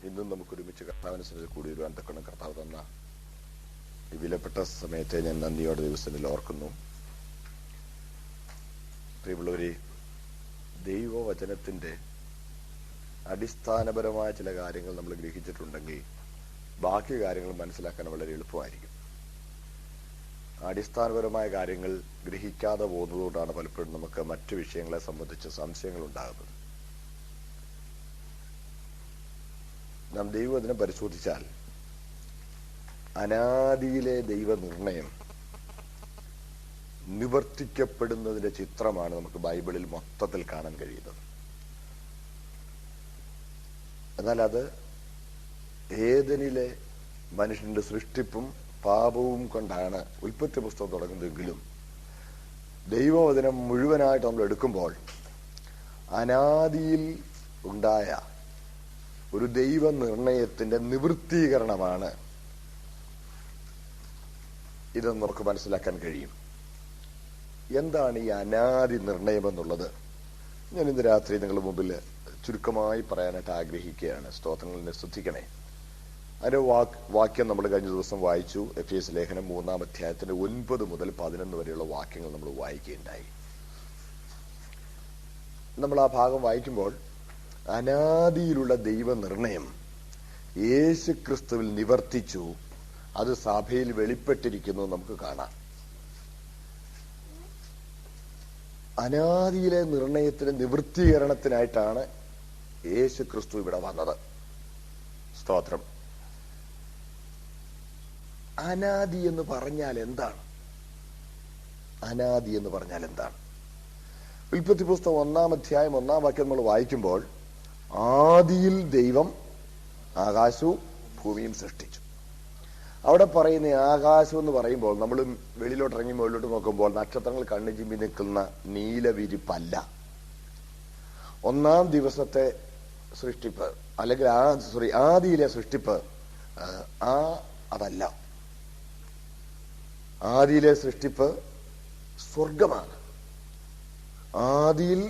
ഇന്നും നമുക്കൊരുമിച്ച് കർത്താവിനനുസരിച്ച് കൂടി വരുവാൻ തക്കണം കർത്താവ് തന്ന ഈ വിലപ്പെട്ട സമയത്തെ ഞാൻ നന്ദിയോടെ ദിവസത്തിൽ ഓർക്കുന്നു. പ്രിയമുള്ളവരെ, ദൈവവചനത്തിന്റെ അടിസ്ഥാനപരമായ ചില കാര്യങ്ങൾ നമ്മൾ ഗ്രഹിച്ചിട്ടുണ്ടെങ്കിൽ ബാക്കി കാര്യങ്ങൾ മനസ്സിലാക്കാൻ വളരെ എളുപ്പമായിരിക്കും. അടിസ്ഥാനപരമായ കാര്യങ്ങൾ ഗ്രഹിക്കാതെ പോകുന്നതുകൊണ്ടാണ് പലപ്പോഴും നമുക്ക് മറ്റു വിഷയങ്ങളെ സംബന്ധിച്ച് സംശയങ്ങൾ ഉണ്ടാകുന്നത്. നാം ദൈവവചനം പരിശോധിച്ചാൽ അനാദിയിലെ ദൈവനിർണയം നിവർത്തിക്കപ്പെടുന്നതിന്റെ ചിത്രമാണ് നമുക്ക് ബൈബിളിൽ മൊത്തത്തിൽ കാണാൻ കഴിയുന്നത്. എന്നാൽ അത് ഏദനിലെ മനുഷ്യന്റെ സൃഷ്ടിപ്പും പാപവും കൊണ്ടാണ് ഉൽപ്പത്തി പുസ്തകം തുടങ്ങുന്നതെങ്കിലും ദൈവവചനം മുഴുവനായിട്ട് നമ്മൾ എടുക്കുമ്പോൾ അനാദിയിൽ ഉണ്ടായ ഒരു ദൈവനിർണയത്തിന്റെ നിവൃത്തീകരണമാണ് ഇതെന്ന് നമുക്ക് മനസ്സിലാക്കാൻ കഴിയും. എന്താണ് ഈ അനാദി നിർണയം എന്നുള്ളത് ഞാൻ ഇന്ന് രാത്രി നിങ്ങളുടെ മുമ്പിൽ ചുരുക്കമായി പറയാനായിട്ട് ആഗ്രഹിക്കുകയാണ്. സ്തോത്രങ്ങളെ ശ്രദ്ധിക്കണേ. അതിന്റെ വാക്യം നമ്മൾ കഴിഞ്ഞ ദിവസം വായിച്ചു. എഫേസ്യ ലേഖനം 3-ാം അധ്യായത്തിന്റെ 9 മുതൽ 11 വരെയുള്ള വാക്യങ്ങൾ നമ്മൾ വായിക്കുകയുണ്ടായി. നമ്മൾ ആ ഭാഗം വായിക്കുമ്പോൾ അനാദിയിലുള്ള ദൈവനിർണയം യേശു ക്രിസ്തുവിൽ നിവർത്തിച്ചു, അത് സഭയിൽ വെളിപ്പെട്ടിരിക്കുന്നു നമുക്ക് കാണാം. അനാദിയിലെ നിർണയത്തിന്റെ നിവൃത്തീകരണത്തിനായിട്ടാണ് യേശു ക്രിസ്തു ഇവിടെ വന്നത്. സ്തോത്രം. അനാദി എന്ന് പറഞ്ഞാൽ എന്താണ്? അനാദി എന്ന് പറഞ്ഞാൽ എന്താണ്? ഉൽപ്പത്തി പുസ്തകം 1-ാം അധ്യായം 1-ാം വാക്യം നമ്മൾ വായിക്കുമ്പോൾ ആദിയിൽ ദൈവം ആകാശവും ഭൂമിയും സൃഷ്ടിച്ചു. അവിടെ പറയുന്ന ആകാശം എന്ന് പറയുമ്പോൾ നമ്മൾ വെളിയിലോട്ട് ഇറങ്ങി മുകളിലോട്ട് നോക്കുമ്പോൾ നക്ഷത്രങ്ങൾ കണ്ണു ചിമ്മി നിൽക്കുന്ന നീലവിരിപ്പല്ല. 1-ാം ദിവസത്തെ സൃഷ്ടിപ്പ് അല്ലെങ്കിൽ ആദിയിലെ സൃഷ്ടിപ്പ് അതല്ല. ആദിയിലെ സൃഷ്ടിപ്പ് സ്വർഗമാണ്. ആദിയിൽ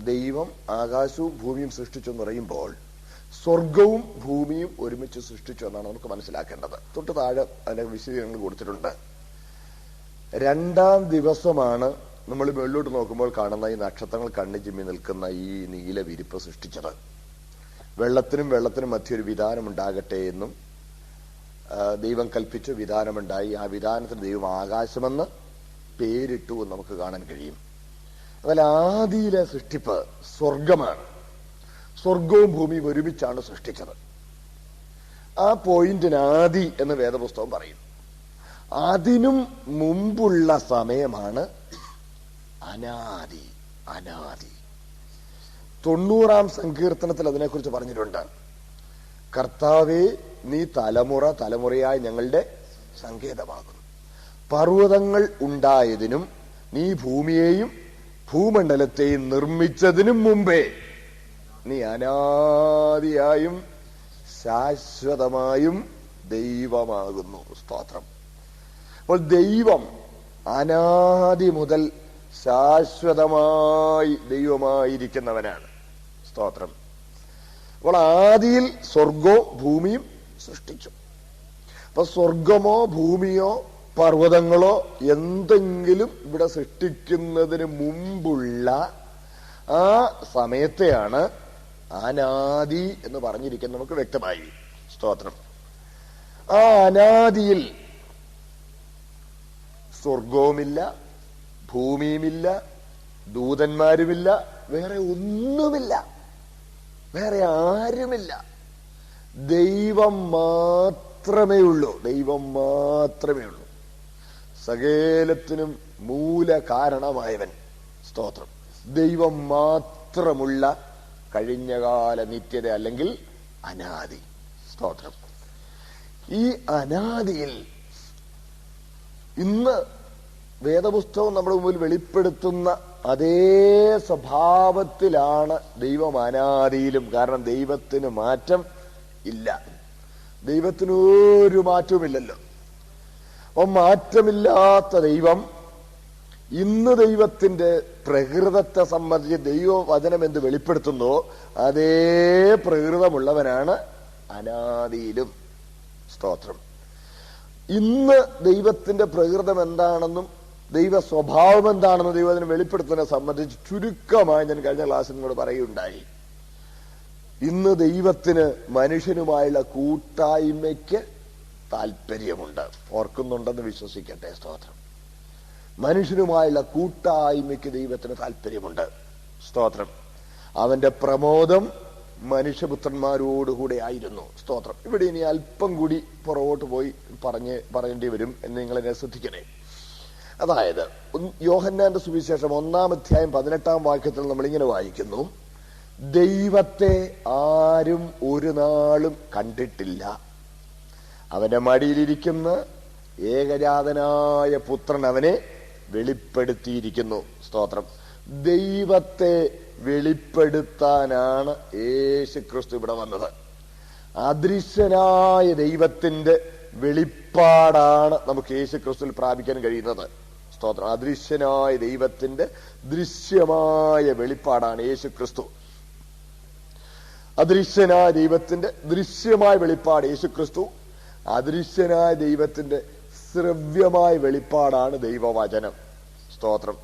ദൈവം ആകാശവും ഭൂമിയും സൃഷ്ടിച്ചു എന്ന് പറയുമ്പോൾ സ്വർഗവും ഭൂമിയും ഒരുമിച്ച് സൃഷ്ടിച്ചു എന്നാണ് നമുക്ക് മനസ്സിലാക്കേണ്ടത്. തൊട്ട് താഴെ അതിന്റെ വിശദീകരണങ്ങൾ കൊടുത്തിട്ടുണ്ട്. 2-ാം ദിവസമാണ് നമ്മൾ മുകളിലോട്ട് നോക്കുമ്പോൾ കാണുന്ന ഈ നക്ഷത്രങ്ങൾ കണ്ണു ചിമ്മി നിൽക്കുന്ന ഈ നീല വിരിപ്പ് സൃഷ്ടിച്ചത്. വെള്ളത്തിനും മധ്യ ഒരു വിധാനം ഉണ്ടാകട്ടെ എന്നും ദൈവം കൽപ്പിച്ചു. വിധാനമുണ്ടായി. ആ വിധാനത്തിന് ദൈവം ആകാശമെന്ന് പേരിട്ടു എന്ന് നമുക്ക് കാണാൻ കഴിയും. അതുപോലെ ആദിയിലെ സൃഷ്ടിപ്പ് സ്വർഗമാണ്. സ്വർഗവും ഭൂമിയും ഒരുമിച്ചാണ് സൃഷ്ടിച്ചത്. ആ പോയിന്റിന് ആദി എന്ന് വേദപുസ്തകം പറയും. അതിനും മുമ്പുള്ള സമയമാണ് അനാദി. അനാദി 90-ാം സങ്കീർത്തനത്തിൽ അതിനെക്കുറിച്ച് പറഞ്ഞിട്ടുണ്ട്. കർത്താവേ, നീ തലമുറ തലമുറയായി ഞങ്ങളുടെ സങ്കേതമാകുന്നു. പർവ്വതങ്ങൾ ഉണ്ടായതിനും നീ ഭൂമിയെയും ഭൂമണ്ഡലത്തെയും നിർമ്മിച്ചതിനും മുമ്പേ നീ അനാദിയായും ശാശ്വതമായും ദൈവമാകുന്നു. സ്തോത്രം. അപ്പോൾ ദൈവം അനാദി മുതൽ ശാശ്വതമായി ദൈവമായിരിക്കുന്നവനാണ്. സ്തോത്രം. അപ്പോൾ ആദിയിൽ സ്വർഗവും ഭൂമിയും സൃഷ്ടിച്ചു. അപ്പൊ സ്വർഗമോ ഭൂമിയോ പർവ്വതങ്ങളോ എന്തെങ്കിലും ഇവിടെ സൃഷ്ടിക്കുന്നതിന് മുമ്പുള്ള ആ സമയത്തെയാണ് അനാദി എന്ന് പറഞ്ഞിരിക്കുന്നത് നമുക്ക് വ്യക്തമായി. സ്തോത്രം. ആ അനാദിയിൽ സ്വർഗവുമില്ല, ഭൂമിയുമില്ല, ദൂതന്മാരുമില്ല, വേറെ ഒന്നുമില്ല, വേറെ ആരുമില്ല. ദൈവം മാത്രമേ ഉള്ളൂ. ദൈവം മാത്രമേ ഉള്ളൂ. സകലത്തിനും മൂല കാരണമായവൻ. സ്തോത്രം. ദൈവം മാത്രമുള്ള കഴിഞ്ഞകാല നിത്യത അല്ലെങ്കിൽ അനാദി. സ്തോത്രം. ഈ അനാദിയിൽ ഇന്ന് വേദപുസ്തകം നമ്മുടെ മുമ്പിൽ വെളിപ്പെടുത്തുന്ന അതേ സ്വഭാവത്തിലാണ് ദൈവം അനാദിയിലും. കാരണം ദൈവത്തിന് മാറ്റം ഇല്ല. ദൈവത്തിനൊരു മാറ്റവുമില്ലല്ലോ. അപ്പൊ മാറ്റമില്ലാത്ത ദൈവം ഇന്ന് ദൈവത്തിന്റെ പ്രകൃതത്തെ സംബന്ധിച്ച് ദൈവവചനം എന്ത് വെളിപ്പെടുത്തുന്നോ അതേ പ്രകൃതമുള്ളവനാണ് അനാദിയിലും. സ്തോത്രം. ഇന്ന് ദൈവത്തിന്റെ പ്രകൃതം എന്താണെന്നും ദൈവ സ്വഭാവം എന്താണെന്നും ദൈവത്തിന് വെളിപ്പെടുത്തുന്നതിനെ സംബന്ധിച്ച് ചുരുക്കമായി ഞാൻ കഴിഞ്ഞ ക്ലാസ്സിൽ നിന്നോട് പറയുകയുണ്ടായി. ഇന്ന് ദൈവത്തിന് മനുഷ്യനുമായുള്ള കൂട്ടായ്മയ്ക്ക് താല്പര്യമുണ്ട്. ഓർക്കുന്നുണ്ടെന്ന് വിശ്വസിക്കട്ടെ. സ്തോത്രം. മനുഷ്യനുമായുള്ള കൂട്ടായ്മയ്ക്ക് ദൈവത്തിന് താല്പര്യമുണ്ട്. സ്തോത്രം. അവന്റെ പ്രമോദം മനുഷ്യപുത്രന്മാരോടുകൂടെ ആയിരുന്നു. സ്തോത്രം. ഇവിടെ ഇനി അല്പം കൂടി പുറകോട്ട് പോയി പറയേണ്ടി വരും എന്ന് നിങ്ങളെന്നെ ശ്രദ്ധിക്കണേ. അതായത് യോഹന്നാന്റെ സുവിശേഷം 1-ാം അധ്യായം 18-ാം വാക്യത്തിൽ നമ്മളിങ്ങനെ വായിക്കുന്നു, ദൈവത്തെ ആരും ഒരു നാളും കണ്ടിട്ടില്ല, അവന്റെ മടിയിലിരിക്കുന്ന ഏകജാതനായ പുത്രൻ അവനെ വെളിപ്പെടുത്തിയിരിക്കുന്നു. സ്തോത്രം. ദൈവത്തെ വെളിപ്പെടുത്താനാണ് യേശു ക്രിസ്തു ഇവിടെ വന്നത്. അദൃശ്യനായ ദൈവത്തിന്റെ വെളിപ്പാടാണ് നമുക്ക് യേശു ക്രിസ്തുവിൽ പ്രാപിക്കാൻ കഴിയുന്നത്. സ്തോത്രം. അദൃശ്യനായ ദൈവത്തിന്റെ ദൃശ്യമായ വെളിപ്പാടാണ് യേശു ക്രിസ്തു. അദൃശ്യനായ ദൈവത്തിന്റെ ദൃശ്യമായ വെളിപ്പാട് യേശു ക്രിസ്തു. അദൃശ്യനായ ദൈവത്തിന്റെ ശ്രവ്യമായ വെളിപ്പാടാണ് ദൈവവചനം. സ്തോത്രം.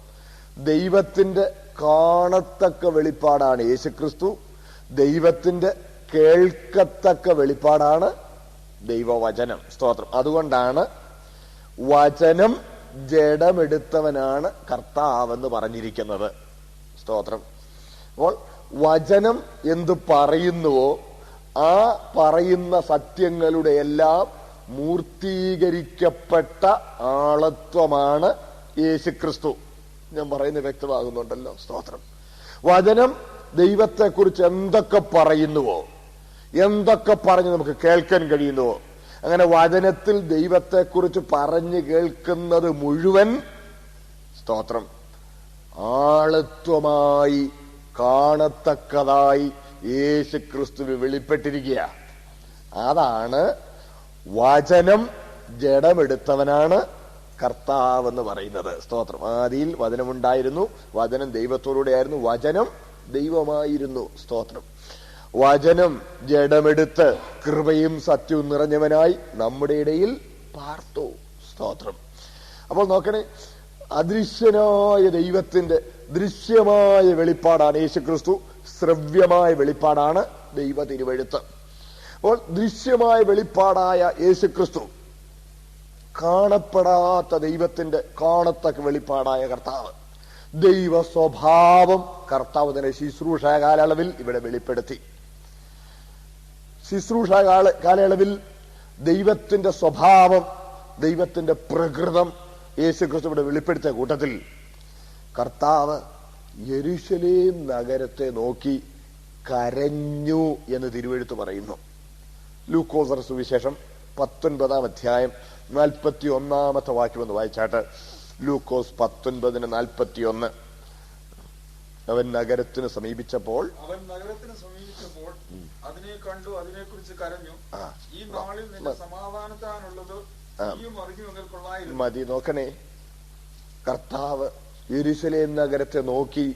ദൈവത്തിന്റെ കാണത്തക്ക വെളിപ്പാടാണ് യേശു ക്രിസ്തു. ദൈവത്തിന്റെ കേൾക്കത്തക്ക വെളിപ്പാടാണ് ദൈവവചനം. സ്തോത്രം. അതുകൊണ്ടാണ് വചനം ജഡമെടുത്തവനാണ് കർത്താവെന്ന് പറഞ്ഞിരിക്കുന്നത്. സ്തോത്രം. അപ്പോൾ വചനം എന്ത് പറയുന്നുവോ ആ പറയുന്ന സത്യങ്ങളുടെ എല്ലാം മൂർത്തീകരിക്കപ്പെട്ട ആളത്വമാണ് യേശുക്രിസ്തു. ഞാൻ പറയുന്നത് വ്യക്തമാകുന്നുണ്ടല്ലോ. സ്തോത്രം. വചനം ദൈവത്തെക്കുറിച്ച് എന്തൊക്കെ പറയുന്നുവോ, എന്തൊക്കെ പറഞ്ഞ് നമുക്ക് കേൾക്കാൻ കഴിയുന്നുവോ, അങ്ങനെ വചനത്തിൽ ദൈവത്തെക്കുറിച്ച് പറഞ്ഞു കേൾക്കുന്നത് മുഴുവൻ, സ്തോത്രം, ആളത്വമായി കാണത്തക്കതായി യേശു ക്രിസ്തുവിൽ വെളിപ്പെട്ടിരിക്കുക. അതാണ് വചനം ജഡമെടുത്തവനാണ് കർത്താവെന്ന് പറയുന്നത്. സ്തോത്രം. ആദിയിൽ വചനമുണ്ടായിരുന്നു, വചനം ദൈവത്തോടുകൂടെയായിരുന്നു, വചനം ദൈവമായിരുന്നു. സ്തോത്രം. വചനം ജഡമെടുത്ത് കൃപയും സത്യവും നിറഞ്ഞവനായി നമ്മുടെ ഇടയിൽ പാർത്തു. സ്തോത്രം. അപ്പോൾ നോക്കണേ, അദൃശ്യനായ ദൈവത്തിന്റെ ദൃശ്യമായ വെളിപ്പാടാണ് യേശുക്രിസ്തു. ശ്രവ്യമായ വെളിപ്പാടാണ് ദൈവ തിരുവെഴുത്ത്. അപ്പോൾ ദൃശ്യമായ വെളിപ്പാടായ യേശുക്രിസ്തു, കാണപ്പെടാത്ത ദൈവത്തിന്റെ കാണത്തക്ക വെളിപ്പാടായ കർത്താവ്, ദൈവ സ്വഭാവം കർത്താവ് തന്നെ ശുശ്രൂഷ കാലയളവിൽ ഇവിടെ വെളിപ്പെടുത്തി. ശുശ്രൂഷ കാലയളവിൽ ദൈവത്തിന്റെ സ്വഭാവം, ദൈവത്തിന്റെ പ്രകൃതം യേശുക്രിസ്തു ഇവിടെ വെളിപ്പെടുത്തിയ കൂട്ടത്തിൽ കർത്താവ് യെരൂശലേം നഗരത്തെ നോക്കി കരഞ്ഞു എന്ന് തിരുവെഴുത്ത് പറയുന്നു. ലൂക്കോസ് സുവിശേഷം 19-ാം അധ്യായം 41-ാമത്തെ വാക്യം ഒന്ന് വായിച്ചാട്ട്. ലൂക്കോസ് 19:41. അവൻ നഗരത്തിന് സമീപിച്ചപ്പോൾ അതിനെ കണ്ടു, അതിനെക്കുറിച്ച് കരഞ്ഞു. ഈ നാളിൽ നിന്റെ സമാധാനത്താനുള്ളത് മതി. നോക്കണേ, കർത്താവ് യെരൂശലേം നഗരത്തെ നോക്കി,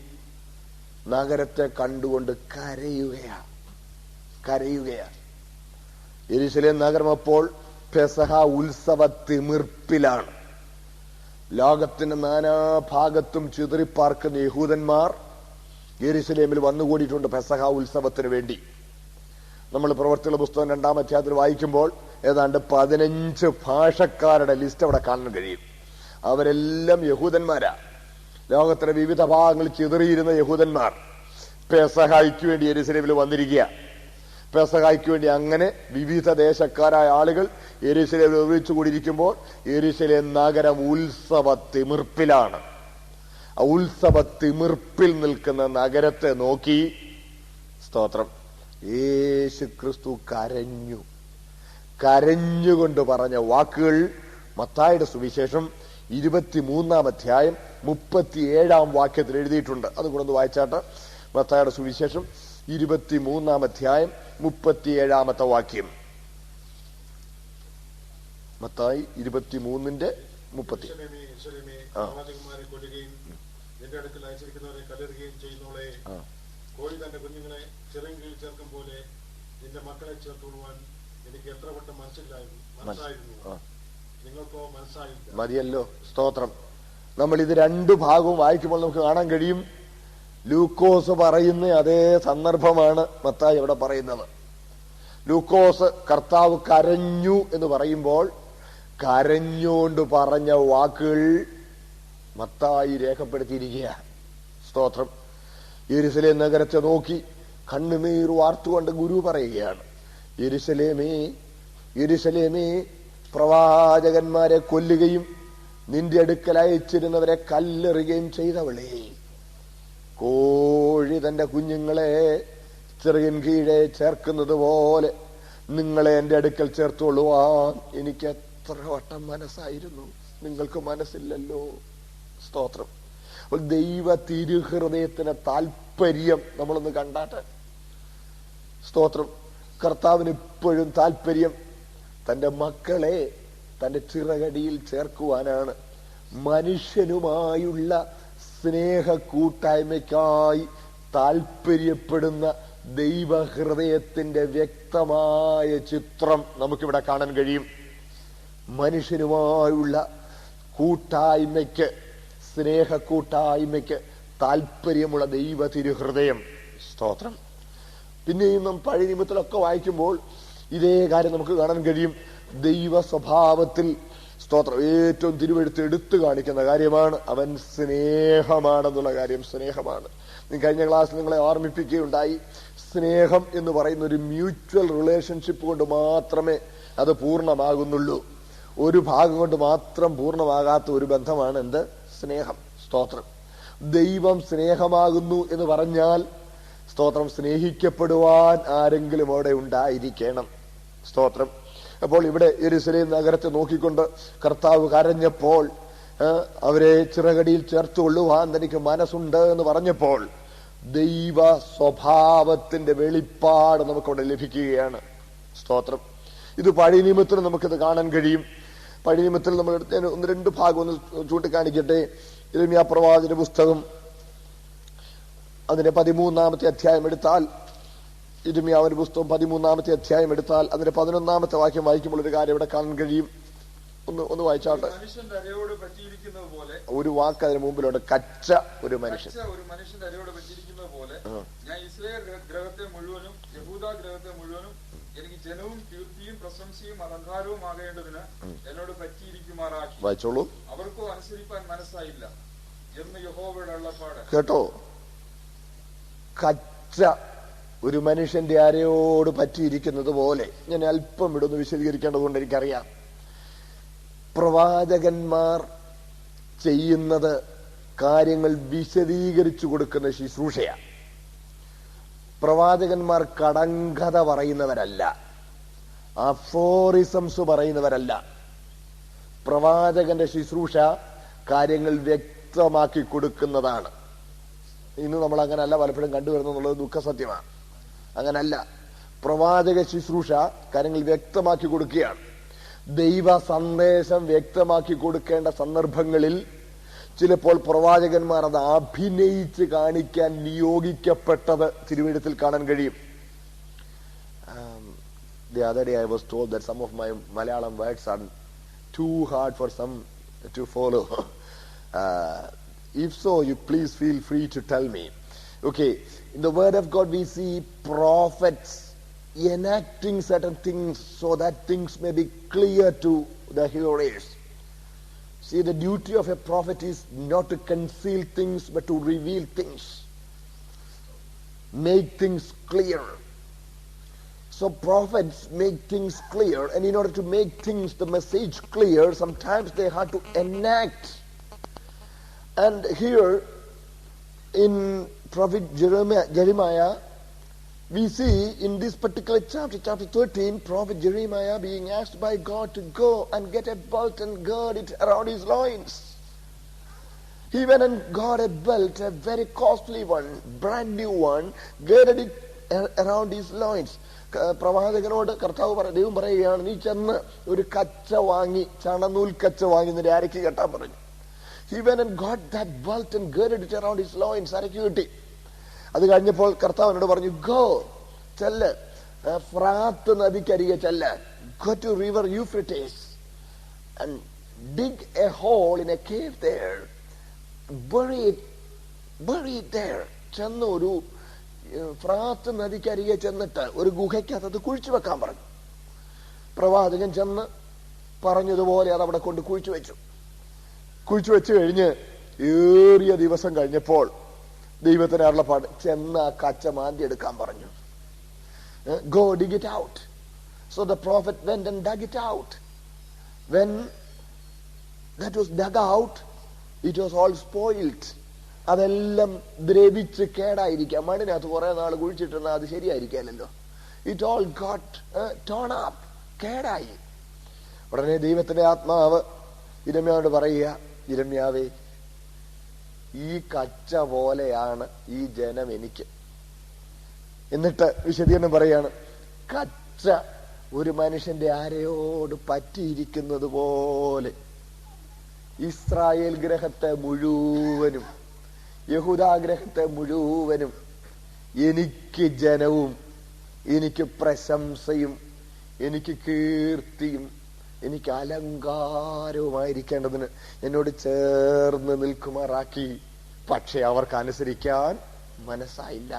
നഗരത്തെ കണ്ടുകൊണ്ട് കരയുകയാണ്. യെരൂശലേം നഗരം അപ്പോൾ പെസഹ ഉത്സവ തിമിർപ്പിലാണ്. ലോകത്തിന്റെ നാനാഭാഗത്തും ചിതറിപ്പാർക്കുന്ന യഹൂദന്മാർ യെരൂശലേമിൽ വന്നുകൂടിയിട്ടുണ്ട് പെസഹ ഉത്സവത്തിന് വേണ്ടി. നമ്മൾ പ്രവർത്തികളുടെ പുസ്തകം 2-ാം അധ്യായത്തിൽ വായിക്കുമ്പോൾ ഏതാണ്ട് 15 ഭാഷക്കാരുടെ ലിസ്റ്റ് അവിടെ കാണാൻ കഴിയും. അവരെല്ലാം യഹൂദന്മാരാ. ലോകത്തിന്റെ വിവിധ ഭാഗങ്ങളിൽ ചിതറിയിരുന്ന യഹൂദന്മാർ പെസഹായ്ക്ക് വേണ്ടി യെരൂശലേമിൽ വന്നിരിക്കുക. പെസഹായ്ക്ക് വേണ്ടി അങ്ങനെ വിവിധ ദേശക്കാരായ ആളുകൾ യെരൂശലേമിൽ ഒരുമിച്ച് കൂടിയിരിക്കുമ്പോൾ യെരൂശലേം നഗരം ഉത്സവ തിമിർപ്പിലാണ്. ആ ഉത്സവ തിമിർപ്പിൽ നിൽക്കുന്ന നഗരത്തെ നോക്കി, സ്തോത്രം, യേശു ക്രിസ്തു കരഞ്ഞുകൊണ്ട് പറഞ്ഞ വാക്കുകൾ മത്തായിയുടെ സുവിശേഷം 23-ാം അധ്യായം 37-ാം വാക്യത്തിൽ എഴുതിയിട്ടുണ്ട്. അതുകൂടെ ഒന്ന് വായിച്ചാട്ട്. മത്തായിയുടെ സുവിശേഷം 23-ാം അധ്യായം 37-ാമത്തെ വാക്യം. മത്തായി 23-ന്റെ 30. എന്റെ അടുക്കൽ അയച്ചിരിക്കുന്നവരെ കല്ലെറുകയും ചെയ്യുന്നോളെ, കോഴി തന്റെ കുഞ്ഞുങ്ങളെ ചെറുകീഴിൽ ചേർക്കും പോലെ നിന്റെ മക്കളെ ചേർത്തുകൊള്ളുവാൻ എനിക്ക് എത്ര വട്ടം മനസ്സിലായിരുന്നു, നിങ്ങൾക്കോ മനസ്സായില്ല. മതിയല്ലോ. സ്തോത്രം. നമ്മൾ ഇത് രണ്ടു ഭാഗവും വായിക്കുമ്പോൾ നമുക്ക് കാണാൻ കഴിയും, ലൂക്കോസ് പറയുന്ന അതേ സന്ദർഭമാണ് മത്തായി ഇവിടെ പറയുന്നത്. ലൂക്കോസ് കർത്താവ് കരഞ്ഞു എന്ന് പറയുമ്പോൾ കരഞ്ഞുകൊണ്ട് പറഞ്ഞ വാക്കുകൾ മത്തായി രേഖപ്പെടുത്തിയിരിക്കുക. സ്തോത്രം. യെരുശലേം നഗരത്തെ നോക്കി കണ്ണുനീർ വാർത്തുകൊണ്ട് ഗുരു പറയുകയാണ്, യെരുശലേമേ യെരുശലേമേ, പ്രവാചകന്മാരെ കൊല്ലുകയും നിന്റെ അടുക്കൽ അയച്ചിരുന്നവരെ കല്ലെറിയുകയും ചെയ്തവളേ, കോഴി തന്റെ കുഞ്ഞുങ്ങളെ ചെറിയൻ കീഴെ ചേർക്കുന്നത് പോലെ നിങ്ങളെ എന്റെ അടുക്കൽ ചേർത്തുകൊള്ളുവാൻ എനിക്ക് എത്ര വട്ടം മനസ്സായിരുന്നു, നിങ്ങൾക്ക് മനസ്സില്ലല്ലോ. സ്തോത്രം. ദൈവ തിരുഹൃദയത്തിന് താല്പര്യം നമ്മളൊന്ന് കണ്ടാട്ടെ. സ്തോത്രം. കർത്താവിന് ഇപ്പോഴും താല്പര്യം തന്റെ മക്കളെ തന്റെ ചിറകടിയിൽ ചേർക്കുവാനാണ്. മനുഷ്യനുമായുള്ള സ്നേഹ കൂട്ടായ്മയ്ക്കായി താല്പര്യപ്പെടുന്ന ദൈവഹൃദയത്തിന്റെ വ്യക്തമായ ചിത്രം നമുക്കിവിടെ കാണാൻ കഴിയും. മനുഷ്യനുമായുള്ള കൂട്ടായ്മയ്ക്ക്, സ്നേഹ കൂട്ടായ്മയ്ക്ക് താല്പര്യമുള്ള ദൈവ തിരുഹൃദയം. സ്തോത്രം. പിന്നെയും നാം പഴയ നിയമത്തിലൊക്കെ വായിക്കുമ്പോൾ ഇതേ കാര്യം നമുക്ക് കാണാൻ കഴിയും. ദൈവ സ്വഭാവത്തിൽ സ്തോത്രം ഏറ്റവും തിരുവെടുത്ത് എടുത്തു കാണിക്കുന്ന കാര്യമാണ് അവൻ സ്നേഹമാണെന്നുള്ള കാര്യം. സ്നേഹമാണ്. കഴിഞ്ഞ ക്ലാസ്സിൽ നിങ്ങളെ ഓർമ്മിപ്പിക്കുകയുണ്ടായി, സ്നേഹം എന്ന് പറയുന്ന ഒരു മ്യൂച്വൽ റിലേഷൻഷിപ്പ് കൊണ്ട് മാത്രമേ അത് പൂർണ്ണമാകുന്നുള്ളൂ. ഒരു ഭാഗം കൊണ്ട് മാത്രം പൂർണ്ണമാകാത്ത ഒരു ബന്ധമാണ് എന്ത്? സ്നേഹം. സ്തോത്രം. ദൈവം സ്നേഹമാകുന്നു എന്ന് പറഞ്ഞാൽ സ്തോത്രം സ്നേഹിക്കപ്പെടുവാൻ ആരെങ്കിലും അവിടെ ഉണ്ടായിരിക്കണം. സ്തോത്രം. അപ്പോൾ ഇവിടെ യെരുശലേം നഗരത്തെ നോക്കിക്കൊണ്ട് കർത്താവ് കരഞ്ഞപ്പോൾ, അവരെ ചിറകടിയിൽ ചേർത്തുകൊള്ളുവാൻ തനിക്ക് മനസ്സുണ്ട് എന്ന് പറഞ്ഞപ്പോൾ ദൈവ സ്വഭാവത്തിന്റെ വെളിപ്പാട് നമുക്കവിടെ ലഭിക്കുകയാണ്. സ്തോത്രം. ഇത് പഴയ നിയമത്തിൽ നമുക്കിത് കാണാൻ കഴിയും. പഴയ നിയമത്തിൽ നമ്മൾ ഒന്ന് രണ്ട് ഭാഗം ഒന്ന് ചൂണ്ടിക്കാണിക്കട്ടെ. യിരെമ്യാ പ്രവാചകന്റെ പുസ്തകം അതിന്റെ 13-ാമത്തെ അധ്യായം എടുത്താൽ, യിരെമ്യാവിന്റെ പുസ്തകം 13-ാമത്തെ അധ്യായം എടുത്താൽ അതിന്റെ 11-ാമത്തെ വാക്യം വായിക്കുമ്പോൾ ഒരു കാര്യം ഇവിടെ കാണാൻ കഴിയും. ഒന്ന് വായിച്ചാട്ടെ. ഒരു വാക്ക് അതിന് മുമ്പിലുണ്ട്, കച്ച ഒരു മനുഷ്യൻ. മനുഷ്യന്റെ അരയോട് പറ്റിയിരിക്കുന്നത് പോലെ ഞാൻ ഇസ്രായേൽ ഗ്രഹത്തെ മുഴുവനും യഹൂദ ഗ്രഹത്തെ മുഴുവനും എനിക്ക് ജനവും കീർത്തിയും പ്രശംസയും അലങ്കാരവും ആകേണ്ടതിന് എന്നോട് പറ്റിയിരിക്കുമാറാക്കി. വായിച്ചോളൂ. അവർക്കോ അനുസരിപ്പാൻ മനസ്സായില്ല എന്ന് യഹോവയുടെ അരുളപ്പാട്. കേട്ടോ, കച്ച ഒരു മനുഷ്യന്റെ അരയോട് പറ്റിയിരിക്കുന്നത് പോലെ. ഞാൻ അല്പം ഇവിടെ ഒന്ന് വിശദീകരിക്കേണ്ടതുകൊണ്ട് എനിക്കറിയാം. പ്രവാചകന്മാർ ചെയ്യുന്നത് കാര്യങ്ങൾ വിശദീകരിച്ചു കൊടുക്കുന്ന ശുശ്രൂഷയാണ്. പ്രവാചകന്മാർ കടങ്കഥ പറയുന്നവരല്ല, അഫോറിസംസ് പറയുന്നവരല്ല. പ്രവാചകന്റെ ശുശ്രൂഷ കാര്യങ്ങൾ വ്യക്തമാക്കി കൊടുക്കുന്നതാണ്. ഇന്ന് നമ്മൾ അങ്ങനല്ല പലപ്പോഴും കണ്ടുവരുന്നു എന്നുള്ളത് ദുഃഖസത്യമാണ്. അങ്ങനല്ല. പ്രവാചക ശുശ്രൂഷ കാര്യങ്ങൾ വ്യക്തമാക്കി കൊടുക്കുകയാണ്. ദൈവ സന്ദേശം വ്യക്തമാക്കി കൊടുക്കേണ്ട സന്ദർഭങ്ങളിൽ ചിലപ്പോൾ പ്രവാചകന്മാർ അത് അഭിനയിച്ച് കാണിക്കാൻ നിയോഗിക്കപ്പെട്ടത് തിരുവെഴുത്തിൽ കാണാൻ കഴിയും. The other day I was told that some of my Malayalam words are too hard for some to follow. If so, you please feel free to tell me. Okay, in the word of God we see prophets enacting certain things so that things may be clear to the hearers. See, the duty of a prophet is not to conceal things but to reveal things, make things clear. So prophets make things clear, and in order to make things, the message clear, sometimes they have to enact. And here in prophet Jeremiah, we see in this particular chapter 13, prophet Jeremiah being asked by God to go and get a belt and gird it around his loins. He went and got a belt, a very costly one, brand new one, girded it around his loins. പ്രവാചകനോട് കർത്താവ് ദൈവം പറയുകയാണ്, നീ ചെന്ന് ഒരു കച്ച വാങ്ങി, ചണനൂൽ കച്ച വാങ്ങി നിന്റെ അരയ്ക്ക് കെട്ടാൻ പറഞ്ഞു. He went and got that belt and girded it around his loins. അരയ്ക്ക് കിട്ടി. അത് കഴിഞ്ഞപ്പോൾ കർത്താവിനോട് പറഞ്ഞു, ഗോ ചെല്ല് ഫ്രാത്ത് നദിക്കരികെ ചെല്ലാൻ. Go to river Euphrates and dig a hole in a cave there. Bury it there. ചെന്ന് ഒരു ഫ്രാത്ത് നദിക്കരികെ ചെന്നിട്ട് ഒരു ഗുഹയ്ക്കകത്ത് അത് കുഴിച്ചു വെക്കാൻ പറഞ്ഞു. പ്രവാചകൻ ചെന്ന് പറഞ്ഞതുപോലെ അത് അവിടെ കൊണ്ട് കുഴിച്ചു വെച്ചു കഴിഞ്ഞ് ഏറിയ ദിവസം കഴിഞ്ഞപ്പോൾ ദൈവത്തിന് അരുളപ്പാട്, ചെന്ന് ആ കച്ച മാന്തി എടുക്കാൻ പറഞ്ഞു. Go dig it out. So the prophet went and dug it out. When that was dug out, it was all spoiled. അതെല്ലാം ദ്രവിച്ച് കേടായിരിക്കാം. മണ്ണിനകത്ത് കുറെ നാൾ കുഴിച്ചിട്ടുണ്ടെങ്കിൽ അത് ശരിയായിരിക്കാമല്ലോ. It all got torn up, കേടായി. ഉടനെ ദൈവത്തിന്റെ ആത്മാവ് ഇരമ്യാവോട് പറയുക, ഇരമ്യാവേ, ഈ കച്ച പോലെയാണ് ഈ ജനം എനിക്ക്. എന്നിട്ട് വിശദീകരണം പറയാണ്, കച്ച ഒരു മനുഷ്യന്റെ അരയോട് പറ്റിയിരിക്കുന്നത് പോലെ ഇസ്രായേൽ ഗ്രഹത്തെ മുഴുവനും യഹൂദാഗ്രഹത്തെ മുഴുവനും എനിക്ക് ജനവും എനിക്ക് പ്രശംസയും എനിക്ക് കീർത്തിയും എനിക്ക് അലങ്കാരവുമായിരിക്കേണ്ടതിന് എന്നോട് ചേർന്ന് നിൽക്കുമാറാക്കി. പക്ഷെ അവർക്ക് അനുസരിക്കാൻ മനസ്സായില്ല.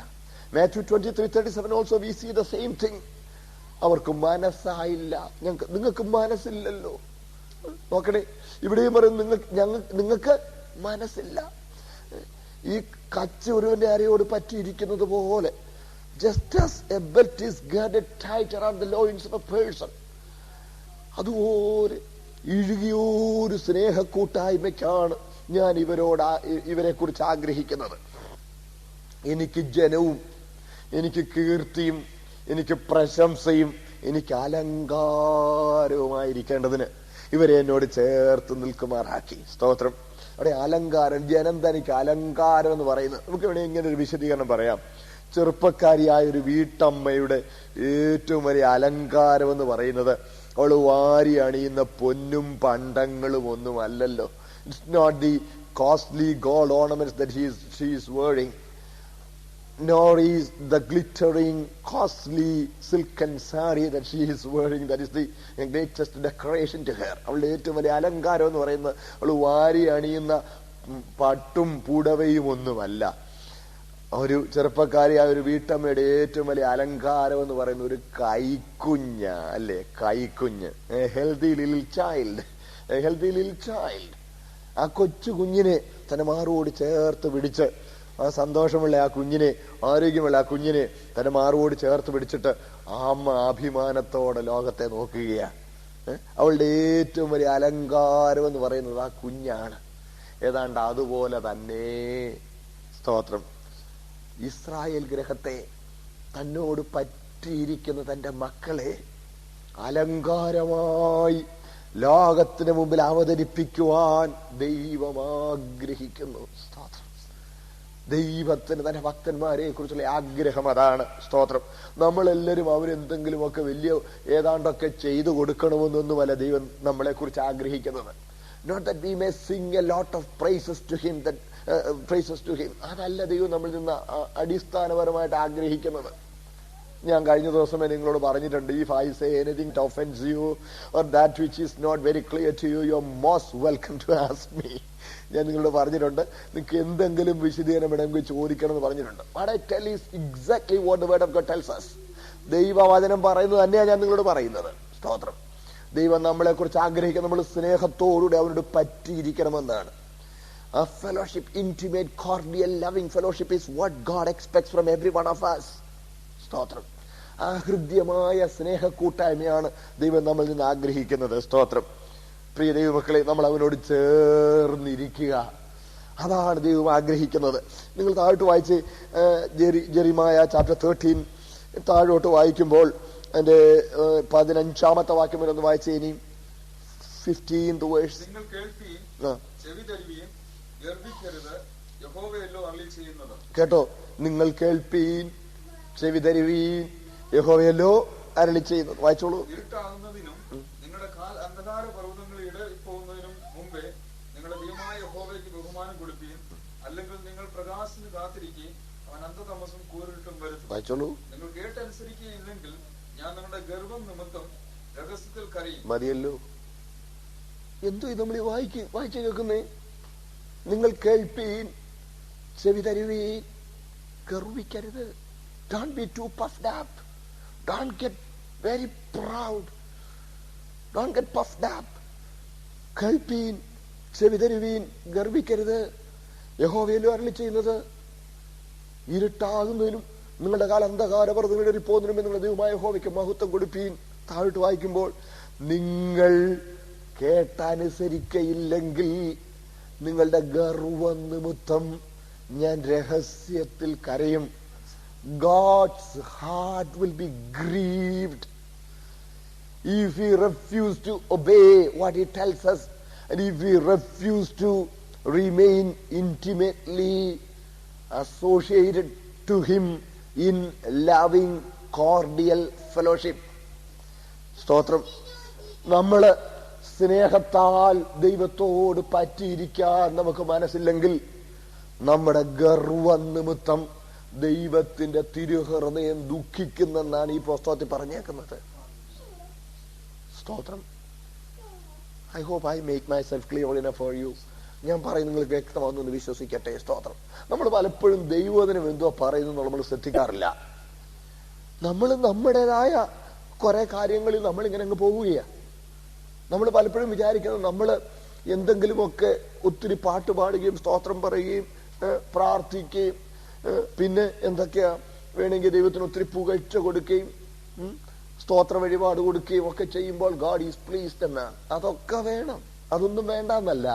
Matthew 23:37 also we see the same thing. അവർക്ക് മനസ്സായില്ല. നിങ്ങൾക്ക് മനസ്സില്ലല്ലോ. നോക്കണേ, ഇവിടെയും പറയും നിങ്ങൾക്ക് മനസ്സില്ല. ഈ കച്ച ഒരുവന്റെ അരയോട് പറ്റിയിരിക്കുന്നത് പോലെ, just as a belt is girded tight around the loins of a person, അതുപോലെ ഇഴുകിയൊരു സ്നേഹക്കൂട്ടായ്മയ്ക്കാണ് ഞാൻ ഇവരെ കുറിച്ച് ആഗ്രഹിക്കുന്നത്. എനിക്ക് ജനവും എനിക്ക് കീർത്തിയും എനിക്ക് പ്രശംസയും എനിക്ക് അലങ്കാരവുമായിരിക്കേണ്ടതിന് ഇവരെ എന്നോട് ചേർത്ത് നിൽക്കുമാറാക്കി. സ്തോത്രം. അവിടെ അലങ്കാരം, ജനം തനിക്ക് അലങ്കാരം എന്ന് പറയുന്നത്, നമുക്ക് ഇവിടെ ഇങ്ങനെ ഒരു വിശദീകരണം പറയാം. ചെറുപ്പക്കാരിയായ ഒരു വീട്ടമ്മയുടെ ഏറ്റവും വലിയ അലങ്കാരം എന്ന് പറയുന്നത് അവള് വാരി അണിയുന്ന പൊന്നും പണ്ടങ്ങളും ഒന്നും അല്ലല്ലോ. It's not the costly gold ornaments that she is wearing, nor is the glittering costly silken saree that she is wearing that is the greatest decoration to her. അവളുടെ ഏറ്റവും വലിയ അലങ്കാരം എന്ന് പറയുന്നത് അവള് വാരി അണിയുന്ന പട്ടും പുടവയും ഒന്നുമല്ല. ഒരു ചെറുപ്പക്കാരിയായ ഒരു വീട്ടമ്മയുടെ ഏറ്റവും വലിയ അലങ്കാരം എന്ന് പറയുന്ന ഒരു കൈക്കുഞ്ഞ, അല്ലേ? കൈക്കുഞ്ഞ്, ഹെൽത്തി ലിറ്റിൽ ചൈൽഡ്. ആ കൊച്ചു കുഞ്ഞിനെ തന്റെ മാറോട് ചേർത്ത് പിടിച്ച്, ആ സന്തോഷമുള്ള ആ കുഞ്ഞിനെ, ആരോഗ്യമുള്ള ആ കുഞ്ഞിനെ തന്റെ മാറോട് ചേർത്ത് പിടിച്ചിട്ട് അമ്മ അഭിമാനത്തോടെ ലോകത്തെ നോക്കുകയാണ്. അവളുടെ ഏറ്റവും വലിയ അലങ്കാരം എന്ന് പറയുന്നത് ആ കുഞ്ഞാണ്. ഏതാണ്ട് അതുപോലെ തന്നെ സ്തോത്രം, ഇസ്രായേൽ ഗ്രഹത്തെ തന്നോട് പറ്റിയിരിക്കുന്ന തന്റെ മക്കളെ അലങ്കാരമായി ലോകത്തിന് മുമ്പിൽ അവതരിപ്പിക്കുവാൻ ദൈവം ആഗ്രഹിക്കുന്നു. സ്തോത്രം. ദൈവത്തിന് തന്റെ ഭക്തന്മാരെ കുറിച്ചുള്ള ആഗ്രഹം അതാണ്. സ്തോത്രം. നമ്മളെല്ലാവരും അവരെന്തെങ്കിലുമൊക്കെ വലിയ ഏതാണ്ടൊക്കെ ചെയ്തു കൊടുക്കണമെന്നൊന്നുമല്ല ദൈവം നമ്മളെ കുറിച്ച് ആഗ്രഹിക്കുന്നത്. Not that we may sing a lot of praises to him, അതല്ല ദൈവം നമ്മളിൽ നിന്ന് അടിസ്ഥാനപരമായിട്ട് ആഗ്രഹിക്കുന്നത്. ഞാൻ കഴിഞ്ഞ ദിവസമേ നിങ്ങളോട് പറഞ്ഞിട്ടുണ്ട്, if I say anything that offends you or that which is not very clear to you, you're most welcome to ask me. ഞാൻ നിങ്ങളോട് പറഞ്ഞിട്ടുണ്ട്, നിങ്ങൾക്ക് എന്തെങ്കിലും വിശദീകരണം വേണമെങ്കിൽ ചോദിക്കണം എന്ന് പറഞ്ഞിട്ടുണ്ട്. What I tell is exactly what the word of God tells us. ദൈവവചനം പറയുന്നത് തന്നെയാണ് ഞാൻ നിങ്ങളോട് പറയുന്നത്. സ്തോത്രം. ദൈവം നമ്മളെ കുറിച്ച് ആഗ്രഹിക്കുക നമ്മൾ സ്നേഹത്തോടുകൂടി അവനോട് പറ്റിയിരിക്കണമെന്നാണ്. A fellowship, intimate, cordial, loving fellowship is what God expects from every one of us. സ്തോത്രം. ആ ഹൃദ്യമായ സ്നേഹക്കൂട്ടായ്മയാണ് ദൈവം നമ്മളിൽ നിന്ന് ആഗ്രഹിക്കുന്നത്. സ്തോത്രം. പ്രിയ ദൈവമക്കളെ, നമ്മൾ അവനോട് ചേർന്നിരിക്കുക, അതാണ് ദൈവം ആഗ്രഹിക്കുന്നത്. നിങ്ങൾ താഴോട്ട് വായിച്ച് ജെറിമായ ചാപ്റ്റർ 13 താഴോട്ട് വായിക്കുമ്പോൾ അതിന്റെ 15ാമത്തെ വാക്യം വരെ ഒന്ന് വായിച്ചേ. ഇനി 15th verse. നിങ്ങൾ കേൾപ്പീൻ, ചെവി തരുവീൻ, ഗർഭിക്കരുത്, യഹോവയല്ലോ അരുളിച്ചെയ്യുന്നത്. കേട്ടോ, നിങ്ങൾ കേൾപ്പീൻ, ചെവി തരുവീൻ, യഹോവയല്ലോ അരുളി ചെയ്യുന്നത്. വായിച്ചോളൂ. ഇരുട്ടാകുന്നതിനും നിങ്ങളുടെ കാൽ അന്ധകാര പർവ്വതങ്ങളിൽ ഇടറിപ്പോകുന്നതിനും മുമ്പേ നിങ്ങളുടെ ദൈവമായ യഹോവയ്ക്ക് ബഹുമാനം കൊടുപ്പീൻ, അല്ലെങ്കിൽ നിങ്ങൾ പ്രകാശത്തിന് കാത്തിരിക്കുകയും അവൻ അന്ധതമസും കൂരിട്ടും വരുത്തും. വായിച്ചോളൂ. നിങ്ങൾ കേട്ടനുസരിക്കുകയില്ലെങ്കിൽ ഞാൻ നിങ്ങളുടെ ഗർഭം നിമിത്തം രഹസ്യത്തിൽ കരയും. മതിയല്ലോ. എന്തോ ഇത് നമ്മൾ വായിച്ചു കേൾക്കുന്നേ? നിങ്ങൾ കേൾപ്പീൻ, ചെവി തരുവീൻ, ഗർവിക്കരുത്. Don't be too puffed up. Don't get very proud. Don't get puffed up. കേൾപ്പീൻ, ചെവി തരുവീൻ, ഗർവിക്കരുത്. യഹോവയല്ലോ അരുളി ചെയ്യുന്നത്. ഇരുട്ടാകുന്നതിനും നിങ്ങളുടെ കാല അന്ധകാരപർവ്വതങ്ങളിൽ പോകുന്നതിനും നിങ്ങളുടെ ദൈവമായ യഹോവയ്ക്ക് മഹത്വം കൊടുപ്പീൻ. താഴോട്ട് വായിക്കുമ്പോൾ, നിങ്ങൾ കേട്ടനുസരിക്കയില്ലെങ്കിൽ നിങ്ങളുടെ ഗർവനിമിത്തം ഞാൻ രഹസ്യത്തിൽ കരയും. God's heart will be grieved if we refuse to obey what he tells us, and if we refuse to remain intimately associated to him in loving cordial fellowship. സ്തോത്രം. നമ്മള് സ്നേഹത്താൽ ദൈവത്തോട് പറ്റിയിരിക്കാൻ നമുക്ക് മനസ്സില്ലെങ്കിൽ നമ്മുടെ ഗർവനിമിത്തം ദൈവത്തിന്റെ തിരുഹൃദയം ദുഃഖിക്കുന്നെന്നാണ് ഈ പുസ്തകത്തിൽ പറഞ്ഞേക്കുന്നത്. സ്തോത്രം. I hope I make myself clear enough for you. ഞാൻ പറയുന്നത് നിങ്ങൾക്ക് വ്യക്തമാണെന്ന് വിശ്വസിക്കട്ടെ. സ്തോത്രം. നമ്മൾ പലപ്പോഴും ദൈവവചനം എന്തോ പറയുന്നു നമ്മൾ ശ്രദ്ധിക്കാറില്ല. നമ്മൾ നമ്മുടേതായ കുറെ കാര്യങ്ങളിൽ നമ്മളിങ്ങനെ അങ്ങ് പോവുകയാണ്. നമ്മൾ പലപ്പോഴും വിചാരിക്കുന്നത് നമ്മൾ എന്തെങ്കിലുമൊക്കെ ഒത്തിരി പാട്ട് പാടുകയും സ്തോത്രം പറയുകയും പ്രാർത്ഥിക്കുകയും പിന്നെ എന്തൊക്കെയാ വേണമെങ്കിൽ ദൈവത്തിന് ഒത്തിരി പുകഴ്ച കൊടുക്കുകയും സ്തോത്ര വഴിപാട് കൊടുക്കുകയും ഒക്കെ ചെയ്യുമ്പോൾ ഗാഡ് ഈസ് പ്ലീസ്ഡ് എന്നാണ്. അതൊക്കെ വേണം, അതൊന്നും വേണ്ടെന്നല്ല.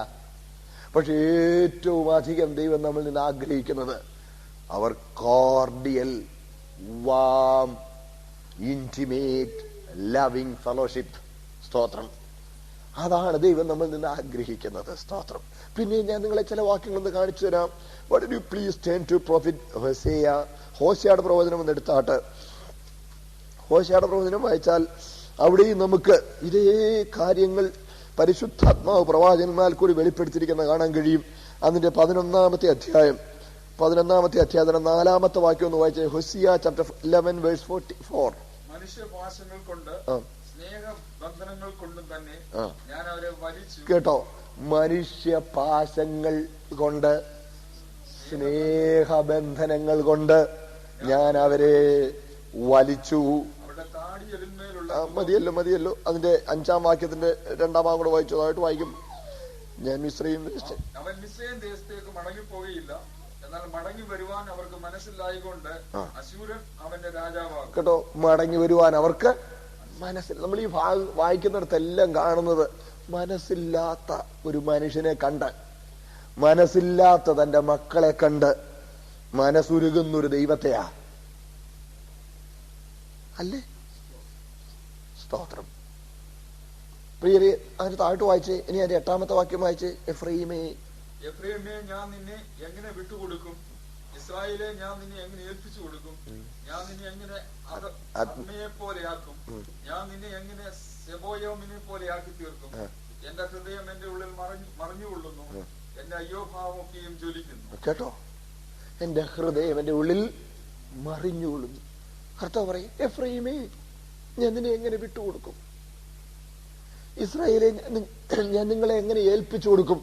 പക്ഷെ ഏറ്റവും അധികം ദൈവം നമ്മളിൽ നിന്ന് ആഗ്രഹിക്കുന്നത് അവർ cordial, warm, intimate, loving fellowship. സ്തോത്രം. അതാണ് ദൈവം നമ്മളിൽ നിന്ന് ആഗ്രഹിക്കുന്നത്. സ്തോത്രം. പിന്നെ ഞാൻ നിങ്ങളെ ചില വാക്യങ്ങളൊന്ന് കാണിച്ചു തരാം. What did you please turn to prophet Hosea? ഹോശയുടെ പ്രവചനം ഒന്ന് എടുത്താട്ട്. ഹോശയുടെ പ്രവചനം വായിച്ചാൽ അവിടെയും നമുക്ക് ഇതേ കാര്യങ്ങൾ പരിശുദ്ധാത്മാവ് പ്രവാചകന്മാർ കൂടി വെളിപ്പെടുത്തിയിരിക്കുന്ന കാണാൻ കഴിയും. അതിന്റെ 11-ാമത്തെ അധ്യായം 4-ാമത്തെ വാക്യം ഒന്ന് വായിച്ചേ. ഹോശിയ ചാപ്റ്റർ 11 വേഴ്സ് 44. മനുഷ്യഭാഷകൾ കൊണ്ട് സ്നേഹബന്ധനങ്ങൾ കൊണ്ടും തന്നെ ഞാൻ അവരെ വലിച്ചു. കേട്ടോ, മനുഷ്യപാശങ്ങൾ കൊണ്ട് സ്നേഹബന്ധനങ്ങൾ കൊണ്ട് ഞാൻ അവരെ വലിച്ചു. മതിയല്ലോ. അതിന്റെ 5-ാം വാക്യത്തിന്റെ 2-ാം ഭാഗം കൂടെ വായിച്ചതായിട്ട് വായിക്കും. ഞാൻ അവൻ മിസ്രയീം ദേശത്തേക്ക് മടങ്ങിപ്പോകയില്ല, എന്നാൽ മടങ്ങി വരുവാൻ അവർക്ക് മനസ്സിലായിക്കൊണ്ട് അശൂരൻ അവന്റെ രാജാവാകും. കേട്ടോ, മടങ്ങി വരുവാൻ അവർക്ക് മനസ്സിൽ. നമ്മൾ ഈ വായിക്കുന്നിടത്തെല്ലാം കാണുന്നത് മനസ്സില്ലാത്ത ഒരു മനുഷ്യനെ കണ്ട്, മനസ്സില്ലാത്ത തന്റെ മക്കളെ കണ്ട് മനസ്സുരുകുന്നൊരു ദൈവത്തെയാ അല്ലേ? സ്തോത്രം. പ്രിയരെ, അതിന് താഴ്ത്തു വായിച്ചേ. ഇനി അതിന്റെ 8-ാമത്തെ വാക്യം വായിച്ചേ. എഫ്രയീമേ ഞാൻ നിന്നെ എങ്ങനെ വിട്ടുകൊടുക്കും? ഇസ്രായേലെ ഞാൻ നിന്നെ എങ്ങനെ ഏൽപ്പിച്ചു കൊടുക്കും? ഞാൻ നിന്നെ എങ്ങനെ അദ്മയെ പോലെയാക്കും? ഞാൻ നിന്നെ എങ്ങനെ സെബോയോമിനെ പോലെയാക്കി തീർക്കും? എന്റെ ഹൃദയം എന്റെ ഉള്ളിൽ മറിഞ്ഞുകൊള്ളുന്നു, എന്റെ അയ്യോഭാവമൊക്കെയും ജ്വലിക്കുന്നു. കേട്ടോ, എന്റെ ഹൃദയം എന്റെ ഉള്ളിൽ മറിഞ്ഞുകൊള്ളുന്നു. കർത്താവ് പറയും, എഫ്രയീമേ ഞാൻ നിന്നെ എങ്ങനെ വിട്ടുകൊടുക്കും? ഇസ്രായേലെ ഞാൻ നിങ്ങളെ എങ്ങനെ ഏൽപ്പിച്ചു കൊടുക്കും?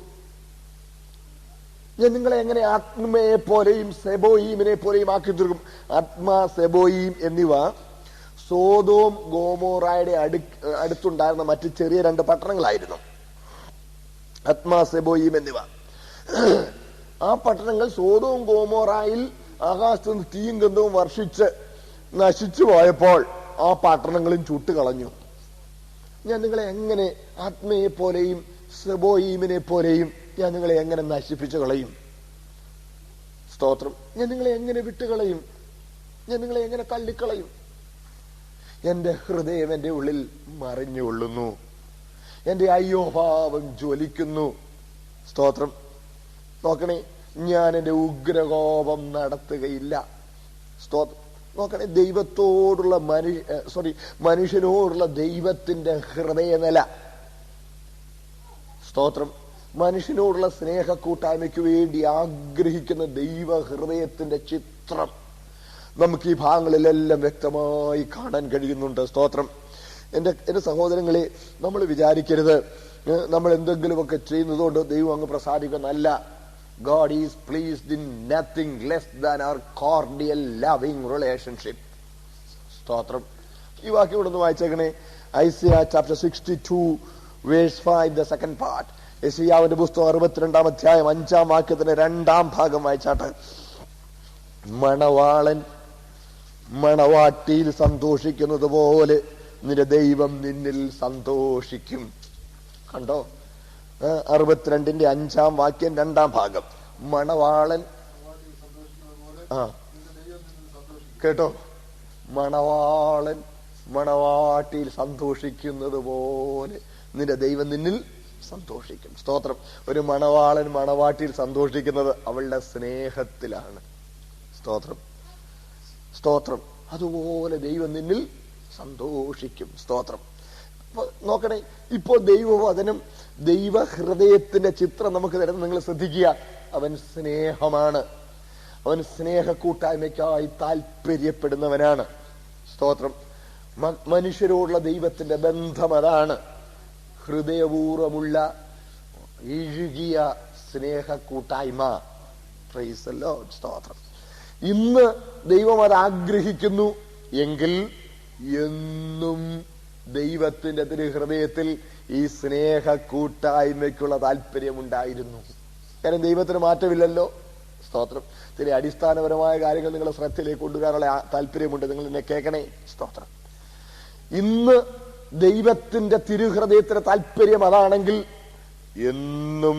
ഞാൻ നിങ്ങളെ എങ്ങനെ ആത്മയെ പോലെയും സെബോയീമിനെ പോലെയും ആക്കി തീർക്കും? ആത്മാ, സെബോയീം എന്നിവ സോദോം ഗോമോറയുടെ അടുത്തുണ്ടായിരുന്ന മറ്റ് ചെറിയ 2 പട്ടണങ്ങളായിരുന്നു. ആത്മാ, സെബോയീം എന്നിവ. ആ പട്ടണങ്ങൾ സോദോം ഗോമോറായിൽ ആകാശത്ത് നിന്ന് തീയും ഗന്ധവും വർഷിച്ച് നശിച്ചു പോയപ്പോൾ ആ പട്ടണങ്ങളും ചുട്ടുകളഞ്ഞു. ഞാൻ നിങ്ങളെ എങ്ങനെ ആത്മയെ പോലെയും സെബോയീമിനെ പോലെയും ഞാൻ നിങ്ങളെ എങ്ങനെ നശിപ്പിച്ചു കളയും? സ്തോത്രം. ഞാൻ നിങ്ങളെ എങ്ങനെ വിട്ടുകളയും? ഞാൻ നിങ്ങളെ എങ്ങനെ തള്ളിക്കളയും? എന്റെ ഹൃദയം എന്റെ ഉള്ളിൽ മറിഞ്ഞുകൊള്ളുന്നു, എന്റെ അയ്യോഭാവം ജ്വലിക്കുന്നു. സ്തോത്രം. നോക്കണേ, ഞാൻ എന്റെ ഉഗ്രകോപം നടത്തുകയില്ല. സ്തോത്രം. നോക്കണേ, ദൈവത്തോടുള്ള മനുഷ്യനോടുള്ള ദൈവത്തിന്റെ ഹൃദയനില. സ്തോത്രം. മനുഷ്യനോടുള്ള സ്നേഹ കൂട്ടായ്മയ്ക്ക് വേണ്ടി ആഗ്രഹിക്കുന്ന ദൈവ ഹൃദയത്തിന്റെ ചിത്രം നമുക്ക് ഈ ഭാഗങ്ങളിലെല്ലാം വ്യക്തമായി കാണാൻ കഴിയുന്നുണ്ട്. സ്തോത്രം. എന്റെ സഹോദരങ്ങളെ, നമ്മൾ വിചാരിക്കരുത് നമ്മൾ എന്തെങ്കിലുമൊക്കെ ചെയ്യുന്നതുകൊണ്ട് ദൈവം അങ്ങ് പ്രസാദിക്കുന്നല്ല. God is pleased in nothing less than our cordial loving relationship. സ്തോത്രം. ഈ വാക്യം ഇവിടെ ഒന്ന് വായിച്ചേക്കണേ. Isaiah chapter 62 verse 5, the second part. യെശയ്യാവിന്റെ പുസ്തകം 62-ാം അധ്യായം 5-ാം വാക്യത്തിന്റെ 2-ാം ഭാഗം വായിച്ചാട്ട്. മണവാളൻ മണവാട്ടിയിൽ സന്തോഷിക്കുന്നത് പോലെ നിന്റെ ദൈവം നിന്നിൽ സന്തോഷിക്കും. കണ്ടോ? 62-ന്റെ 5-ാം വാക്യം 2-ാം ഭാഗം. മണവാളൻ, കേട്ടോ, മണവാളൻ മണവാട്ടിയിൽ സന്തോഷിക്കുന്നത് പോലെ നിന്റെ ദൈവം നിന്നിൽ സന്തോഷിക്കും. സ്തോത്രം. ഒരു മണവാളൻ മണവാട്ടിയിൽ സന്തോഷിക്കുന്നത് അവളുടെ സ്നേഹത്തിലാണ്. സ്തോത്രം, സ്തോത്രം. അതുപോലെ ദൈവം നിന്നിൽ സന്തോഷിക്കും. സ്തോത്രം. നോക്കണേ, ഇപ്പോൾ ദൈവവചനം ദൈവഹൃദയത്തിന്റെ ചിത്രം നമുക്ക് തരുന്നത് നിങ്ങൾ ശ്രദ്ധിക്കുക. അവൻ സ്നേഹമാണ്. അവൻ സ്നേഹ കൂട്ടായ്മയ്ക്കായി താല്പര്യപ്പെടുന്നവനാണ്. സ്തോത്രം. മനുഷ്യരോടുള്ള ദൈവത്തിന്റെ ബന്ധം അതാണ്. ഹൃദയപൂർവമുള്ള ഇഴുകിയ സ്നേഹ കൂട്ടായ്മ. Price the lord. സ്തോത്രം. ഇന്ന് ദൈവം അത് ആഗ്രഹിക്കുന്നു എങ്കിൽ എന്നും ദൈവത്തിന്റെ തിരുഹൃദയത്തിൽ ഈ സ്നേഹ കൂട്ടായ്മയ്ക്കുള്ള താല്പര്യമുണ്ടായിരുന്നു. കാരണം ദൈവത്തിന് മാറ്റമില്ലല്ലോ. സ്തോത്രം. ചില അടിസ്ഥാനപരമായ കാര്യങ്ങൾ നിങ്ങളുടെ ശ്രദ്ധയിലേക്ക് കൊണ്ടുവരാനുള്ള താല്പര്യമുണ്ട്. നിങ്ങൾ എന്നെ കേൾക്കണേ. സ്തോത്രം. ഇന്ന് ദൈവത്തിന്റെ തിരുഹൃദയത്തിന്റെ താല്പര്യം അതാണെങ്കിൽ എന്നും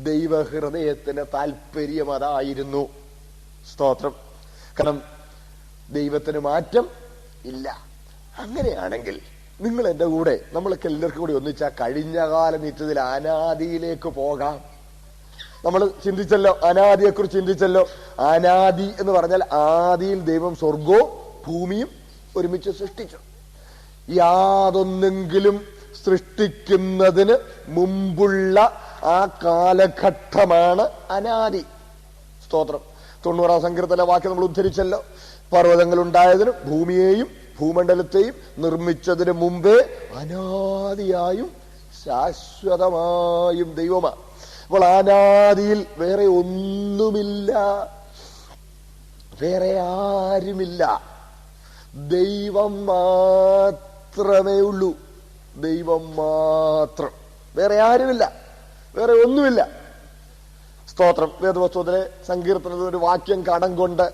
ദൈവഹൃദയത്തിന്റെ താല്പര്യം അതായിരുന്നു. സ്തോത്രം. കാരണം ദൈവത്തിന് മാറ്റം ഇല്ല. അങ്ങനെയാണെങ്കിൽ നിങ്ങൾ എന്റെ കൂടെ, നമ്മളൊക്കെ എല്ലാവർക്കും കൂടി ഒന്നിച്ചാ കഴിഞ്ഞ കാല നിത്യത്തിൽ അനാദിയിലേക്ക് പോകാം. നമ്മൾ ചിന്തിച്ചല്ലോ, അനാദിയെക്കുറിച്ച് ചിന്തിച്ചല്ലോ. അനാദി എന്ന് പറഞ്ഞാൽ ആദിയിൽ ദൈവം സ്വർഗവും ഭൂമിയും ഒരുമിച്ച് സൃഷ്ടിച്ചു. യാതൊന്നെങ്കിലും സൃഷ്ടിക്കുന്നതിന് മുമ്പുള്ള ആ കാലഘട്ടമാണ് അനാദി. സ്തോത്രം. 90-ാം സങ്കീർത്തന വാക്യം നമ്മൾ ഉദ്ധരിച്ചല്ലോ. പർവ്വതങ്ങൾ ഉണ്ടായതിനും ഭൂമിയെയും ഭൂമണ്ഡലത്തെയും നിർമ്മിച്ചതിന് മുമ്പേ അനാദിയായും ശാശ്വതമായും ദൈവമാണ്. അപ്പോൾ അനാദിയിൽ വേറെ ഒന്നുമില്ല, വേറെ ആരുമില്ല. ദൈവം മാത്രമേ ഉള്ളൂ. ദൈവം മാത്രം, വേറെ ആരുമില്ല, വേറെ ഒന്നുമില്ല. സ്തോത്രം. വേദപുസ്തകത്തിലെ സങ്കീർത്തനത്തിൽ ഒരു വാക്യം കടം കൊണ്ട്,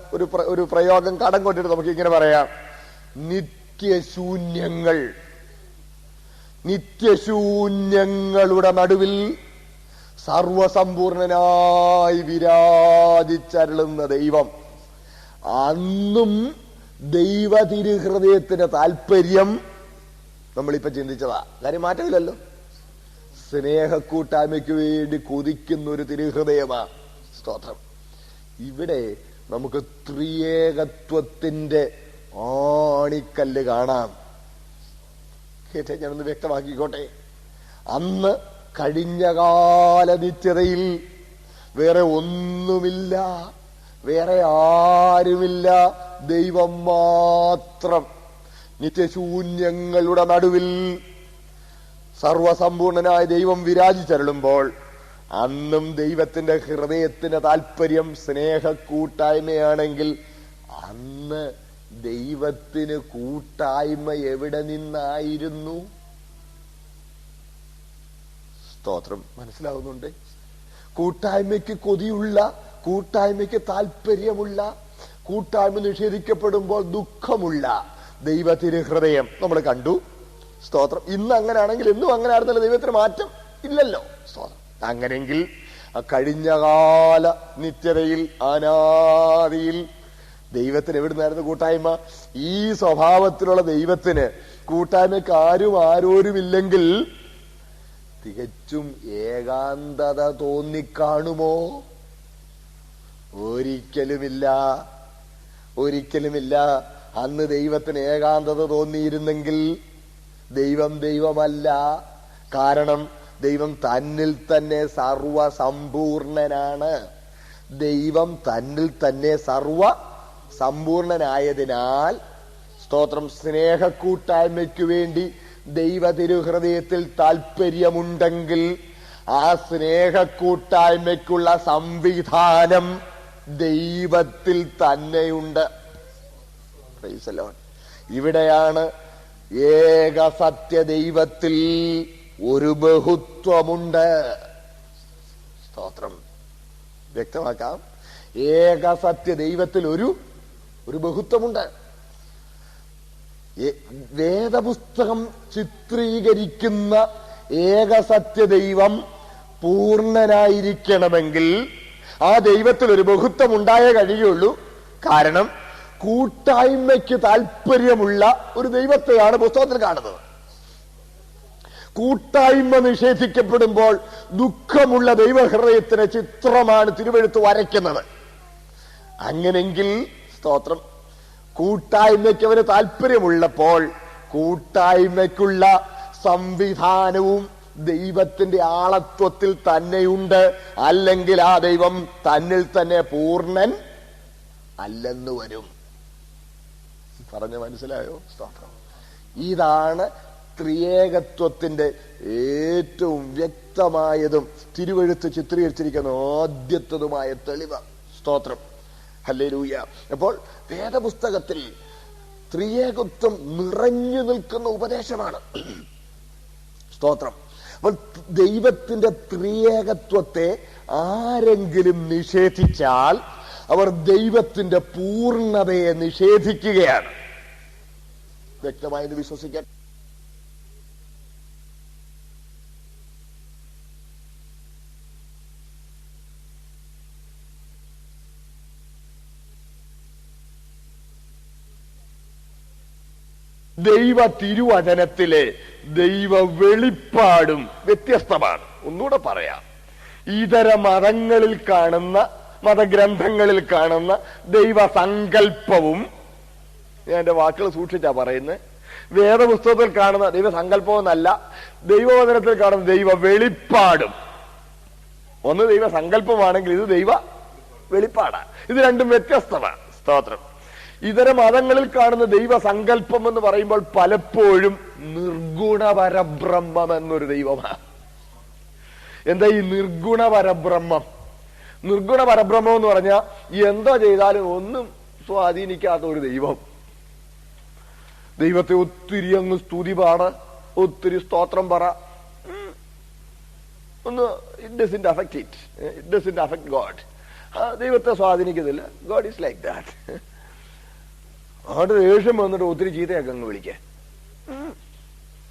ഒരു പ്രയോഗം കടം കൊണ്ടിട്ട് നമുക്ക് ഇങ്ങനെ പറയാം: നിത്യശൂന്യങ്ങൾ, നിത്യശൂന്യങ്ങളുടെ നടുവിൽ സർവസമ്പൂർണനായി വിരാജിച്ചരുളുന്ന ദൈവം. അന്നും ദൈവ തിരുഹൃദയത്തിന്റെ താല്പര്യം നമ്മളിപ്പോ ചിന്തിച്ചതാ. കാര്യം മാറ്റമില്ലല്ലോ. സ്നേഹക്കൂട്ടായ്മയ്ക്ക് വേണ്ടി കൊതിക്കുന്ന ഒരു തിരുഹൃദയമാ. സ്തോത്രം. ഇവിടെ നമുക്ക് ത്രിയേകത്വത്തിന്റെ ആണിക്കല്ല് കാണാം. കേട്ടെ, ഞാനൊന്ന് വ്യക്തമാക്കിക്കോട്ടെ. അന്ന് കഴിഞ്ഞകാല നിത്യതയിൽ വേറെ ഒന്നുമില്ല, വേറെ ആരുമില്ല, ദൈവം മാത്രം. നിത്യശൂന്യങ്ങളുടെ നടുവിൽ സർവസമ്പൂർണനായ ദൈവം വിരാജിച്ചരുളുമ്പോൾ അന്നും ദൈവത്തിന്റെ ഹൃദയത്തിന്റെ താല്പര്യം സ്നേഹക്കൂട്ടായ്മയാണെങ്കിൽ അന്ന് ദൈവത്തിന് കൂട്ടായ്മ എവിടെ നിന്നായിരുന്നു? സ്തോത്രം. മനസ്സിലാവുന്നുണ്ട്? കൂട്ടായ്മയ്ക്ക് കൊതിയുള്ള, കൂട്ടായ്മയ്ക്ക് താല്പര്യമുള്ള, കൂട്ടായ്മ നിഷേധിക്കപ്പെടുമ്പോൾ ദുഃഖമുള്ള ദൈവ തിരുഹൃദയം നമ്മൾ കണ്ടു. സ്തോത്രം. ഇന്ന് അങ്ങനെയാണെങ്കിൽ എന്നും അങ്ങനെ ആയിരുന്നല്ലോ. ദൈവത്തിന് മാറ്റം ഇല്ലല്ലോ. സ്തോത്രം. അങ്ങനെങ്കിൽ കഴിഞ്ഞകാല നിത്യതയിൽ അനാദിയിൽ ദൈവത്തിന് എവിടുന്നായിരുന്നു കൂട്ടായ്മ? ഈ സ്വഭാവത്തിലുള്ള ദൈവത്തിന് കൂട്ടായ്മയ്ക്ക് ആരോരുമില്ലെങ്കിൽ തികച്ചും ഏകാന്തത തോന്നിക്കാണുമോ? ഒരിക്കലുമില്ല, ഒരിക്കലുമില്ല. അന്ന് ദൈവത്തിന് ഏകാന്തത തോന്നിയിരുന്നെങ്കിൽ ദൈവം ദൈവമല്ല. കാരണം ദൈവം തന്നിൽ തന്നെ സർവസമ്പൂർണനാണ്. ദൈവം തന്നിൽ തന്നെ സമ്പൂർണനായതിനാൽ സ്തോത്രം, സ്നേഹക്കൂട്ടായ്മയ്ക്കു വേണ്ടി ദൈവ തിരുഹൃദയത്തിൽ താല്പര്യമുണ്ടെങ്കിൽ ആ സ്നേഹക്കൂട്ടായ്മയ്ക്കുള്ള സംവിധാനം ദൈവത്തിൽ തന്നെയുണ്ട്. Price the Lord. ഇവിടെയാണ് ഏക സത്യ ദൈവത്തിൽ ഒരു ബഹുത്വമുണ്ട്. സ്തോത്രം. വ്യക്തമാക്കാം. ഏക സത്യ ദൈവത്തിൽ ഒരു ബഹുത്വമുണ്ട്. വേദപുസ്തകം ചിത്രീകരിക്കുന്ന ഏക സത്യ ദൈവം പൂർണ്ണനായിരിക്കണമെങ്കിൽ ആ ദൈവത്തിൽ ഒരു ബഹുത്വം ഉണ്ടായേ കഴിയുള്ളൂ. കാരണം കൂട്ടായ്മയ്ക്ക് താല്പര്യമുള്ള ഒരു ദൈവത്തെയാണ് പുസ്തകത്തിൽ കാണുന്നത്. കൂട്ടായ്മ നിഷേധിക്കപ്പെടുമ്പോൾ ദുഃഖമുള്ള ദൈവഹൃദയത്തിന് ചിത്രമാണ് തിരുവെഴുത്ത് വരയ്ക്കുന്നത്. അങ്ങനെങ്കിൽ സ്തോത്രം, കൂട്ടായ്മയ്ക്ക് അവന് താല്പര്യമുള്ളപ്പോൾ കൂട്ടായ്മയ്ക്കുള്ള സംവിധാനവും ദൈവത്തിന്റെ ആളത്വത്തിൽ തന്നെയുണ്ട്. അല്ലെങ്കിൽ ആ ദൈവം തന്നിൽ തന്നെ പൂർണ്ണൻ അല്ലെന്ന് വരും. പറഞ്ഞ മനസ്സിലായോ? സ്തോത്രം. ഇതാണ് ത്രിയേകത്വത്തിന്റെ ഏറ്റവും വ്യക്തമായതും തിരുവെഴുത്ത് ചിത്രീകരിച്ചിരിക്കുന്ന ആദ്യത്തതുമായ തെളിവ്. സ്തോത്രം. ഹല്ലേലൂയ. അപ്പോൾ വേദപുസ്തകത്തിൽ ത്രിയേകത്വം നിറഞ്ഞു നിൽക്കുന്ന ഉപദേശമാണ്. സ്തോത്രം. അപ്പോൾ ദൈവത്തിന്റെ ത്രിയേകത്വത്തെ ആരെങ്കിലും നിഷേധിച്ചാൽ അവർ ദൈവത്തിന്റെ പൂർണ്ണതയെ നിഷേധിക്കുകയാണ്. വ്യക്തമായെന്ന് വിശ്വസിക്കാൻ. ദൈവ തിരുവചനത്തിലെ ദൈവ വെളിപ്പാടും വ്യത്യസ്തമാണ്. ഒന്നുകൂടെ പറയാം. ഇതര മതങ്ങളിൽ കാണുന്ന, മതഗ്രന്ഥങ്ങളിൽ കാണുന്ന ദൈവസങ്കല്പവും, ഞാൻ എന്റെ വാക്കുകൾ സൂക്ഷിച്ചാ പറയുന്നത്, വേദപുസ്തകത്തിൽ കാണുന്ന ദൈവസങ്കല്പവും എന്നല്ല, ദൈവവചനത്തിൽ കാണുന്ന ദൈവ വെളിപ്പാടും. ഒന്ന് ദൈവസങ്കല്പമാണെങ്കിൽ ഇത് ദൈവ വെളിപ്പാടാണ്. ഇത് രണ്ടും വ്യത്യസ്തമാണ്. സ്തോത്രം. ഇതര മതങ്ങളിൽ കാണുന്ന ദൈവസങ്കല്പം എന്ന് പറയുമ്പോൾ പലപ്പോഴും നിർഗുണപരബ്രഹ്മം എന്നൊരു ദൈവമാണ്. എന്താ ഈ നിർഗുണപരബ്രഹ്മം? നിർഗുണപരബ്രഹ്മം എന്ന് പറഞ്ഞാൽ എന്തോ ചെയ്താലും ഒന്നും സ്വാധീനിക്കാത്ത ഒരു ദൈവം. ദൈവത്തെ ഒത്തിരി അങ്ങ് സ്തുതി പാട്, ഒത്തിരി സ്തോത്രം പറ, ഒന്ന് it doesn't affect it, it doesn't affect God. ദൈവത്തെ സ്വാധീനിക്കുന്നില്ല. God is like that. അവിടെ ദേഷ്യം വന്നിട്ട് ഒത്തിരി ചീത്തയൊക്കെ അങ്ങ് വിളിക്കാൻ,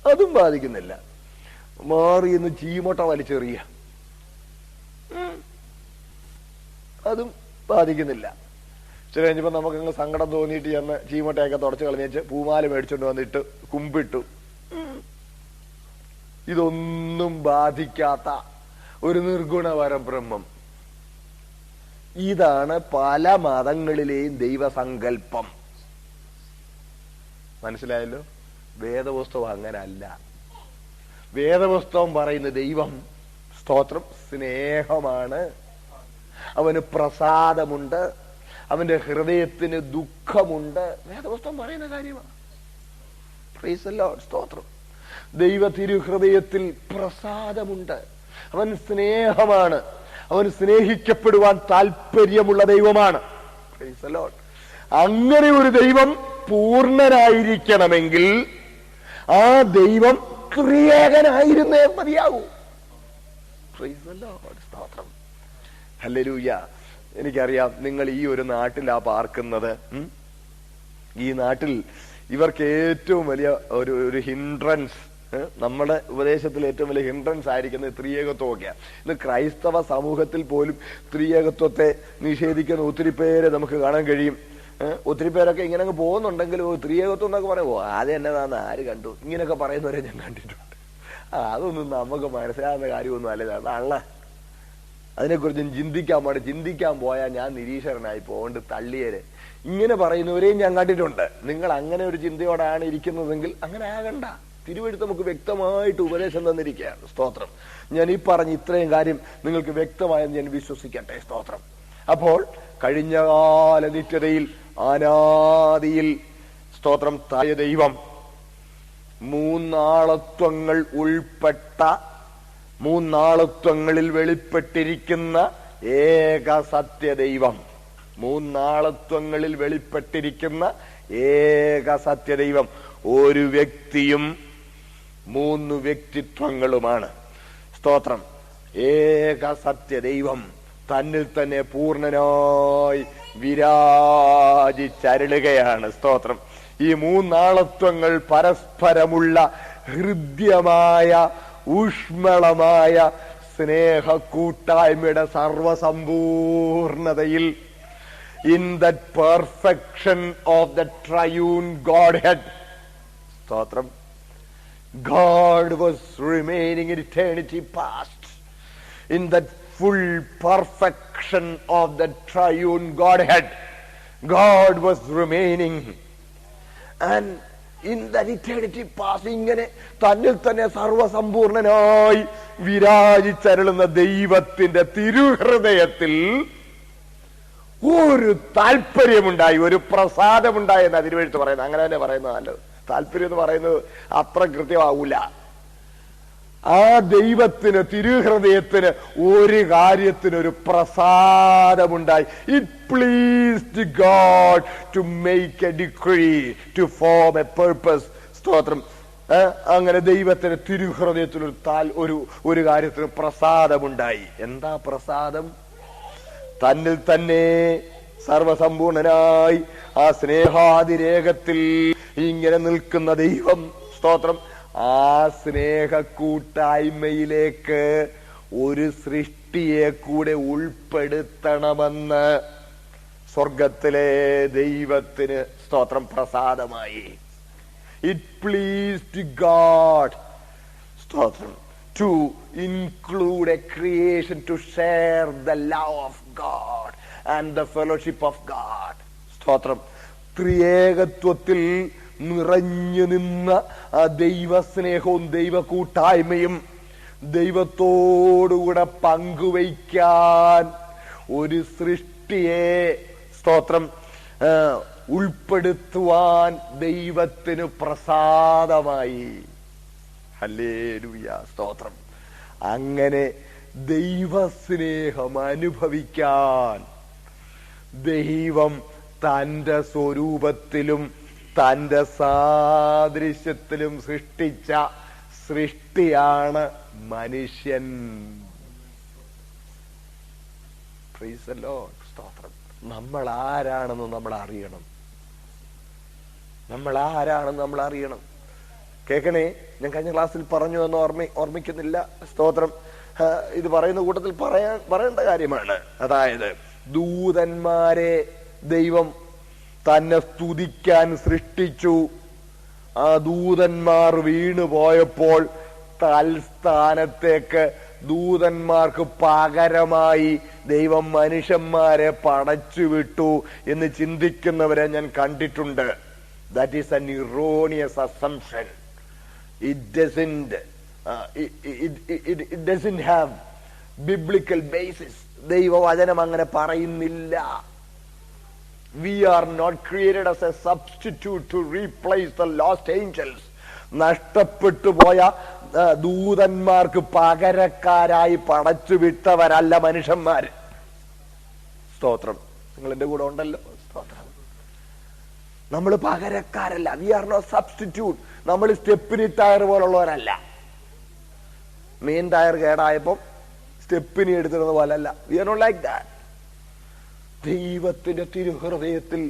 അതും ബാധിക്കുന്നില്ല. മാറിയെന്ന് ചീമോട്ട വലിച്ചെറിയ, അതും ബാധിക്കുന്നില്ല. ചില കഴിഞ്ഞപ്പോ നമുക്കങ്ങ് സങ്കടം തോന്നിയിട്ട് ചെന്ന് ചീമോട്ടയൊക്കെ തുടച്ചു കളഞ്ഞേച്ച് പൂമാല മേടിച്ചോണ്ട് വന്നിട്ട് കുമ്പിട്ടു. ഇതൊന്നും ബാധിക്കാത്ത ഒരു നിർഗുണ പരബ്രഹ്മം. ഇതാണ് പല മതങ്ങളിലെയും ദൈവസങ്കല്പം. മനസ്സിലായല്ലോ? വേദപുസ്തകം അങ്ങനല്ല. വേദപുസ്തകം പറയുന്ന ദൈവം, സ്തോത്രം, സ്നേഹമാണ്. അവന് പ്രസാദമുണ്ട്, അവന്റെ ഹൃദയത്തിന് ദുഃഖമുണ്ട്. വേദപുസ്തകം പറയുന്ന കാര്യമാണ്. Price the lord. സ്തോത്രം. ദൈവ തിരുഹൃദയത്തിൽ പ്രസാദമുണ്ട്. അവൻ സ്നേഹമാണ്. അവൻ സ്നേഹിക്കപ്പെടുവാൻ താല്പര്യമുള്ള ദൈവമാണ്. Price the Lord. അങ്ങനെ ഒരു ദൈവം പൂർണ്ണനായിരിക്കണമെങ്കിൽ ആ ദൈവം ത്രിയേകനായിരുന്നേ മതിയാകൂ. Price the lord. സ്തോത്രം. ഹല്ലേലൂയ. എനിക്കറിയാം നിങ്ങൾ ഈ ഒരു നാട്ടിലാ പാർക്കുന്നത്. ഈ നാട്ടിൽ ഇവർക്ക് ഏറ്റവും വലിയ ഒരു ഹിൻഡ്രൻസ്, നമ്മുടെ ഉപദേശത്തിൽ ഏറ്റവും വലിയ ഹിൻഡ്രൻസ് ആയിരിക്കുന്നത് ത്രിയേകത്വമൊക്കെയാണ്. ഇന്ന് ക്രൈസ്തവ സമൂഹത്തിൽ പോലും ത്രിയേകത്വത്തെ നിഷേധിക്കുന്ന ഒത്തിരി പേരെ നമുക്ക് കാണാൻ കഴിയും. ഒത്തിരി പേരൊക്കെ ഇങ്ങനെ അങ്ങ് പോകുന്നുണ്ടെങ്കിലും ത്രിയേകത്വം എന്നൊക്കെ പറയുമോ ആദ്യം എന്നതാന്ന് ആര് കണ്ടു, ഇങ്ങനെയൊക്കെ പറയുന്നവരെ ഞാൻ കണ്ടിട്ടുണ്ട്. അതൊന്നും നമുക്ക് മനസ്സിലാകുന്ന കാര്യമൊന്നും അല്ല. അതാണല്ല, അതിനെക്കുറിച്ചും ചിന്തിക്കാൻ പോയാൽ ഞാൻ നിരീശ്വരനായി പോകൊണ്ട് തള്ളിയേരെ ഇങ്ങനെ പറയുന്നവരെയും ഞാൻ കണ്ടിട്ടുണ്ട്. നിങ്ങൾ അങ്ങനെ ഒരു ചിന്തയോടാണ് ഇരിക്കുന്നതെങ്കിൽ അങ്ങനെ ആകണ്ട. തിരുവെഴുത്ത് നമുക്ക് വ്യക്തമായിട്ട് ഉപദേശം തന്നിരിക്കുകയാണ്. സ്തോത്രം. ഞാൻ ഈ പറഞ്ഞ ഇത്രയും കാര്യം നിങ്ങൾക്ക് വ്യക്തമായെന്ന് ഞാൻ വിശ്വസിക്കട്ടെ. സ്തോത്രം. അപ്പോൾ കഴിഞ്ഞകാല നിത്യതയിൽ അനാദിയിൽ സ്തോത്രം തായ ദൈവം മൂന്നാളത്വങ്ങൾ ഉൾപ്പെട്ട, മൂന്നാളത്വങ്ങളിൽ വെളിപ്പെട്ടിരിക്കുന്ന ഏക സത്യദൈവം, മൂന്നാളത്വങ്ങളിൽ വെളിപ്പെട്ടിരിക്കുന്ന ഏക സത്യദൈവം. ഒരു വ്യക്തിയും 3 വ്യക്തിത്വങ്ങളുമാണ്. സ്തോത്രം. ഏക സത്യദൈവം തന്നിൽ തന്നെ പൂർണ്ണനായി വിരാജിച്ചരുളുകയാണ്. സ്തോത്രം. ഈ മൂന്നാളത്വങ്ങൾ പരസ്പരമുള്ള ഹൃദ്യമായ ഊഷ്മളമായ സ്നേഹ കൂട്ടായ്മയുടെ സർവസമ്പൂർണതയിൽ, in that perfection of the triune Godhead, സ്തോത്രം, God was remaining in eternity past. In that full perfection of the triune Godhead, God was remaining. And in that eternity past, ഇങ്ങനെ തന്നിൽ തന്നെ സർവസമ്പൂർണനായി വിരാജിച്ചരുളുന്ന ദൈവത്തിന്റെ തിരുഹൃദയത്തിൽ ഒരു താല്പര്യമുണ്ടായി, ഒരു പ്രസാദമുണ്ടായി എന്ന് തിരുവെഴുത്ത് പറയുന്നത്. അങ്ങനെ തന്നെ പറയുന്നത് നല്ലത്. താല്പര്യം എന്ന് പറയുന്നത് അത്ര കൃത്യമാവൂല. ആ ദൈവത്തിന്, തിരുഹൃദയത്തിന് ഒരു കാര്യത്തിനൊരു പ്രസാദമുണ്ടായി. It pleased God to make a decree, to form a purpose. സ്തോത്രം. അങ്ങനെ ദൈവത്തിന് തിരുഹൃദയത്തിന് ഒരു കാര്യത്തിന് പ്രസാദമുണ്ടായി. എന്താ പ്രസാദം? തന്നിൽ തന്നെ സർവസമ്പൂർണനായി ആ സ്നേഹാതിരേഖത്തിൽ ഇങ്ങനെ നിൽക്കുന്ന ദൈവം, സ്തോത്രം, ആ സ്നേഹ കൂട്ടായ്മയിലേക്ക് ഒരു സൃഷ്ടിയെ കൂടെ ഉൾപ്പെടുത്തണമെന്ന് സ്വർഗത്തിലെ ദൈവത്തിന്, സ്തോത്രം, പ്രസാദമായി. ഇറ്റ് പ്ലീസ്ഡ് ഗോഡ്, സ്തോത്രം, to include a creation to share the love of God and the fellowship of God. സ്തോത്രം. ത്രിയേകത്വത്തിൽ നിറഞ്ഞു നിന്ന ആ ദൈവസ്നേഹവും ദൈവ കൂട്ടായ്മയും ദൈവത്തോടുകൂടെ പങ്കുവയ്ക്കാൻ ഒരു സൃഷ്ടിയെ, സ്തോത്രം, ഉൾപ്പെടുത്തുവാൻ ദൈവത്തിന് പ്രസാദമായി. ഹല്ലേലൂയ, സ്തോത്രം. അങ്ങനെ ദൈവസ്നേഹം അനുഭവിക്കാൻ ദൈവം തന്റെ സ്വരൂപത്തിലും തന്റെ സാദൃശ്യത്തിലും സൃഷ്ടിച്ച സൃഷ്ടിയാണ് മനുഷ്യൻ. Price the lord. സ്തോത്രം. നമ്മൾ ആരാണെന്ന് നമ്മൾ അറിയണം. നമ്മൾ ആരാണെന്ന് നമ്മൾ അറിയണം. കേൾക്കണേ, ഞാൻ കഴിഞ്ഞ ക്ലാസ്സിൽ പറഞ്ഞു എന്ന് ഓർമ്മിക്കുന്നില്ല. സ്തോത്രം. ഇത് പറയുന്ന കൂട്ടത്തിൽ പറയേണ്ട കാര്യമാണ്. അതായത് ദൂതന്മാരെ ദൈവം തന്നെ സ്തുതിക്കാൻ സൃഷ്ടിച്ചു. ആ ദൂതന്മാർ വീണുപോയപ്പോൾ തൽസ്ഥാനത്തേക്ക് ദൂതന്മാർക്ക് പകരമായി ദൈവം മനുഷ്യന്മാരെ പടച്ചു വിട്ടു എന്ന് ചിന്തിക്കുന്നവരെ ഞാൻ കണ്ടിട്ടുണ്ട്. That is an erroneous assumption. It doesn't have biblical basis. ദൈവവചനം അങ്ങനെ പറയുന്നില്ല. We are not created as a substitute to replace the lost angels. നഷ്ടപ്പെട്ടു പോയ ദൂതന്മാർക്ക് പകരക്കാരായി പടച്ചു വിട്ടവരല്ല മനുഷ്യന്മാര്. സ്തോത്രം. നിങ്ങൾ എന്റെ കൂടെ ഉണ്ടല്ലോ. സ്തോത്രം. നമ്മൾ പകരക്കാരല്ല. We are not substitute. നമ്മൾ സ്റ്റെപ്പിനി ടയർ പോലുള്ളവരല്ല. മെയിൻ ടയർ കേടായപ്പോ സ്റ്റെപ്പിനി എടുത്തിരുന്ന പോലല്ല. We are not like that. ദൈവത്തിന്റെ തിരുഹൃദയത്തിൽ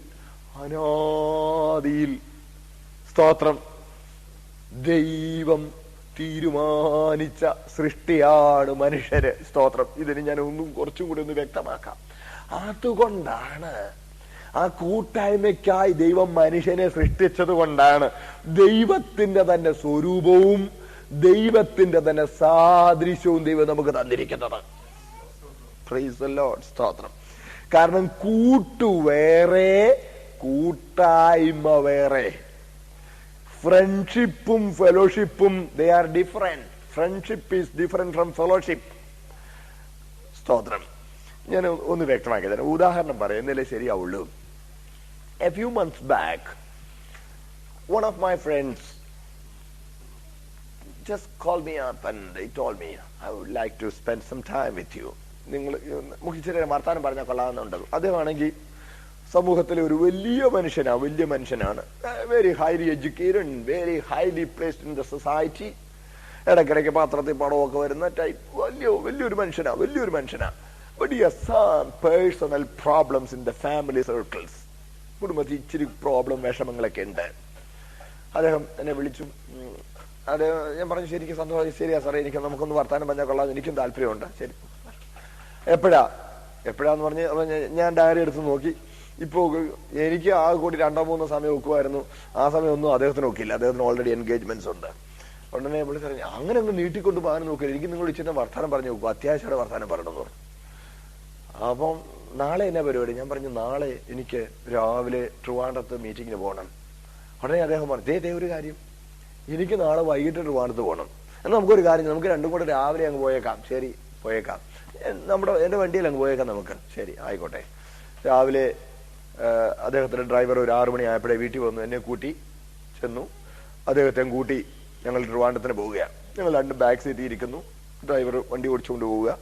അനാദിയിൽ, സ്തോത്രം, ദൈവം തീരുമാനിച്ച സൃഷ്ടിയാണ് മനുഷ്യര്. സ്തോത്രം. ഇതിന് ഞാൻ കുറച്ചും കൂടി ഒന്ന് വ്യക്തമാക്കാം. അതുകൊണ്ടാണ് ആ കൂട്ടായ്മയ്ക്കായി ദൈവം മനുഷ്യനെ സൃഷ്ടിച്ചത് കൊണ്ടാണ് ദൈവത്തിന്റെ തന്നെ സ്വരൂപവും ദൈവത്തിന്റെ തന്നെ സാദൃശ്യവും ദൈവം നമുക്ക് തന്നിരിക്കുന്നത്. Praise the lord. സ്തോത്രം. കാരണം കൂട്ടു വേറെ, കൂട്ടായ്മ വേറെ. ഫ്രണ്ട്ഷിപ്പും ഫെലോഷിപ്പും they are different. Friendship is different from fellowship. സ്തോത്രം. ഞാൻ ഒന്ന് വ്യക്തമാക്കി തരാം. ഉദാഹരണം പറയാം, എന്നല്ലേ ശരിയാവുള്ളൂ. a few months back, one of my friends just called me up and they told me, I would like to spend some time with you. നിങ്ങൾ മുഖിച്ചിരി വർത്താനം പറഞ്ഞാൽ കൊള്ളാമെന്നുണ്ട്. അദ്ദേഹമാണെങ്കിൽ സമൂഹത്തിലെ ഒരു വലിയ മനുഷ്യനാണ്. Very highly educated, very highly placed in the society. ഇടയ്ക്കിടയ്ക്ക് പത്രത്തിൽ പടമൊക്കെ വരുന്ന ടൈപ്പ് വലിയൊരു മനുഷ്യനാ. But he has some personal problems in the family circles. കുടുംബത്തിൽ ഇച്ചിരി വിഷമങ്ങളൊക്കെ ഉണ്ട്. അദ്ദേഹം എന്നെ വിളിച്ചു. അത് ഞാൻ പറഞ്ഞു, ശരിക്കും സന്തോഷം, ശരിയാ സാറേ, നമുക്കൊന്ന് വർത്താനം പറഞ്ഞാൽ കൊള്ളാം, എനിക്കും താല്പര്യമുണ്ട്. ശരി, എപ്പോഴാന്ന് പറഞ്ഞ് ഞാൻ ഡയറി എടുത്ത് നോക്കി. ഇപ്പൊ എനിക്ക് ആ കൂടി 2-3 സമയം ഒക്കുമായിരുന്നു. ആ സമയം ഒന്നും അദ്ദേഹത്തിന് ഒക്കില്ല. അദ്ദേഹത്തിന് ഓൾറെഡി എൻഗേജ്മെന്റ്സ് ഉണ്ട്. ഉടനെ വിളിച്ചു പറഞ്ഞു, അങ്ങനെ അങ്ങ് നീട്ടിക്കൊണ്ട് പോകാൻ നോക്കില്ല, എനിക്ക് നിങ്ങൾ ഇച്ചിരി വർത്താനം പറഞ്ഞു നോക്കൂ, അത്യാവശ്യമായിട്ട് വർത്താനം പറയണമെന്ന് പറഞ്ഞു. അപ്പം നാളെ എന്നാ പരിപാടി? ഞാൻ പറഞ്ഞു, നാളെ എനിക്ക് രാവിലെ ട്രിവാൻഡ്രത്ത് മീറ്റിങ്ങിന് പോകണം. ഉടനെ അദ്ദേഹം പറഞ്ഞു, ഒരു കാര്യം, എനിക്ക് നാളെ വൈകിട്ട് ട്രിവാൻഡ്രത്ത് പോകണം. എന്നാൽ നമുക്കൊരു കാര്യം, നമുക്ക് രണ്ടും കൂടെ രാവിലെ അങ്ങ് പോയേക്കാം. ശരി, പോയേക്കാം. എന്റെ വണ്ടിയിൽ അങ്ങ് പോയേക്കാം നമുക്ക്. ശരി, ആയിക്കോട്ടെ. രാവിലെ അദ്ദേഹത്തിന്റെ ഡ്രൈവർ ഒരു 6 മണി ആയപ്പോഴേ വീട്ടിൽ വന്നു, എന്നെ കൂട്ടി ചെന്നു. അദ്ദേഹത്തെ കൂട്ടി ഞങ്ങൾ ട്രിവാൻഡ്രത്തിന് പോവുകയാണ്. ഞങ്ങൾ 2 ബാക്ക് സീറ്റിൽ ഇരിക്കുന്നു. ഡ്രൈവർ വണ്ടി ഓടിച്ചുകൊണ്ട് പോകുമ്പോൾ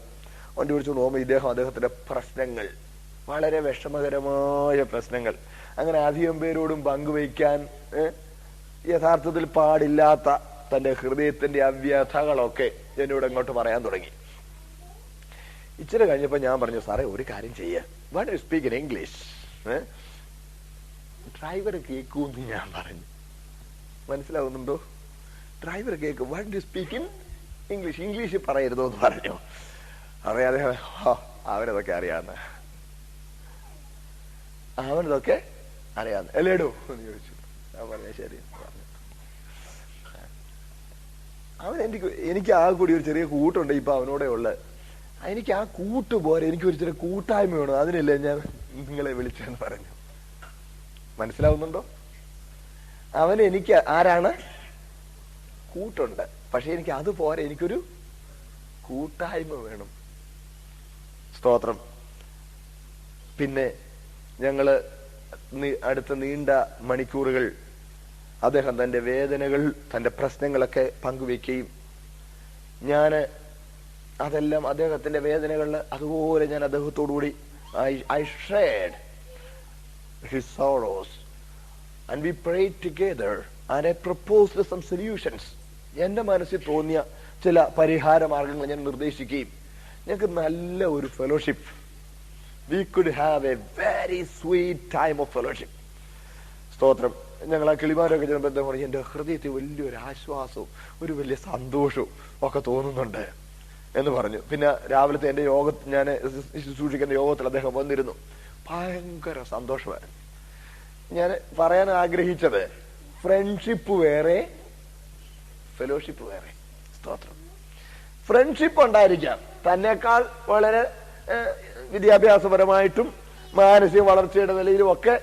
അദ്ദേഹത്തിന്റെ പ്രശ്നങ്ങൾ, വളരെ വിഷമകരമായ പ്രശ്നങ്ങൾ, അങ്ങനെ അധികം പേരോടും പങ്കുവയ്ക്കാൻ യഥാർത്ഥത്തിൽ പാടില്ലാത്ത തന്റെ ഹൃദയത്തിന്റെ അവ്യഥകളൊക്കെ എന്നോട് അങ്ങോട്ട് പറയാൻ തുടങ്ങി. ഇച്ചിരി കഴിഞ്ഞപ്പോ ഞാൻ പറഞ്ഞു, സാറേ ഒരു കാര്യം ചെയ്യാ, why do you speak in English? Driver കേൾക്കൂന്ന് ഞാൻ പറഞ്ഞു. മനസ്സിലാവുന്നുണ്ടോ? ഡ്രൈവർ കേൾക്കും. Why do you speak in English? English പറയരുതോ എന്ന് പറഞ്ഞു. അറിയാതെ അവനതൊക്കെ അറിയാവുന്ന അല്ലേടോ എന്ന് ചോദിച്ചു. ഞാൻ പറഞ്ഞു, ശരി പറഞ്ഞു. എനിക്ക് ആ കൂടി ഒരു ചെറിയ കൂട്ടുണ്ട് ഇപ്പൊ അവനോടെ ഉള്ളത്. എനിക്ക് ആ കൂട്ട് പോരെ, എനിക്കൊരു ചെറിയ കൂട്ടായ്മ വേണം. അതിനല്ലേ ഞാൻ നിങ്ങളെ വിളിച്ചെന്ന് പറഞ്ഞു. മനസ്സിലാവുന്നുണ്ടോ? എനിക്ക് ആരാണ്? കൂട്ടുണ്ട്. പക്ഷെ എനിക്ക് അത് പോരെ, എനിക്കൊരു കൂട്ടായ്മ വേണം. സ്തോത്രം. പിന്നെ ഞങ്ങള് അടുത്ത നീണ്ട മണിക്കൂറുകൾ അദ്ദേഹം തന്റെ വേദനകൾ, തന്റെ പ്രശ്നങ്ങളൊക്കെ പങ്കുവെക്കുകയും ഞാന് അതെല്ലാം അദ്ദേഹത്തിന്റെ വേദനകളിൽ അതുപോലെ ഞാൻ അദ്ദേഹത്തോടുകൂടി I shared his sorrows and we prayed together and I proposed some solutions. എന്റെ മനസ്സിൽ തോന്നിയ ചില പരിഹാര മാർഗങ്ങൾ ഞാൻ നിർദ്ദേശിക്കുകയും ഞങ്ങൾക്ക് നല്ല ഒരു fellowship, we could have a very sweet time of fellowship. സ്തോത്രം. ഞങ്ങൾ ആ കിളിമാരൊക്കെ ചെല്ലുമ്പോൾ എന്റെ ഹൃദയത്തിൽ വലിയൊരു ആശ്വാസവും ഒരു വലിയ സന്തോഷവും ഒക്കെ തോന്നുന്നുണ്ട് എന്ന് പറഞ്ഞു. പിന്നെ രാവിലത്തെ എന്റെ ഞാൻ ശുശ്രൂഷിക്കുന്ന യോഗത്തിൽ അദ്ദേഹം വന്നിരുന്നു. ഭയങ്കര സന്തോഷമായിരുന്നു. ഞാൻ പറയാൻ ആഗ്രഹിച്ചത്, ഫ്രണ്ട്ഷിപ്പ് വേറെ, ഫെലോഷിപ്പ് വേറെ. സ്തോത്രം. ഫ്രണ്ട്ഷിപ്പ് ഉണ്ടായിരിക്കാം, തന്നെക്കാൾ വളരെ വിദ്യാഭ്യാസപരമായിട്ടും മാനസിക വളർച്ചയുടെ നിലയിലും ഒക്കെ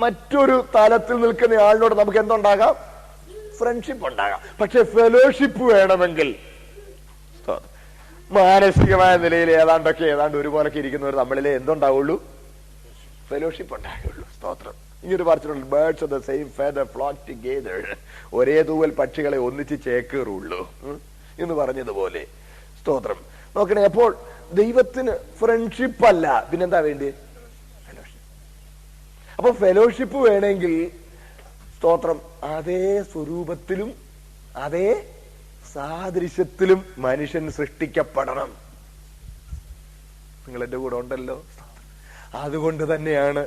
മറ്റൊരു തലത്തിൽ നിൽക്കുന്ന ആളിനോട് നമുക്ക് എന്തുണ്ടാകാം? ഫ്രണ്ട്ഷിപ്പ് ഉണ്ടാകാം. പക്ഷെ ഫെലോഷിപ്പ് വേണമെങ്കിൽ മാനസികമായ നിലയിൽ ഏതാണ്ട് ഒരുപോലൊക്കെ ഇരിക്കുന്നവർ നമ്മളിലെ എന്തുണ്ടാവുള്ളൂ? ഫെലോഷിപ്പ് ഉണ്ടാകുള്ളൂ. സ്തോത്രം. ഇങ്ങനൊരു പറഞ്ഞിട്ടുള്ളൂ, birds of the same feather flock together, ഒരേ തൂവൽ പക്ഷികളെ ഒന്നിച്ച് ചേക്കേറുള്ളൂ എന്ന് പറഞ്ഞതുപോലെ. സ്തോത്രം. നോക്കണേ, അപ്പോൾ ദൈവത്തിന് ഫ്രണ്ട്ഷിപ്പ് അല്ല, പിന്നെന്താ വേണ്ടി? ഫെലോഷിപ്പ്. അപ്പൊ ഫെലോഷിപ്പ് വേണമെങ്കിൽ സ്തോത്രം അതേ സ്വരൂപത്തിലും അതേ സാദൃശ്യത്തിലും മനുഷ്യൻ സൃഷ്ടിക്കപ്പെടണം. നിങ്ങൾ എന്റെ കൂടെ ഉണ്ടല്ലോ. അതുകൊണ്ട് തന്നെയാണ്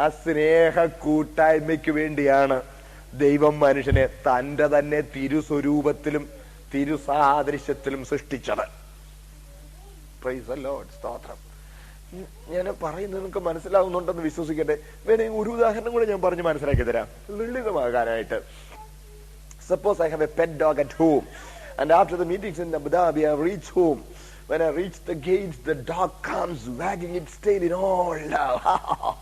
ആ സ്നേഹ കൂട്ടായ്മയ്ക്ക് വേണ്ടിയാണ് ദൈവം മനുഷ്യനെ തന്റെ തന്നെ തിരുസ്വരൂപത്തിലും തിരുസാദൃശ്യത്തിലും സൃഷ്ടിച്ചത്. Price the lord. സ്തോത്രം. ഞാൻ പറയുന്നത് നിങ്ങൾക്ക് മനസ്സിലാവുന്നുണ്ടെന്ന് വിശ്വസിക്കട്ടെ. വേണേ ഒരു ഉദാഹരണം കൂടെ ഞാൻ പറഞ്ഞ് മനസ്സിലാക്കി തരാം, ലളിതമാകാനായിട്ട്. Suppose I have a pet dog at home, and after the meetings in Abu Dhabi, I reach home. When I reach the gates, the dog comes wagging its tail in all love.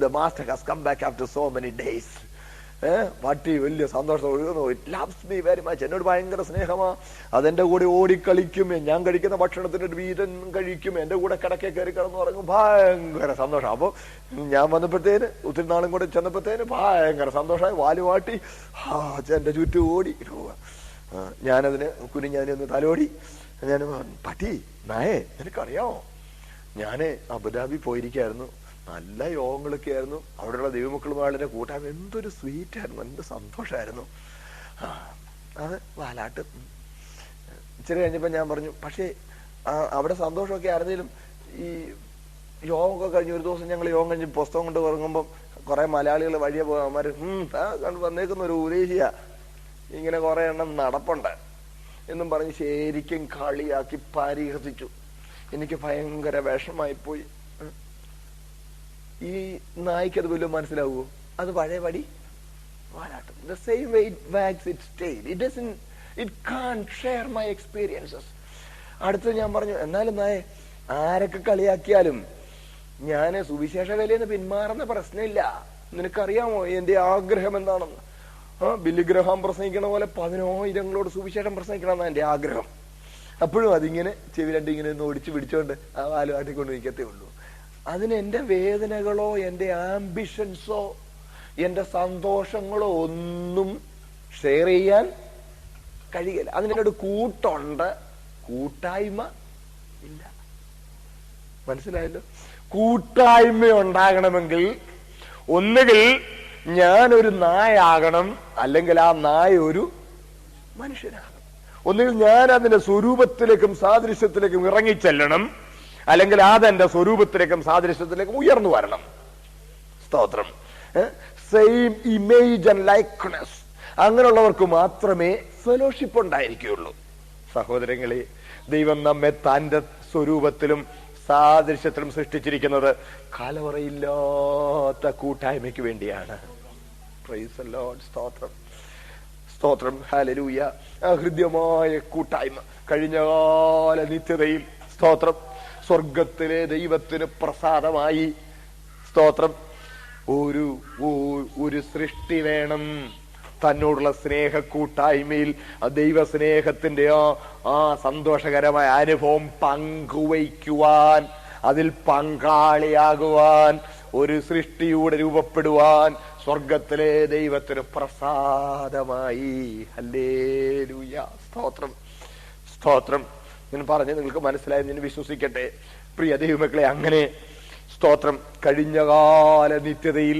The master has come back after so many days. പട്ടി വലിയ സന്തോഷം ഒഴുകുന്നു. It loves me very much. എന്നോട് ഭയങ്കര സ്നേഹമാ. അതെന്റെ കൂടെ ഓടിക്കളിക്കും. ഞാൻ കഴിക്കുന്ന ഭക്ഷണത്തിന്റെ ഒരു വീതം കഴിക്കും. എന്റെ കൂടെ കിടക്കെ കയറി കിടന്ന് പറയുമ്പോൾ ഭയങ്കര സന്തോഷം. അപ്പൊ ഞാൻ വന്നപ്പോഴത്തേന് ഒത്തിരി നാളും കൂടെ ചെന്നപ്പോഴത്തേന് ഭയങ്കര സന്തോഷമായി വാലുവാട്ടി എന്റെ ചുറ്റും ഓടി. ഞാനതിന് കുനിഞ്ഞതിനൊന്ന് തലോടി. ഞാൻ പട്ടി നായേ നിനക്കറിയാമോ, ഞാന് അബുദാബി പോയിരിക്കായിരുന്നു. നല്ല യോഗങ്ങളൊക്കെ ആയിരുന്നു. അവിടെയുള്ള ദൈവമക്കളുമാരുടെ കൂട്ടായ്മ എന്തൊരു സ്വീറ്റ് ആയിരുന്നു, എന്ത് സന്തോഷമായിരുന്നു. അത് വാലാട്ട്. ഇച്ചിരി കഴിഞ്ഞപ്പോ ഞാൻ പറഞ്ഞു, പക്ഷേ അവിടെ സന്തോഷമൊക്കെ ആയിരുന്നെങ്കിലും ഈ യോഗമൊക്കെ കഴിഞ്ഞ് ഒരു ദിവസം ഞങ്ങൾ യോഗം കഴിഞ്ഞ് പുസ്തകം കൊണ്ട് ഇറങ്ങുമ്പോൾ കുറെ മലയാളികൾ വഴിയെ പോകാമാര് വന്നേക്കുന്ന ഒരു ഉദ്ദേശിയ ഇങ്ങനെ കുറെ എണ്ണം നടപ്പുണ്ട് എന്നും പറഞ്ഞ് ശരിക്കും കളിയാക്കി പരിഹസിച്ചു. എനിക്ക് ഭയങ്കര വിഷമായിപ്പോയി. ഈ നായ്ക്ക് അത് വല്ലതും മനസ്സിലാവുമോ? അത് പഴയ പടി വാലാട്ടും. The same way it wags its tail. It can't share my experiences. അടുത്ത് ഞാൻ പറഞ്ഞു, എന്നാലും നായ ആരൊക്കെ കളിയാക്കിയാലും ഞാൻ സുവിശേഷ വേലയിൽ നിന്ന് പിന്മാറുന്ന പ്രശ്നമില്ല. നിനക്കറിയാമോ എന്റെ ആഗ്രഹം എന്താണെന്ന്? ബില്ലി ഗ്രഹാം പ്രസംഗിക്കണ പോലെ 10,000 സുവിശേഷം പ്രസംഗിക്കണം എന്റെ ആഗ്രഹം. അപ്പോഴും അതിങ്ങനെ ചെവി രണ്ടിങ്ങനെ ഒന്ന് ഒടിച്ചു പിടിച്ചോണ്ട് ആ വാലുവാട്ടിക്കൊണ്ട് നിൽക്കത്തേ ഉള്ളൂ. അതിന് എന്റെ വേദനകളോ എന്റെ ആംബിഷൻസോ എന്റെ സന്തോഷങ്ങളോ ഒന്നും ഷെയർ ചെയ്യാൻ കഴിയില്ല. അതിനൊരു കൂട്ടുണ്ട്, കൂട്ടായ്മ ഇല്ല. മനസ്സിലായല്ലോ? കൂട്ടായ്മ ഉണ്ടാകണമെങ്കിൽ ഒന്നുകിൽ ഞാനൊരു നായാകണം, അല്ലെങ്കിൽ ആ നായ ഒരു മനുഷ്യനാകണം. ഒന്നുകിൽ ഞാൻ അതിന്റെ സ്വരൂപത്തിലേക്കും സാദൃശ്യത്തിലേക്കും ഇറങ്ങിച്ചെല്ലണം, അല്ലെങ്കിൽ അതെന്റെ സ്വരൂപത്തിലേക്കും സാദൃശ്യത്തിലേക്കും ഉയർന്നു വരണം. സ്തോത്രം. Same image and likeness. അങ്ങനെയുള്ളവർക്ക് മാത്രമേ ഫെലോഷിപ്പ് ഉണ്ടായിരിക്കുകയുള്ളൂ. സഹോദരങ്ങളെ, ദൈവം നമ്മെ തന്റെ സ്വരൂപത്തിലും സാദൃശ്യത്തിലും സൃഷ്ടിച്ചിരിക്കുന്നത് കലവറയില്ലാത്ത കൂട്ടായ്മയ്ക്ക് വേണ്ടിയാണ്. Price the lord. സ്തോത്രം, സ്തോത്രം, ഹല്ലേലൂയ. ഹൃദ്യമായ കൂട്ടായ്മ കഴിഞ്ഞകാല നിത്യതയിൽ, സ്തോത്രം, സ്വർഗത്തിലെ ദൈവത്തിന് പ്രസാദമായി, സ്തോത്രം, ഒരു സൃഷ്ടി വേണം തന്നോടുള്ള സ്നേഹ കൂട്ടായ്മയിൽ ദൈവസ്നേഹത്തിന്റെ ആ സന്തോഷകരമായ അനുഭവം പങ്കുവയ്ക്കുവാൻ, അതിൽ പങ്കാളിയാകുവാൻ, ഒരു സൃഷ്ടിയുടെ രൂപപ്പെടുവാൻ സ്വർഗത്തിലെ ദൈവത്തിന് പ്രസാദമായി. ഹല്ലേലൂയ. സ്തോത്രം, സ്തോത്രം. ഞാൻ പറഞ്ഞ് നിങ്ങൾക്ക് മനസ്സിലായി ഞാൻ വിശ്വസിക്കട്ടെ. പ്രിയ ദൈവമക്കളെ, അങ്ങനെ സ്തോത്രം കഴിഞ്ഞകാല നിത്യതയിൽ,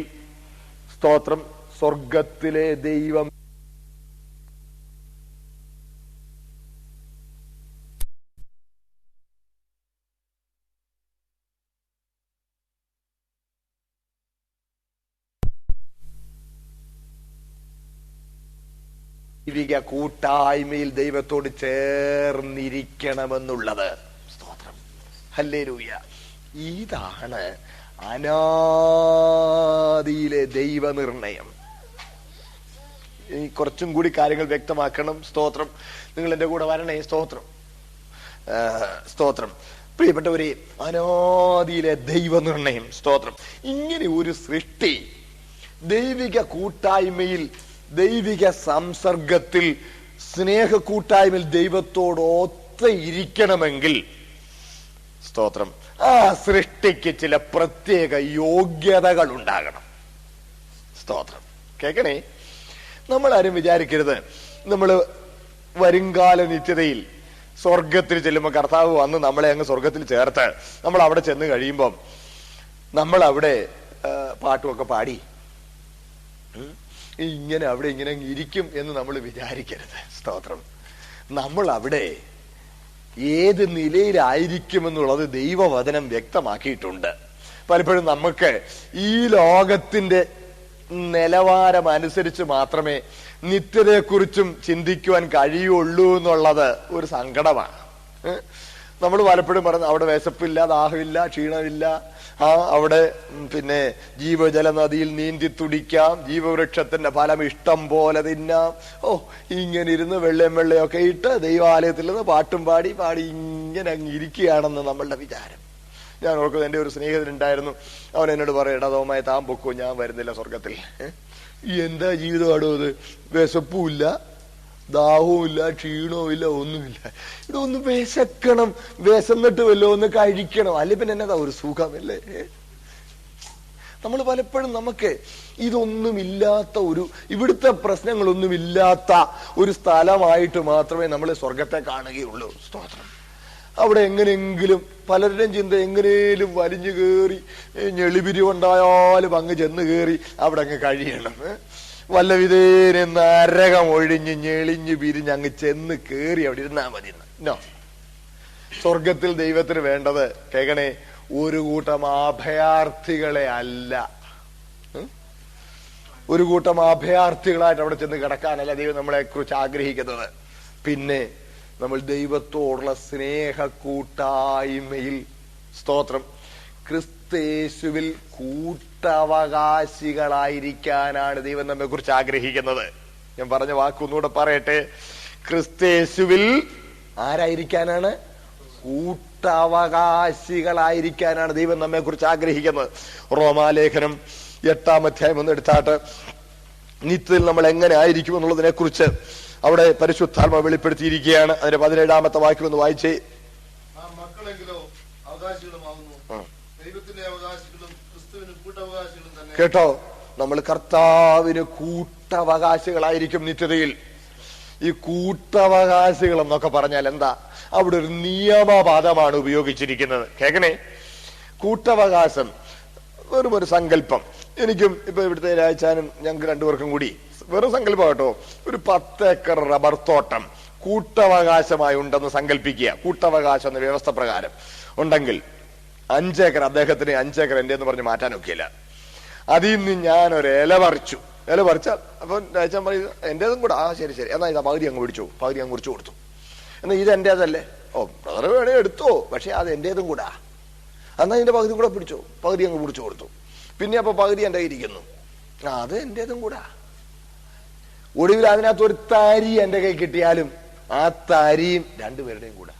സ്തോത്രം, സ്വർഗത്തിലെ ദൈവം കൂട്ടായ്മയിൽ ദൈവത്തോട് ചേർന്നിരിക്കണമെന്നുള്ളത്. സ്തോത്രം, ഹല്ലേലൂയ. ഇതാണ് അനാദിയിലെ ദൈവനിർണയം. കുറച്ചും കൂടി കാര്യങ്ങൾ വ്യക്തമാക്കണം. സ്തോത്രം, നിങ്ങൾ എന്റെ കൂടെ വരണേ. സ്തോത്രം, സ്തോത്രം. പ്രിയപ്പെട്ടവരെ, അനാദിയിലെ ദൈവനിർണയം. സ്തോത്രം. ഇങ്ങനെ ഒരു സൃഷ്ടി ദൈവിക കൂട്ടായ്മയിൽ, ദൈവിക സംസർഗത്തിൽ, സ്നേഹ കൂട്ടായ്മയിൽ ദൈവത്തോട് ഒത്ത ഇരിക്കണമെങ്കിൽ, സ്തോത്രം, ആ സൃഷ്ടിക്ക് ചില പ്രത്യേക യോഗ്യതകൾ ഉണ്ടാകണം. സ്തോത്രം. കേൾക്കണേ, നമ്മൾ ആരും വിചാരിക്കരുത് നമ്മൾ വരുംകാല നിത്യതയിൽ സ്വർഗത്തിൽ ചെല്ലുമ്പോൾ കർത്താവ് വന്ന് നമ്മളെ അങ്ങ് സ്വർഗത്തിൽ ചേർത്ത് നമ്മൾ അവിടെ ചെന്ന് കഴിയുമ്പം നമ്മൾ അവിടെ പാട്ടുമൊക്കെ പാടി ഇങ്ങനെ അവിടെ ഇങ്ങനെ ഇരിക്കും എന്ന് നമ്മൾ വിചാരിക്കരുത്. സ്തോത്രം. നമ്മൾ അവിടെ ഏത് നിലയിലായിരിക്കുമെന്നുള്ളത് ദൈവവചനം വ്യക്തമാക്കിയിട്ടുണ്ട്. പലപ്പോഴും നമുക്ക് ഈ ലോകത്തിന്റെ നിലവാരം അനുസരിച്ച് മാത്രമേ നിത്യതയെക്കുറിച്ചും ചിന്തിക്കുവാൻ കഴിയുള്ളൂ എന്നുള്ളത് ഒരു സങ്കടമാണ്. നമ്മൾ പലപ്പോഴും പറഞ്ഞു അവിടെ വിശപ്പില്ല, ദാഹമില്ല, ക്ഷീണമില്ല, അവിടെ പിന്നെ ജീവജല നദിയിൽ നീന്തി തുടിക്കാം, ജീവവൃക്ഷത്തിന്റെ ഫലം ഇഷ്ടം പോലെ തിന്നാം. ഇങ്ങനെ ഇരുന്ന് വെള്ളയൊക്കെ ഇട്ട് ദൈവാലയത്തിൽ നിന്ന് പാട്ടും പാടി ഇങ്ങനെ അങ്ങ് ഇരിക്കുകയാണെന്ന് നമ്മളുടെ വിചാരം. ഞാൻ ഓർക്കുന്നത്, എൻ്റെ ഒരു സ്നേഹിതനുണ്ടായിരുന്നു. അവൻ എന്നോട് പറയും, ഇടതോമായി താൻ പൊക്കോ, ഞാൻ വരുന്നില്ല സ്വർഗത്തിൽ. എന്താ ജീവിതമാണോ അത്? വിശപ്പുമില്ല, ദാഹവും ഇല്ല, ക്ഷീണവും ഇല്ല, ഒന്നുമില്ല. ഇതൊന്ന് വിശക്കണം, വിശന്നിട്ട് വല്ലോ ഒന്ന് കഴിക്കണം, അല്ലെ പിന്നെ എന്നതാ ഒരു സുഖമല്ലേ? നമ്മൾ പലപ്പോഴും നമുക്ക് ഇതൊന്നുമില്ലാത്ത ഇവിടുത്തെ പ്രശ്നങ്ങളൊന്നുമില്ലാത്ത ഒരു സ്ഥലമായിട്ട് മാത്രമേ നമ്മൾ സ്വർഗത്തെ കാണുകയുള്ളൂ. സ്തോത്രം. അവിടെ എങ്ങനെയെങ്കിലും പലരുടെയും ചിന്ത എങ്ങനെയും വലിഞ്ഞു കയറി ഞെളിപിരിവുണ്ടായാലും അങ്ങ് ചെന്ന് കയറി അവിടെ അങ്ങ് കഴിയണം. വല്ല വിധേനെ നരകം ഒഴിഞ്ഞ് ഞെളിഞ്ഞ് പിരിഞ്ഞ് അങ്ങ് ചെന്ന് കയറി അവിടെ ഇരുന്നാ മതി. നോ, സ്വർഗത്തിൽ ദൈവത്തിന് വേണ്ടത് കേൾക്കണേ, ഒരു കൂട്ടം അഭയാർത്ഥികളെ അല്ല. ഒരു കൂട്ടം അഭയാർത്ഥികളായിട്ട് അവിടെ ചെന്ന് കിടക്കാനല്ല ദൈവം നമ്മളെ കുറിച്ച് ആഗ്രഹിക്കുന്നത്. പിന്നെ നമ്മൾ ദൈവത്തോടുള്ള സ്നേഹ കൂട്ടായ്മയിൽ, സ്തോത്രം, ക്രിസ്തയേശുവിൽ കൂട്ടവകാശികളായിരിക്കാനാണ് ദൈവം നമ്മെ കുറിച്ച് ആഗ്രഹിക്കുന്നത്. ഞാൻ പറഞ്ഞ വാക്കൊന്നുകൂടെ പറയട്ടെ. ക്രിസ്തയേശുവിൽ ആരായിരിക്കാനാണ്? കൂട്ടവകാശികളായിരിക്കാനാണ് ദൈവം നമ്മെ കുറിച്ച് ആഗ്രഹിക്കുന്നത്. റോമാലേഖനം 8-ാം അധ്യായം ഒന്ന് എടുത്താട്ട് നിത്യത്തിൽ നമ്മൾ എങ്ങനെ ആയിരിക്കും എന്നുള്ളതിനെ കുറിച്ച് അവിടെ പരിശുദ്ധാത്മ വെളിപ്പെടുത്തിയിരിക്കുകയാണ്. അതിന്റെ 17-ാമത്തെ വാക്യം ഒന്ന് വായിച്ചേ. കേട്ടോ, നമ്മൾ കർത്താവിന് കൂട്ടവകാശികളായിരിക്കും നിത്യതയിൽ. ഈ കൂട്ടവകാശികൾ എന്നൊക്കെ പറഞ്ഞാൽ എന്താ? അവിടെ ഒരു നിയമപദമാണ് ഉപയോഗിച്ചിരിക്കുന്നത്. കേൾക്കണേ, കൂട്ടവകാശം വെറും ഒരു സങ്കല്പം. എനിക്കും ഇപ്പൊ ഇവിടുത്തെ രാജാനും ഞങ്ങൾക്ക് രണ്ടുപേർക്കും കൂടി വെറും സങ്കല്പം കേട്ടോ, ഒരു 10 ഏക്കർ റബ്ബർ തോട്ടം കൂട്ടവകാശമായി ഉണ്ടെന്ന് സങ്കല്പിക്കുക. കൂട്ടവകാശം എന്ന വ്യവസ്ഥ പ്രകാരം ഉണ്ടെങ്കിൽ 5 ഏക്കർ അദ്ദേഹത്തിന്, 5 ഏക്കർ എന്റെ എന്ന് പറഞ്ഞ് മാറ്റാൻ ഒക്കെയില്ല. അതിൽ നിന്ന് ഞാനൊരു ഇല പറിച്ചാൽ അപ്പൊ രാജാൻ പറയുന്നത് എന്റേതും കൂടെ. ആ ശരി ശരി, എന്നാ ഇതാ പകുതി അങ്ങ് പിടിച്ചു, പകുതി അങ്ങ് കുറിച്ച് കൊടുത്തു. എന്നാ ഇത് എന്റേതല്ലേ? ഓ ബ്രദർ വേണേ എടുത്തോ, പക്ഷെ അത് എന്റേതും കൂടാ. എന്നാ ഇതിന്റെ പകുതി കൂടെ പിടിച്ചോ, പകുതി അങ്ങ് പിടിച്ചു കൊടുത്തു. പിന്നെ അപ്പൊ പകുതി എന്റെ ഇരിക്കുന്നു, അത് എന്റേതും കൂടാ. ഒടുവിൽ അതിനകത്ത് ഒരു തരി എന്റെ കൈ കിട്ടിയാലും ആ തരിയും രണ്ടുപേരുടെയും കൂടെ.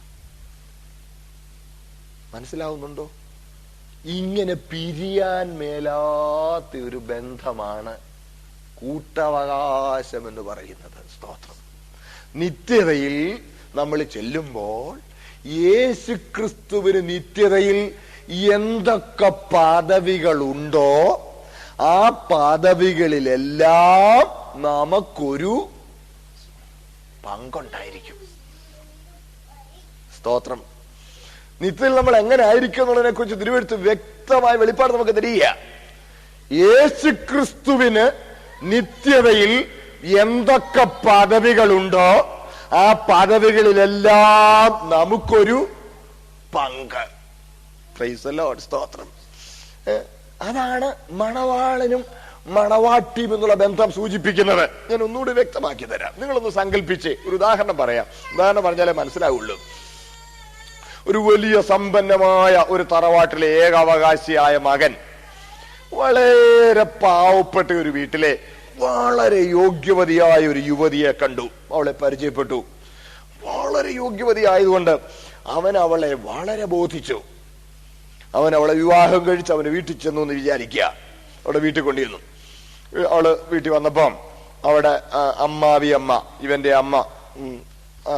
മനസ്സിലാവുന്നുണ്ടോ? ഇങ്ങനെ പിരിയാൻ മേലാത്ത ഒരു ബന്ധമാണ് കൂട്ടവകാശം എന്ന് പറയുന്നത്. സ്തോത്രം. നിത്യതയിൽ നമ്മൾ ചെല്ലുമ്പോൾ യേശുക്രിസ്തുവിന് നിത്യതയിൽ എന്തൊക്കെ പദവികളുണ്ടോ ആ പദവികളിലെല്ലാം നമുക്കൊരു പങ്കുണ്ടായിരിക്കും. സ്തോത്രം. നിത്യത്തിൽ നമ്മൾ എങ്ങനെ ആയിരിക്കും എന്നുള്ളതിനെ കുറിച്ച് തിരുവെടുത്ത് വ്യക്തമായ വെളിപ്പാട് നമുക്ക് തരിക. യേശുക്രിസ്തുവിന് നിത്യതയിൽ എന്തൊക്കെ പദവികളുണ്ടോ ആ പദവികളിലെല്ലാം നമുക്കൊരു പങ്ക്. Price the lord. സ്തോത്രം. അതാണ് മണവാളനും മണവാട്ടിയും എന്നുള്ള ബന്ധം സൂചിപ്പിക്കുന്നത്. ഞാൻ ഒന്നുകൂടി വ്യക്തമാക്കി തരാം. നിങ്ങളൊന്ന് സങ്കല്പിച്ച് ഒരു ഉദാഹരണം പറയാം. ഉദാഹരണം പറഞ്ഞാലേ മനസ്സിലാവുള്ളൂ. ഒരു വലിയ സമ്പന്നമായ ഒരു തറവാട്ടിലെ ഏകാവകാശിയായ മകൻ വളരെ പാവപ്പെട്ട ഒരു വീട്ടിലെ വളരെ യോഗ്യവതിയായ ഒരു യുവതിയെ കണ്ടു. അവളെ പരിചയപ്പെട്ടു. വളരെ യോഗ്യവതിയായതുകൊണ്ട് അവൻ അവളെ വളരെ ബോധിച്ചു. അവൻ അവളെ വിവാഹം കഴിച്ച് അവന് വീട്ടിൽ ചെന്നു എന്ന് വിചാരിക്കുക. അവിടെ വീട്ടിൽ കൊണ്ടുവന്നു. അവള് വീട്ടിൽ വന്നപ്പം അവിടെ അമ്മാവി അമ്മ, ഇവന്റെ അമ്മ,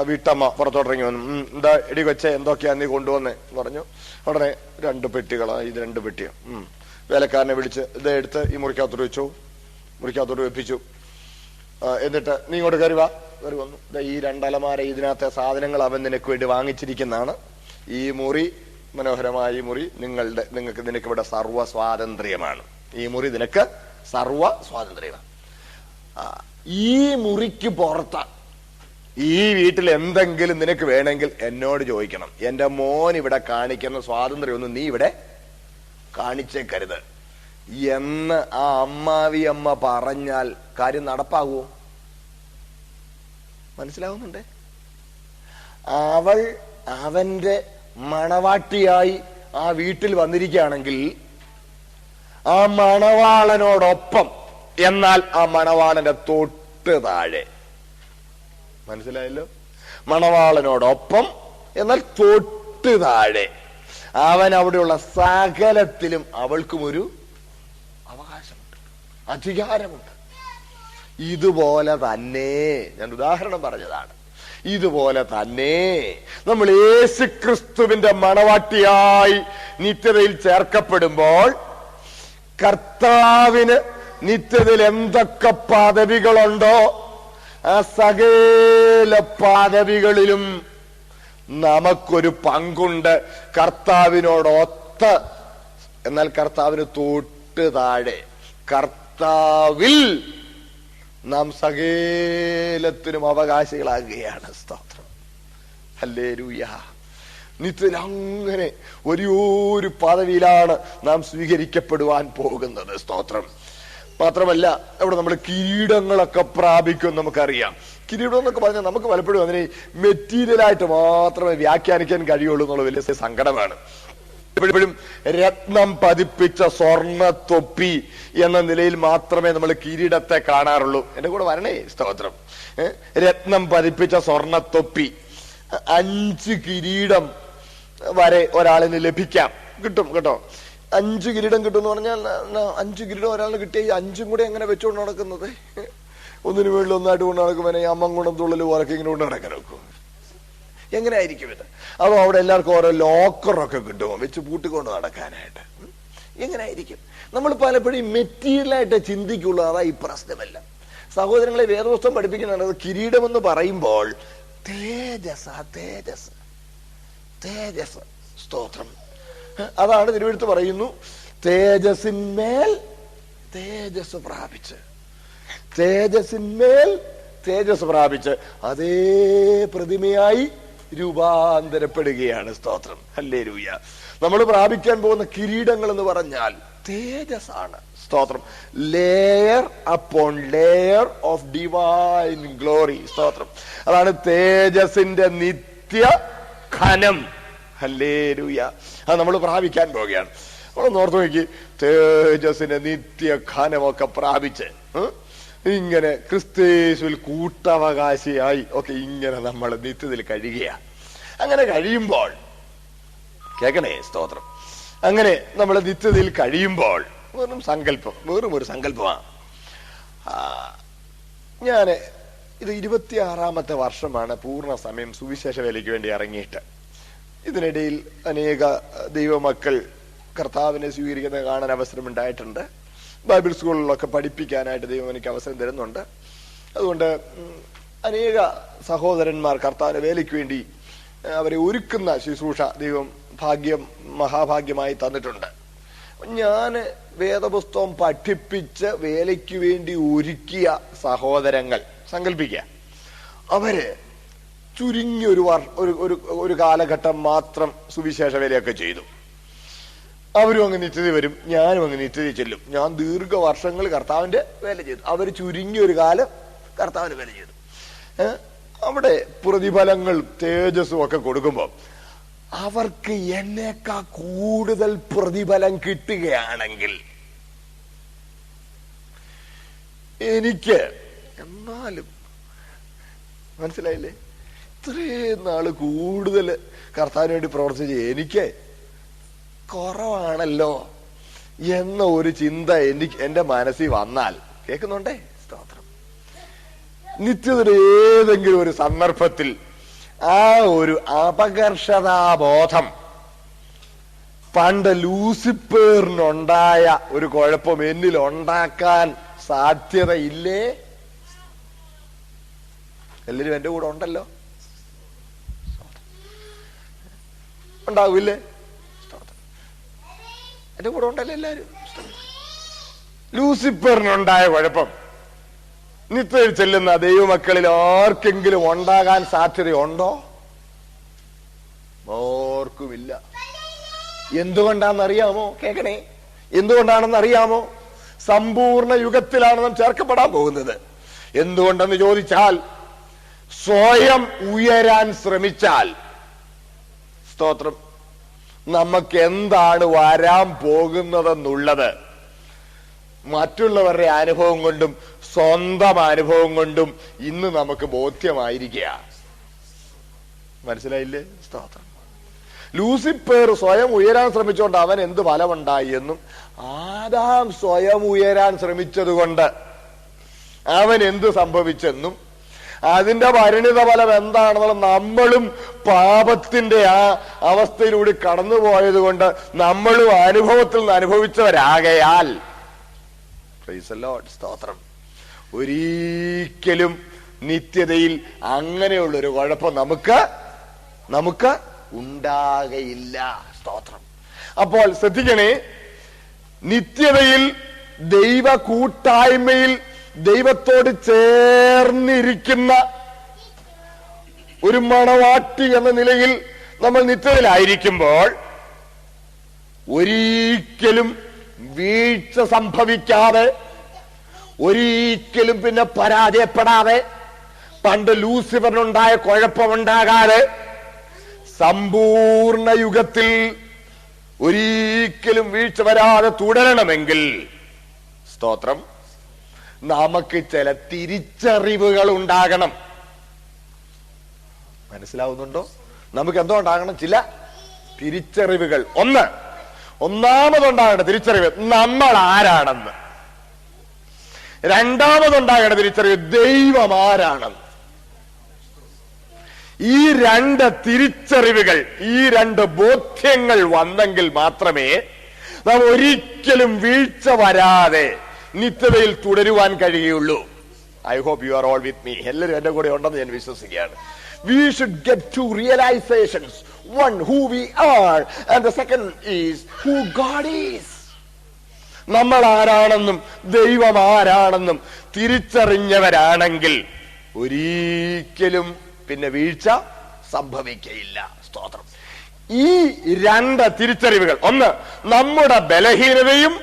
വീട്ടമ്മ പുറത്തോട്ടിറങ്ങി വന്നു. എന്താ എടി കൊച്ചെ, എന്തൊക്കെയാ നീ കൊണ്ടുവന്നേ എന്ന് പറഞ്ഞു. ഉടനെ 2 പെട്ടികളാ, ഇത് 2 പെട്ടിയാ. വേലക്കാരനെ വിളിച്ച് ഇത് എടുത്ത് ഈ മുറിക്കകത്തോട്ട് വെച്ചു. മുറിക്കകത്തോട്ട് വെപ്പിച്ചു. എന്നിട്ട് നീ ഇങ്ങോട്ട് കയറി വാ. കയറി വന്നു. ഈ 2 അലമാര, ഇതിനകത്തെ സാധനങ്ങൾ അവൻ നിനക്ക് വേണ്ടി വാങ്ങിച്ചിരിക്കുന്നതാണ്. ഈ മുറി, മനോഹരമായ ഈ മുറി നിനക്ക് ഇവിടെ സർവ്വ സ്വാതന്ത്ര്യമാണ്. ഈ മുറി നിനക്ക് സർവ്വ സ്വാതന്ത്ര്യമാണ്. ഈ മുറിക്ക് പുറത്ത് ഈ വീട്ടിൽ എന്തെങ്കിലും നിനക്ക് വേണമെങ്കിൽ എന്നോട് ചോദിക്കണം. എന്റെ മോൻ ഇവിടെ കാണിക്കുന്ന സ്വാതന്ത്ര്യമൊന്നും നീ ഇവിടെ കാണിച്ചേക്കരുത് എന്ന് ആ അമ്മാവിയമ്മ പറഞ്ഞാൽ കാര്യം നടപ്പാകുമോ? മനസ്സിലാവുന്നുണ്ടേ? അവൾ അവന്റെ മണവാട്ടിയായി ആ വീട്ടിൽ വന്നിരിക്കുകയാണെങ്കിൽ ആ മണവാളനോടൊപ്പം, എന്നാൽ ആ മണവാളന്റെ തൊട്ട് താഴെ, മനസ്സിലായല്ലോ? മണവാളനോടൊപ്പം എന്നാൽ തൊട്ട് താഴെ അവൻ അവിടെയുള്ള സകലത്തിലും അവൾക്കും ഒരു അവകാശമുണ്ട്, അധികാരമുണ്ട്. ഇതുപോലെ തന്നെ, ഞാൻ ഉദാഹരണം പറഞ്ഞതാണ്, ഇതുപോലെ തന്നെ നമ്മൾ യേശുക്രിസ്തുവിന്റെ മണവാട്ടിയായി നിത്യതയിൽ ചേർക്കപ്പെടുമ്പോൾ കർത്താവിന് നിത്യതയിൽ എന്തൊക്കെ പദവികളുണ്ടോ ആ സകല പദവികളിലും നമുക്കൊരു പങ്കുണ്ട്. കർത്താവിനോടൊത്ത്, എന്നാൽ കർത്താവിന് തൊട്ട് താഴെ കർത്താവിൽ നാം സകലത്തിനും അവകാശികളാകുകയാണ്. സ്തോത്രം, ഹല്ലേലൂയ. നിത്യത്തിൽ അങ്ങനെ ഒരു പദവിയിലാണ് നാം സ്വീകരിക്കപ്പെടുവാൻ പോകുന്നത്. സ്തോത്രം. മാത്രമല്ല അവിടെ നമ്മൾ കിരീടങ്ങളൊക്കെ പ്രാപിക്കും. നമുക്കറിയാം, കിരീടം എന്നൊക്കെ പറഞ്ഞാൽ നമുക്ക് പലപ്പോഴും അതിനെ മെറ്റീരിയലായിട്ട് മാത്രമേ വ്യാഖ്യാനിക്കാൻ കഴിയുള്ളൂ എന്നുള്ള വലിയ സങ്കടമാണ്. എപ്പോഴും രത്നം പതിപ്പിച്ച സ്വർണ്ണ തൊപ്പി എന്ന നിലയിൽ മാത്രമേ നമ്മൾ കിരീടത്തെ കാണാറുള്ളൂ. എന്റെ കൂടെ വരണേ. സ്തോത്രം. രത്നം പതിപ്പിച്ച സ്വർണ്ണ തൊപ്പി, 5 കിരീടം വരെ ഒരാളിന് ലഭിക്കാം, കിട്ടും കേട്ടോ. 5 കിരീടം കിട്ടും എന്ന് പറഞ്ഞാൽ 5 കിരീടം ഒരാളിന് കിട്ടിയ 5ഉം കൂടെ എങ്ങനെ വെച്ചുകൊണ്ട് നടക്കുന്നത്? ഒന്നിനു വേണ്ടി ഒന്നായിട്ട് കൊണ്ട് നടക്കുമ്പോൾ അമ്മങ്കുണം തുള്ളൽ പോലൊക്കെ ഇങ്ങനെ കൊണ്ട് നടക്കാൻ നോക്കും. എങ്ങനെയായിരിക്കും ഇത്? അതോ അവിടെ എല്ലാവർക്കും ഓരോ ലോക്കറൊക്കെ കിട്ടുമോ വെച്ച് പൂട്ടിക്കൊണ്ട് നടക്കാനായിട്ട്? എങ്ങനെയായിരിക്കും? നമ്മൾ പലപ്പോഴും മെറ്റീരിയലായിട്ട് ചിന്തിക്കുള്ളൂ. അതാ ഈ പ്രശ്നമല്ല. സഹോദരങ്ങളെ, വേദപുസ്തകം പഠിപ്പിക്കുന്നത് കിരീടമെന്ന് പറയുമ്പോൾ തേജസ്. സ്തോത്രം. അതാണ് തിരുവെഴുത്ത് പറയുന്നു, തേജസ്സിന്മേൽ തേജസ് പ്രാപിച്ച്, തേജസ്സിന്മേൽ തേജസ് പ്രാപിച്ച് അതേ പ്രതിമയായി രൂപാന്തരപ്പെടുകയാണ്. സ്തോത്രം, ഹല്ലേലൂയ. നമ്മൾ പ്രാപിക്കാൻ പോകുന്ന കിരീടങ്ങൾ എന്ന് പറഞ്ഞാൽ തേജസ്സാണ്. സ്തോത്രം. Layer upon layer of divine glory. സ്തോത്രം. അതാണ് തേജസിന്റെ നിത്യ ഘനം. ഹല്ലേലൂയ. അത് നമ്മൾ പ്രാപിക്കാൻ പോവുകയാണ്. നമ്മളൊന്ന് ഓർത്ത് നോക്കി, തേജസിന്റെ നിത്യ ഘനമൊക്കെ പ്രാപിച്ച് ഇങ്ങനെ ക്രിസ്തയേശുവിൽ കൂട്ടവകാശിയായി ഒക്കെ ഇങ്ങനെ നമ്മൾ നിത്യത്തിൽ കഴിയുകയാണ്. അങ്ങനെ കഴിയുമ്പോൾ കേൾക്കണേ, സ്തോത്രം, അങ്ങനെ നമ്മൾ നിത്യതയിൽ കഴിയുമ്പോൾ വെറും സങ്കല്പം, വെറും ഒരു സങ്കല്പമാണ്. ഞാന് ഇത് 26ാമത്തെ വർഷമാണ് പൂർണ്ണ സമയം സുവിശേഷ വേലയ്ക്ക് വേണ്ടി ഇറങ്ങിയിട്ട്. ഇതിനിടയിൽ അനേക ദൈവമക്കൾ കർത്താവിനെ സ്വീകരിക്കുന്ന കാണാൻ അവസരം ഉണ്ടായിട്ടുണ്ട്. ബൈബിൾ സ്കൂളിലൊക്കെ പഠിപ്പിക്കാനായിട്ട് ദൈവം എനിക്ക് അവസരം തരുന്നുണ്ട്. അതുകൊണ്ട് അനേക സഹോദരന്മാർ കർത്താവിന്റെ വേലയ്ക്ക് വേണ്ടി അവരെ ഒരുക്കുന്ന ശുശ്രൂഷ ദൈവം മഹാഭാഗ്യമായി തന്നിട്ടുണ്ട്. ഞാൻ വേദപുസ്തകം പഠിപ്പിച്ച് വേലയ്ക്ക് വേണ്ടി ഒരുക്കിയ സഹോദരങ്ങൾ സങ്കല്പിക്കുക, അവര് ചുരുങ്ങിയ ഒരു കാലഘട്ടം മാത്രം സുവിശേഷ വേലയൊക്കെ ചെയ്തു. അവരും അങ്ങ് നിത്യത വരും, ഞാനും അങ്ങ് നിത്യത ചെല്ലും. ഞാൻ ദീർഘവർഷങ്ങൾ കർത്താവിന്റെ വേല ചെയ്തു, അവർ ചുരുങ്ങിയൊരു കാലം കർത്താവിന്റെ വേല ചെയ്തു. അവിടെ പ്രതിഫലങ്ങൾ തേജസ്സും ഒക്കെ കൊടുക്കുമ്പോൾ അവർക്ക് എന്നേക്കാൾ കൂടുതൽ പ്രതിഫലം കിട്ടുകയാണെങ്കിൽ എനിക്ക്, എന്നാലും മനസ്സിലായില്ലേ, ഇത്രയും നാള് കൂടുതൽ കർത്താവിന് വേണ്ടി പ്രവർത്തിച്ച് എനിക്ക് കുറവാണല്ലോ എന്ന ഒരു ചിന്ത എന്റെ മനസ്സിൽ വന്നാൽ, കേൾക്കുന്നുണ്ടേ, സ്തോത്രം, നിത്യതയുടെ ഏതെങ്കിലും ഒരു സന്ദർഭത്തിൽ ആ ഒരു അപകർഷതാബോധം പണ്ട് ലൂസിഫറിനുണ്ടായ ഒരു കുഴപ്പം എന്നിൽ ഉണ്ടാക്കാൻ സാധ്യതയില്ലേ? എല്ലാരും എന്റെ കൂടെ ഉണ്ടല്ലോ, ഉണ്ടാവില്ലേ? എന്റെ കൂടെ ഉണ്ടല്ലോ എല്ലാരും. ലൂസിഫറിനുണ്ടായ കുഴപ്പം നിത്യയിൽ ചെല്ലുന്ന ദൈവമക്കളിൽ ആർക്കെങ്കിലും ഉണ്ടാകാൻ സാധ്യതയുണ്ടോ? ഓർക്കുമില്ല. എന്തുകൊണ്ടാണെന്നറിയാമോ? കേൾക്കണേ, എന്തുകൊണ്ടാണെന്നറിയാമോ? സമ്പൂർണ്ണ യുഗത്തിലാണ് നാം ചേർക്കപ്പെടാൻ പോകുന്നത്. എന്തുകൊണ്ടെന്ന് ചോദിച്ചാൽ, സ്വയം ഉയരാൻ ശ്രമിച്ചാൽ, സ്തോത്രം, നമുക്ക് എന്താണ് വരാൻ പോകുന്നതെന്നുള്ളത് മറ്റുള്ളവരുടെ അനുഭവം കൊണ്ടും സ്വന്തം അനുഭവം കൊണ്ടും ഇന്ന് നമുക്ക് ബോധ്യമായിരിക്കുക. മനസ്സിലായില്ലേ? സ്തോത്രം. ലൂസിഫർ സ്വയം ഉയരാൻ ശ്രമിച്ചുകൊണ്ട് അവൻ എന്ത് ഫലമുണ്ടായി എന്നും, ആദാം സ്വയം ഉയരാൻ ശ്രമിച്ചത് കൊണ്ട് അവൻ എന്ത് സംഭവിച്ചെന്നും അതിന്റെ പരിണിത ഫലം എന്താണെന്നുള്ള നമ്മളും പാപത്തിന്റെ ആ അവസ്ഥയിലൂടെ കടന്നുപോയത് കൊണ്ട് നമ്മളും അനുഭവത്തിൽ നിന്ന് അനുഭവിച്ചവരാകയാൽ സ്തോത്രം, ഒരിക്കലും നിത്യതയിൽ അങ്ങനെയുള്ളൊരു കുഴപ്പം നമുക്ക് ഉണ്ടാകയില്ല. സ്തോത്രം. അപ്പോൾ ശ്രദ്ധിക്കണേ, നിത്യതയിൽ ദൈവ കൂട്ടായ്മയിൽ ദൈവത്തോട് ചേർന്നിരിക്കുന്ന ഒരു മണവാട്ടി എന്ന നിലയിൽ നമ്മൾ നിത്യതയിലായിരിക്കുമ്പോൾ ഒരിക്കലും വീഴ്ച സംഭവിക്കാതെ, ഒരിക്കലും പിന്നെ പരാജയപ്പെടാതെ, പണ്ട് ലൂസിഫറിനുണ്ടായ കുഴപ്പമുണ്ടാകാതെ, സമ്പൂർണ്ണ യുഗത്തിൽ ഒരിക്കലും വീഴ്ച വരാതെ തുടരണമെങ്കിൽ സ്തോത്രം, നമുക്ക് ചില തിരിച്ചറിവുകൾ ഉണ്ടാകണം. മനസ്സിലാവുന്നുണ്ടോ? നമുക്ക് എന്തോ ഉണ്ടാകണം? ചില തിരിച്ചറിവുകൾ. ഒന്നാമതുണ്ടാകേണ്ട തിരിച്ചറിവ് നമ്മൾ ആരാണെന്ന്. രണ്ടാമതുണ്ടാകേണ്ട തിരിച്ചറിവ് ദൈവം ആരാണെന്ന്. ഈ രണ്ട് തിരിച്ചറിവുകൾ, ഈ രണ്ട് ബോധ്യങ്ങൾ വന്നെങ്കിൽ മാത്രമേ നാം ഒരിക്കലും വീഴ്ച വരാതെ നിത്യതയിൽ തുടരുവാൻ കഴിയുള്ളൂ. I hope you are all with me. എല്ലാവരും എന്റെ കൂടെ ഉണ്ടെന്ന് ഞാൻ വിശ്വസിക്കുകയാണ്. We should get two realizations. One, who we are, and the second is who God is. നമ്മൾ ആരാണെന്നും ദൈവം ആരാണെന്നും തിരിച്ചറിഞ്ഞവരാണെങ്കിൽ ഒരിക്കലും പിന്നെ വീഴ്ച സംഭവിക്കയില്ല. സ്തോത്രം. ഈ രണ്ട് തിരിച്ചറിവുകൾ, ഒന്ന് നമ്മുടെ ബലഹീനതയും,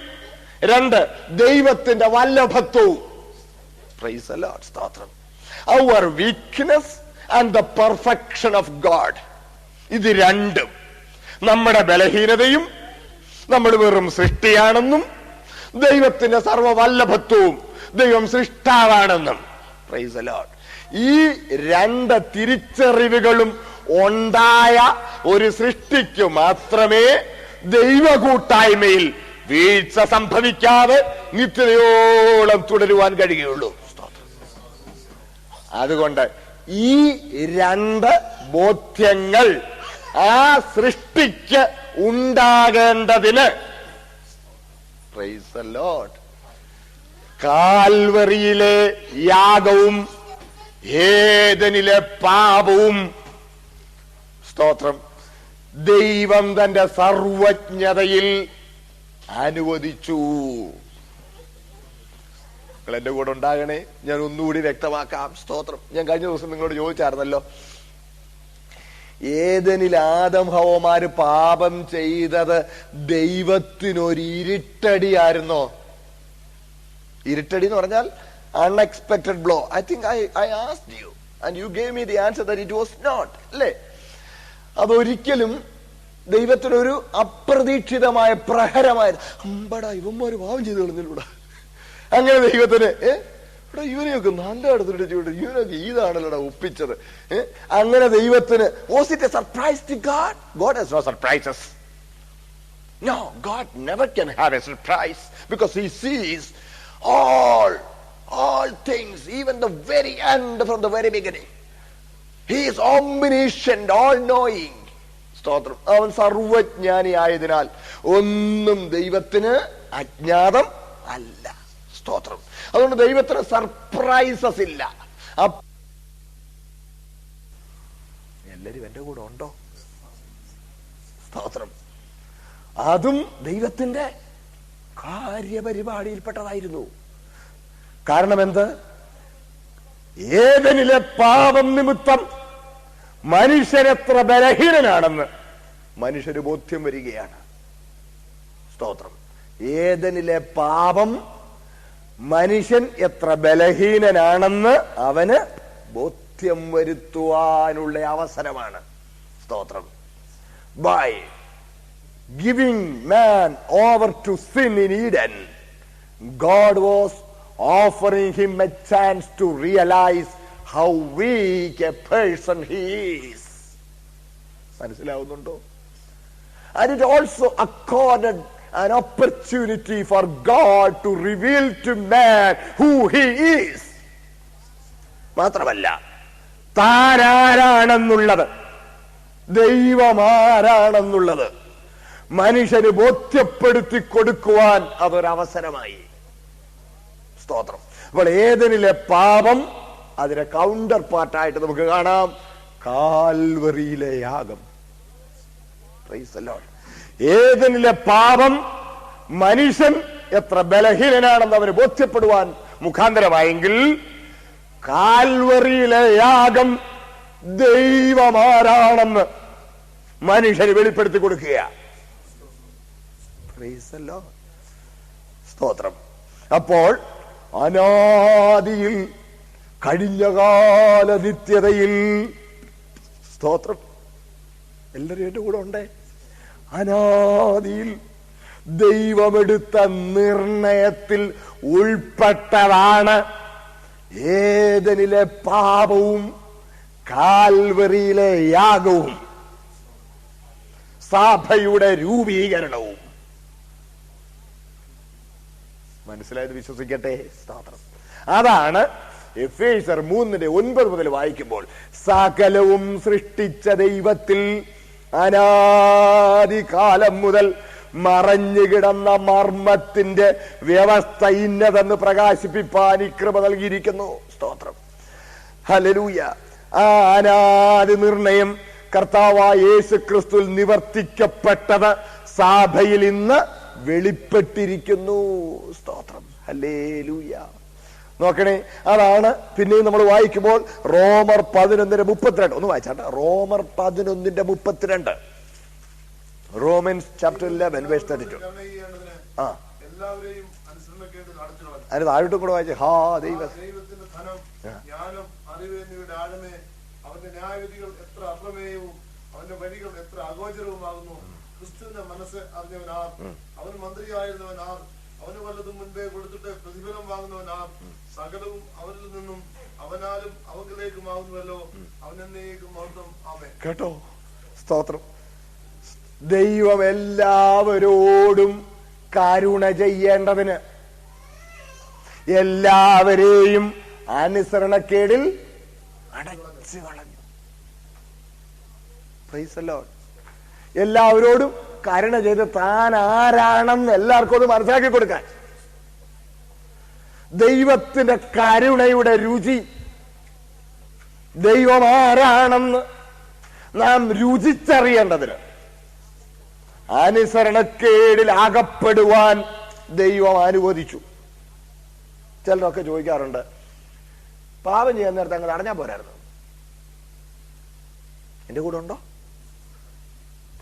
രണ്ട് ദൈവത്തിന്റെ വല്ലഭത്വവും. Praise the Lord. സ്തോത്രം. Our weakness and the perfection of God. ഇത് രണ്ടും, നമ്മുടെ ബലഹീനതയും നമ്മൾ വെറും സൃഷ്ടിയാണെന്നും ദൈവത്തിന്റെ സർവവല്ലഭത്വവും ദൈവം സൃഷ്ടാവാണെന്നും. Praise the Lord. ഈ രണ്ട് തിരിച്ചറിവുകളും ഉണ്ടായ ഒരു സൃഷ്ടിക്ക് മാത്രമേ ദൈവ കൂട്ടായ്മയിൽ വീഴ്ച സംഭവിക്കാതെ നിത്യതയോളം തുടരുവാൻ കഴിയുള്ളൂ. അതുകൊണ്ട് ഈ രണ്ട് ബോധ്യങ്ങൾ ആ സൃഷ്ടിക്ക് ഉണ്ടാകേണ്ടതിന് Praise the Lord, കാൽവറിയിലെ യാഗവും ഏദനിലെ പാപവും, സ്തോത്രം, ദൈവം തന്റെ സർവജ്ഞതയിൽ അനുവദിച്ചു. എന്റെ കൂടെ ഉണ്ടാകണേ, ഞാൻ ഒന്നുകൂടി വ്യക്തമാക്കാം. സ്തോത്രം. ഞാൻ കഴിഞ്ഞ ദിവസം നിങ്ങളോട് ചോദിച്ചായിരുന്നല്ലോ, ഏദനിൽ ആദം ഹവമാര് പാപം ചെയ്തത് ദൈവത്തിനൊരു ഇരുട്ടടിയായിരുന്നോ? ഇരുട്ടടി എന്ന് പറഞ്ഞാൽ unexpected blow. I think I asked you and you gave me the answer that it was not. അല്ലേ? അതൊരിക്കലും ദൈവത്തിനൊരു അപ്രതീക്ഷിതമായ പ്രഹരമായ അമ്പടാ ഇവന്മാര് പാപം ചെയ്ത് കളഞ്ഞിലൂടെ, അങ്ങനെ ദൈവത്തിന് ഇവിടെ ഇവനെയൊക്കെ നല്ല അടുത്തിട്ട് ചൂട് ഇവനൊക്കെ ഇതാണല്ലോടാ ഒപ്പിച്ചത്. അങ്ങനെ ദൈവത്തിന് was it a surprise to God? God has no surprises. No, God never can have a surprise because he sees all things, even the very end, from the very beginning. He is omniscient, all knowing. സ്തോത്രം. അവൻ സർവജ്ഞാനി ആയതിനാൽ ഒന്നും ദൈവത്തിന് അജ്ഞാതം അല്ല. സ്തോത്രം. അതുകൊണ്ട് ദൈവത്തിന് surprises ഇല്ല. എല്ലാരും എന്റെ കൂടെ ഉണ്ടോ? സ്തോത്രം. അതും ദൈവത്തിന്റെ കാര്യപരിപാടിയിൽപ്പെട്ടതായിരുന്നു. കാരണം എന്ത്? ഏദനിലെ പാപം നിമിത്തം മനുഷ്യനെത്ര ബലഹീനനാണെന്ന് മനുഷ്യന് ബോധ്യം വരികയാണ്. സ്തോത്രം. ഏദനിലെ പാപം മനുഷ്യൻ എത്ര ബലഹീനനാണെന്ന് അവന് ബോധ്യം വരുത്തുവാനുള്ള അവസരമാണ്. സ്തോത്രം. By giving man over to sin in Eden, God was offering him a chance to realize how weak a person he is. മനസ്സിലാവുന്നുണ്ടോ? And it also accorded an opportunity for God to reveal to man who he is. മാത്രമല്ല താനാരാണെന്നുള്ളത്, ദൈവമാരാണെന്നുള്ളത് മനുഷ്യന് ബോധ്യപ്പെടുത്തി കൊടുക്കുവാൻ അതൊരവസരമായി. സ്തോത്രം. അപ്പോൾ ഏദനിലെ പാപം അതിന്റെ counter പാർട്ടായിട്ട് നമുക്ക് കാണാം കാൽവറിയിലെ യാഗം. Price the Lord. ഏദനിലെ പാപം മനുഷ്യൻ എത്ര ബലഹീനനാണെന്ന് അവന് ബോധ്യപ്പെടുവാൻ മുഖാന്തരമായെങ്കിൽ കാൽവറിയിലെ യാഗം ദൈവമാരാണെന്ന് മനുഷ്യന് വെളിപ്പെടുത്തി കൊടുക്കുക. Price the lord. സ്തോത്രം. അപ്പോൾ അനാദിയിൽ, കഴിഞ്ഞകാല നിത്യതയിൽ, സ്തോത്രം, എല്ലാവരും എന്റെ കൂടെ ഉണ്ടേ, അനാദിയിൽ ദൈവമെടുത്ത നിർണയത്തിൽ ഉൾപ്പെട്ടതാണ് ഏദനിലെ പാപവും കാൽവറിയിലെ യാഗവും സഭയുടെ രൂപീകരണവും. മനസ്സിലായത് വിശ്വസിക്കട്ടെ. സ്തോത്രം. അതാണ് എഫേസ്യർ 3:9 മുതൽ വായിക്കുമ്പോൾ, സകലവും സൃഷ്ടിച്ച ദൈവത്തിൽ അനാദികാലം മുതൽ മറഞ്ഞു കിടന്ന മർമ്മത്തിന്റെ വ്യവസ്ഥ ഇന്നതെന്ന് പ്രകാശിപ്പിപ്പാൻ ഈ കൃപ നൽകിയിരിക്കുന്നു. സ്തോത്രം. ഹല്ലേലൂയ. ആ അനാദി നിർണയം കർത്താവായ യേശു ക്രിസ്തുവിൽ നിവർത്തിക്കപ്പെട്ടത് സഭയിൽ ഇന്ന് വെളിപ്പെട്ടിരിക്കുന്നു. സ്തോത്രം. ഹല്ലേലൂയ. നോക്കണേ, അതാണ് പിന്നെയും നമ്മൾ വായിക്കുമ്പോൾ റോമർ 11:32. ഒന്ന് വായിച്ചാട്ടെ. റോമർ 11:32. Romans chapter 11 verse 32. അതിന് താഴോട്ടും കൂടെ വായിച്ചേ. ഹാ ദൈവത്തിന്റെ ധനം, ജ്ഞാനം, അറിവ് എന്നിവയുടെ ആഴമേ, അവന്റെ ന്യായവിധികൾ എത്ര അപ്രമേയവും അവന്റെ വഴികൾ എത്ര അഗോചരവുമാകുന്നു. ക്രിസ്തുവിന്റെ മനസ്സ് അറിഞ്ഞവനാർ, അവന് മന്ത്രിയായിരുന്നവനാർ, അവന് വല്ലതും മുൻപേ കൊടുത്തിട്ട് പ്രതിഫലം വാങ്ങുന്നവനാർ, സകലവും അവരിൽ നിന്നും അവനാലും അവങ്കിലേക്കുമാകുന്നുവല്ലോ, അവനെന്നേക്കും മഹത്വം. ആമേൻ. കേട്ടോ? സ്തോത്രം. ദൈവം എല്ലാവരോടും കരുണ ചെയ്യേണ്ടതിന് എല്ലാവരെയും അനുസരണക്കേടിൽ അടച്ചു കളഞ്ഞു. Price the Lord. എല്ലാവരോടും കരുണ ചെയ്ത് താൻ ആരാണെന്ന് എല്ലാവർക്കും അത് മനസ്സിലാക്കി കൊടുക്കാൻ. ദൈവത്തിന്റെ കരുണയുടെ രുചി, ദൈവം ആരാണെന്ന് നാം രുചിച്ചറിയേണ്ടതിന് അനുസരണക്കേടിൽ അകപ്പെടുവാൻ ദൈവം അനുവദിച്ചു. ചിലരൊക്കെ ചോദിക്കാറുണ്ട്, പാപം ചെയ്യാൻ നേരത്തെ അങ്ങ് തടഞ്ഞാൽ പോരായിരുന്നു. എന്റെ കൂടെ ഉണ്ടോ?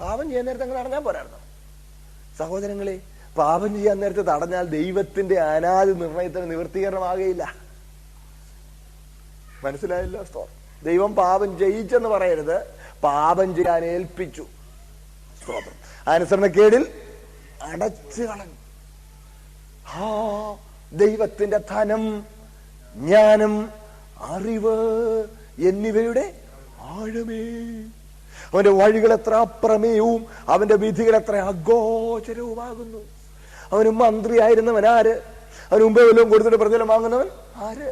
പാപം ചെയ്യാൻ നേരത്തെ അങ്ങ് തടഞ്ഞാൽ പോരായിരുന്നു. സഹോദരങ്ങളെ, പാപം ചെയ്യാൻ നേരത്തെ തടഞ്ഞാൽ ദൈവത്തിന്റെ അനാദി നിർണയത്തിന് നിവൃത്തീകരണമാകുകയില്ല. മനസ്സിലായല്ലോ? സ്തോത്രം. ദൈവം പാപം ജയിച്ചെന്ന് പറയരുത്, പാപം ചെയ്യാൻ ഏൽപ്പിച്ചു. സ്തോത്രം. അനുസരണക്കേടിൽ അടച്ചു കളഞ്ഞു. ദൈവത്തിന്റെ ധനം, ജ്ഞാനം, അറിവ് എന്നിവയുടെ ആഴമേ, അവന്റെ വഴികൾ എത്ര അപ്രമേയവും അവന്റെ വിധികൾ എത്ര അഗോചരവുമാകുന്നു. അവന് മന്ത്രിയായിരുന്നവൻ ആര്? അവന് മുമ്പേ വല്ലതും കൊടുത്തിട്ട് പ്രതിഫലം വാങ്ങുന്നവൻ ആര്?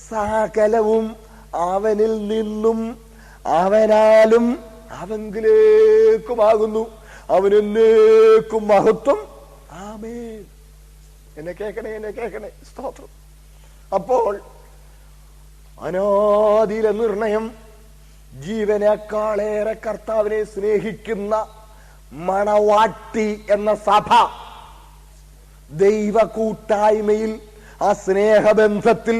സകലവും അവനിൽ നിന്നും അവനാലും അവങ്കിലേക്കുമാകുന്നു, അവനെന്നേക്കും മഹത്വം. ആമേൻ. എന്നെ കേൾക്കണേ, എന്നെ കേൾക്കണേ. സ്തോത്രം. അപ്പോൾ അനാദിയിലെ നിർണയം ജീവനേക്കാളേറെ കർത്താവിനെ സ്നേഹിക്കുന്ന മണവാട്ടി എന്ന സഭ ദൈവ കൂട്ടായ്മയിൽ, ആ സ്നേഹബന്ധത്തിൽ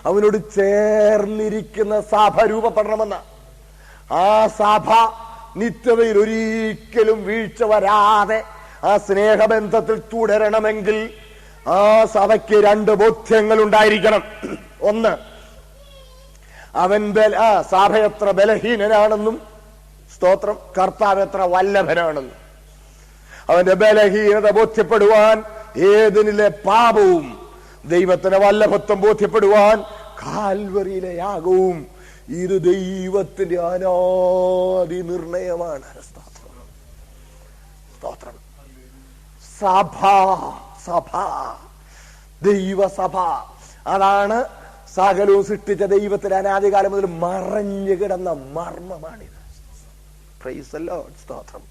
അവനോട് ചേർന്നിരിക്കുന്ന സഭ രൂപപ്പെടണമെന്ന്. ആ സഭ നിത്യതയിൽ ഒരിക്കലും വീഴ്ച വരാതെ ആ സ്നേഹബന്ധത്തിൽ തുടരണമെങ്കിൽ ആ സഭയ്ക്ക് രണ്ട് ബോധ്യങ്ങൾ ഉണ്ടായിരിക്കണം. ഒന്ന്, സഭ എത്ര ബലഹീനനാണെന്നും, സ്തോത്രം, കർത്താവ് എത്ര വല്ലഭനാണെന്നും. അവന്റെ ബലഹീനത ബോധ്യപ്പെടുവാൻ ഏദനിലെ പാപവും, ദൈവത്തിന്റെ വല്ലഭത്വം ബോധ്യപ്പെടുവാൻ കാൽവറിയിലെ യാഗവും. ഇത് ദൈവത്തിന്റെ അനാദി നിർണയമാണ്. സ്തോത്രം. സഭ, ദൈവസഭ, അതാണ് സകലവും സൃഷ്ടിച്ച ദൈവത്തിന് അനാദികാലം മുതൽ മറഞ്ഞു കിടന്ന മർമ്മമാണിത്. Price the lord. സ്തോത്രം.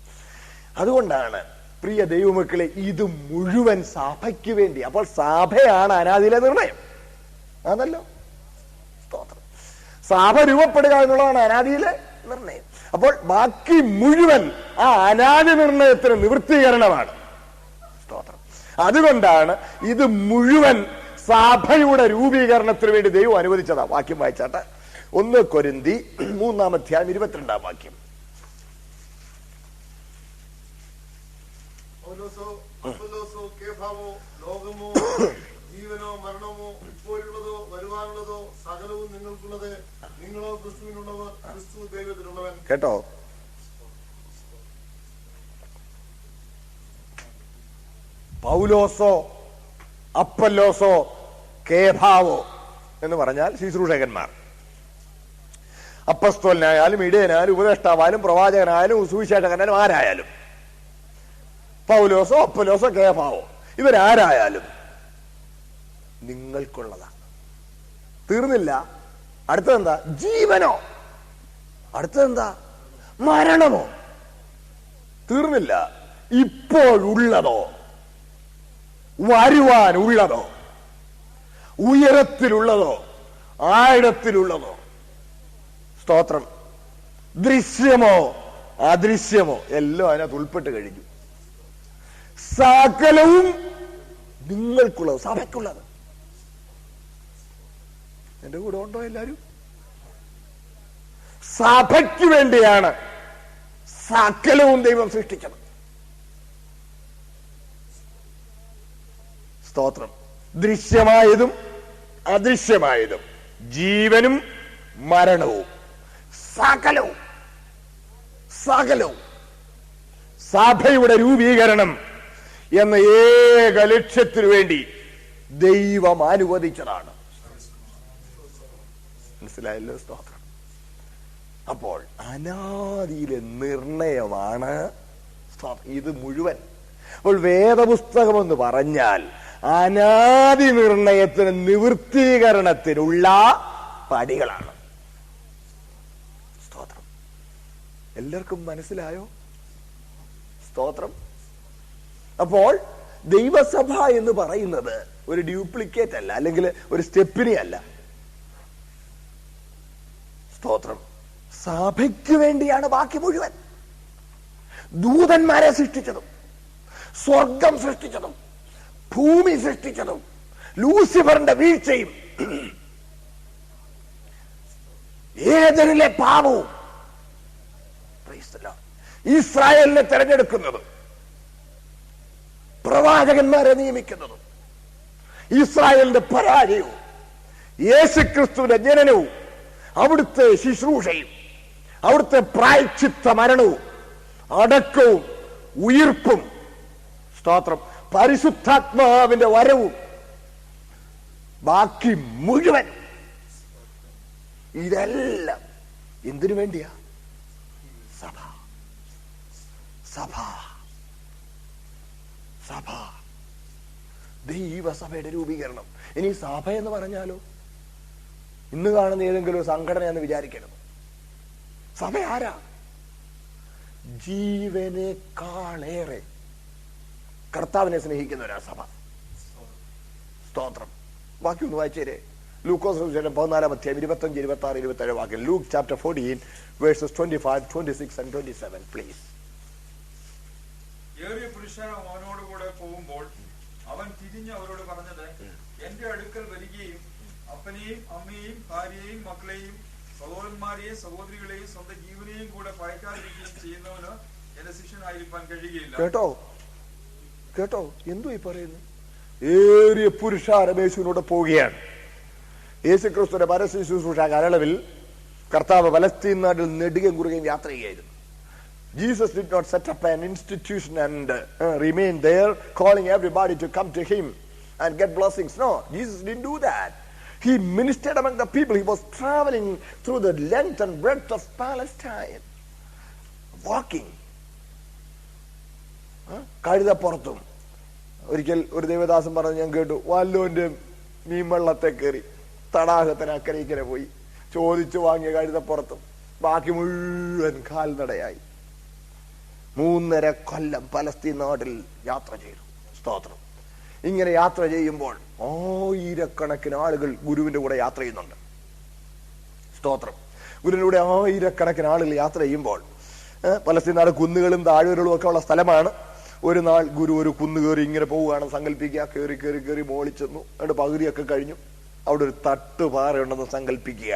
അതുകൊണ്ടാണ് പ്രിയ ദൈവമക്കളെ, ഇത് മുഴുവൻ സഭയ്ക്ക് വേണ്ടി. അപ്പോൾ സഭയാണ് അനാദിയിലെ നിർണയം. അതല്ലോ സ്തോത്രം. സഭ രൂപപ്പെടുക എന്നുള്ളതാണ് അനാദിയിലെ നിർണയം. അപ്പോൾ ബാക്കി മുഴുവൻ ആ അനാദി നിർണയത്തിന് നിവൃത്തീകരണമാണ്. സ്തോത്രം. അതുകൊണ്ടാണ് ഇത് മുഴുവൻ സഭയുടെ രൂപീകരണത്തിന് വേണ്ടി ദൈവം അനുവദിച്ചതാ. വാക്യം വായിച്ചാട്ടെ. 1 കൊരിന്തി 3-ാം അധ്യായം 22-ാം വാക്യം. ലോകമോ ജീവനോ മരണമോ ഇപ്പോഴുള്ളതോ വരുവാനുള്ളതോ സകലവും നിങ്ങൾക്കുള്ളത്. നിങ്ങളോ ക്രിസ്തുവിനുള്ളവർ, ക്രിസ്തു ദൈവത്തിനുള്ളവൻ. കേട്ടോ? പൗലോസോ അപ്പല്ലോസോ കേഭാവോ എന്ന് പറഞ്ഞാൽ ശുശ്രൂഷകന്മാർ. അപ്പസ്തോലനായാലും ഇടയനായാലും ഉപദേഷ്ടാവായാലും പ്രവാചകനായാലും സുവിശേഷകനായാലും ആരായാലും, പൗലോസോ അപ്പല്ലോസോ കേഭാവോ, ഇവരാരായാലും നിങ്ങൾക്കുള്ളതാണ്. തീർന്നില്ല. അടുത്തതെന്താ? ജീവനോ. അടുത്തതെന്താ? മരണമോ. തീർന്നില്ല. ഇപ്പോഴുള്ളതോ വരുവാനുള്ളതോ ഉയരത്തിലുള്ളതോ ആഴത്തിലുള്ളതോ. സ്തോത്രം. ദൃശ്യമോ അദൃശ്യമോ എല്ലാം അതിനകത്ത് ഉൾപ്പെട്ട് കഴിഞ്ഞു. സകലവും നിങ്ങൾക്കുള്ളത്, സഭയ്ക്കുള്ളത്. എന്റെ കൂടെ ഉണ്ടോ എല്ലാരും? സഭയ്ക്ക് വേണ്ടിയാണ് സകലവും ദൈവം സൃഷ്ടിച്ചത്. സ്തോത്രം. ദൃശ്യമായതും അദൃശ്യമായതും ജീവനും മരണവും സകലവും സകലവും സഭയുടെ രൂപീകരണം എന്ന ഏക ലക്ഷ്യത്തിനു വേണ്ടി ദൈവം അനുവദിച്ചതാണ്. മനസ്സിലായല്ലോ? സ്തോത്രം. അപ്പോൾ അനാദിയിലെ നിർണയമാണ് ഇത് മുഴുവൻ. അപ്പോൾ വേദപുസ്തകം എന്ന് പറഞ്ഞാൽ അനാദി നിർണയത്തിന് നിവൃത്തീകരണത്തിനുള്ള പടികളാണ്. സ്തോത്രം. എല്ലാവർക്കും മനസ്സിലായോ? സ്തോത്രം. അപ്പോൾ ദൈവസഭ എന്ന് പറയുന്നത് ഒരു ഡ്യൂപ്ലിക്കേറ്റ് അല്ല, അല്ലെങ്കിൽ ഒരു സ്റ്റെപ്പിനി അല്ല. സ്തോത്രം. സഭയ്ക്ക് വേണ്ടിയാണ് ബാക്കി മുഴുവൻ. ദൂതന്മാരെ സൃഷ്ടിച്ചതും സ്വർഗം സൃഷ്ടിച്ചതും ഭൂമി സൃഷ്ടിച്ചതും ലൂസിഫറിന്റെ വീഴ്ചയും ഏദനിലെ പാപവും ഇസ്രായേലിനെ തെരഞ്ഞെടുക്കുന്നതും പ്രവാചകന്മാരെ നിയമിക്കുന്നതും ഇസ്രായേലിന്റെ പരാജയവും യേശുക്രിസ്തുവിന്റെ ജനനവും അവിടുത്തെ ശുശ്രൂഷയും അവിടുത്തെ പ്രായശ്ചിത്ത മരണവും അടക്കവും ഉയിർപ്പും, സ്തോത്രം, പരിശുദ്ധാത്മാവിന്റെ വരവും ബാക്കി മുഴുവൻ ഇതെല്ലാം എന്തിനു വേണ്ടിയാ? സഭ. സഭ സഭ ദൈവസഭയുടെ രൂപീകരണം. ഇനി സഭ എന്ന് പറഞ്ഞാലോ ഇന്ന് കാണുന്ന ഏതെങ്കിലും സംഘടന എന്ന് വിചാരിക്കരുത്. സഭ ആരാ? ജീവനേക്കാളേറെ കർത്താവിനെ സ്നേഹിക്കുന്നവരാ സഭ. സ്തോത്രം. ബാക്കി ഒന്ന് വായിച്ചേരെ. ലൂക്കോസ് 14-ാം അധ്യായം 25, 26, 27 വാക്യം. Luke chapter 14 verses 25, 26 and 27 please. ഏറിയ പുരുഷാരം അവനോടുകൂടെ പോകുമ്പോൾ അവൻ തിരിഞ്ഞ് അവരോട് പറഞ്ഞത്, എന്റെ അടുക്കൽ വരികയും അപ്പനെയും അമ്മയെയും ഭാര്യയെയും മക്കളെയും സഹോദരന്മാരെയും സഹോദരികളെയും സ്വന്തം ജീവനെയും കൂടെ പയക്കാതിരിക്കുകയും ചെയ്യുന്നവന് എന്റെ ശിഷ്യനായിരിക്കാൻ കഴിയുകയില്ല. കേട്ടോ കേട്ടോ എന്തോ ഈ പറയുന്നു? ഏറിയ പുരുഷാരം യേശുവിനോട് പോവുകയാണ്. യേശുക്രിസ്തുവിന്റെ പരസ്യ ശുശ്രൂഷ കാലയളവിൽ കർത്താവ് പലസ്തീൻ നാട്ടിൽ നെടുകയും കുറുകയും യാത്ര ചെയ്യുകയായിരുന്നു. Jesus did not set up an institution and remain there calling everybody to come to him and get blessings. No, Jesus didn't do that. He ministered among the people. He was traveling through the length and breadth of Palestine, walking. കഴുതപ്പുറത്തും. ഒരിക്കൽ ഒരു ദേവദാസൻ പറഞ്ഞു, ഞാൻ കേട്ടു, വല്ലോന്റെ മീൻ വെള്ളത്തെ കയറി തടാകത്തിനക്കരയ്ക്കര പോയി ചോദിച്ചു വാങ്ങിയ കഴുതപ്പുറത്തും ബാക്കി മുഴുവൻ കാൽനടയായി 3.5 കൊല്ലം പലസ്തീൻ നാട്ടിൽ യാത്ര ചെയ്തു. സ്തോത്രം. ഇങ്ങനെ യാത്ര ചെയ്യുമ്പോൾ 1000കണക്കിന് ആളുകൾ ഗുരുവിന്റെ കൂടെ യാത്ര ചെയ്യുന്നുണ്ട്. സ്തോത്രം. ഗുരുവിന്റെ കൂടെ 1000കണക്കിന് ആളുകൾ യാത്ര ചെയ്യുമ്പോൾ പലസ്തീൻ നാട് കുന്നുകളും താഴ്വരകളും ഒക്കെ ഉള്ള സ്ഥലമാണ്. ഒരു നാൾ ഗുരു ഒരു കുന്ന് കയറി ഇങ്ങനെ പോവുകയാണെന്ന് സങ്കല്പിക്കുക. കയറി കയറി കയറി മോളിൽ ചെന്നു. എന്നിട്ട് പകുതിയൊക്കെ കഴിഞ്ഞു. അവിടെ ഒരു തട്ട് പാറയുണ്ടെന്ന് സങ്കല്പിക്കുക.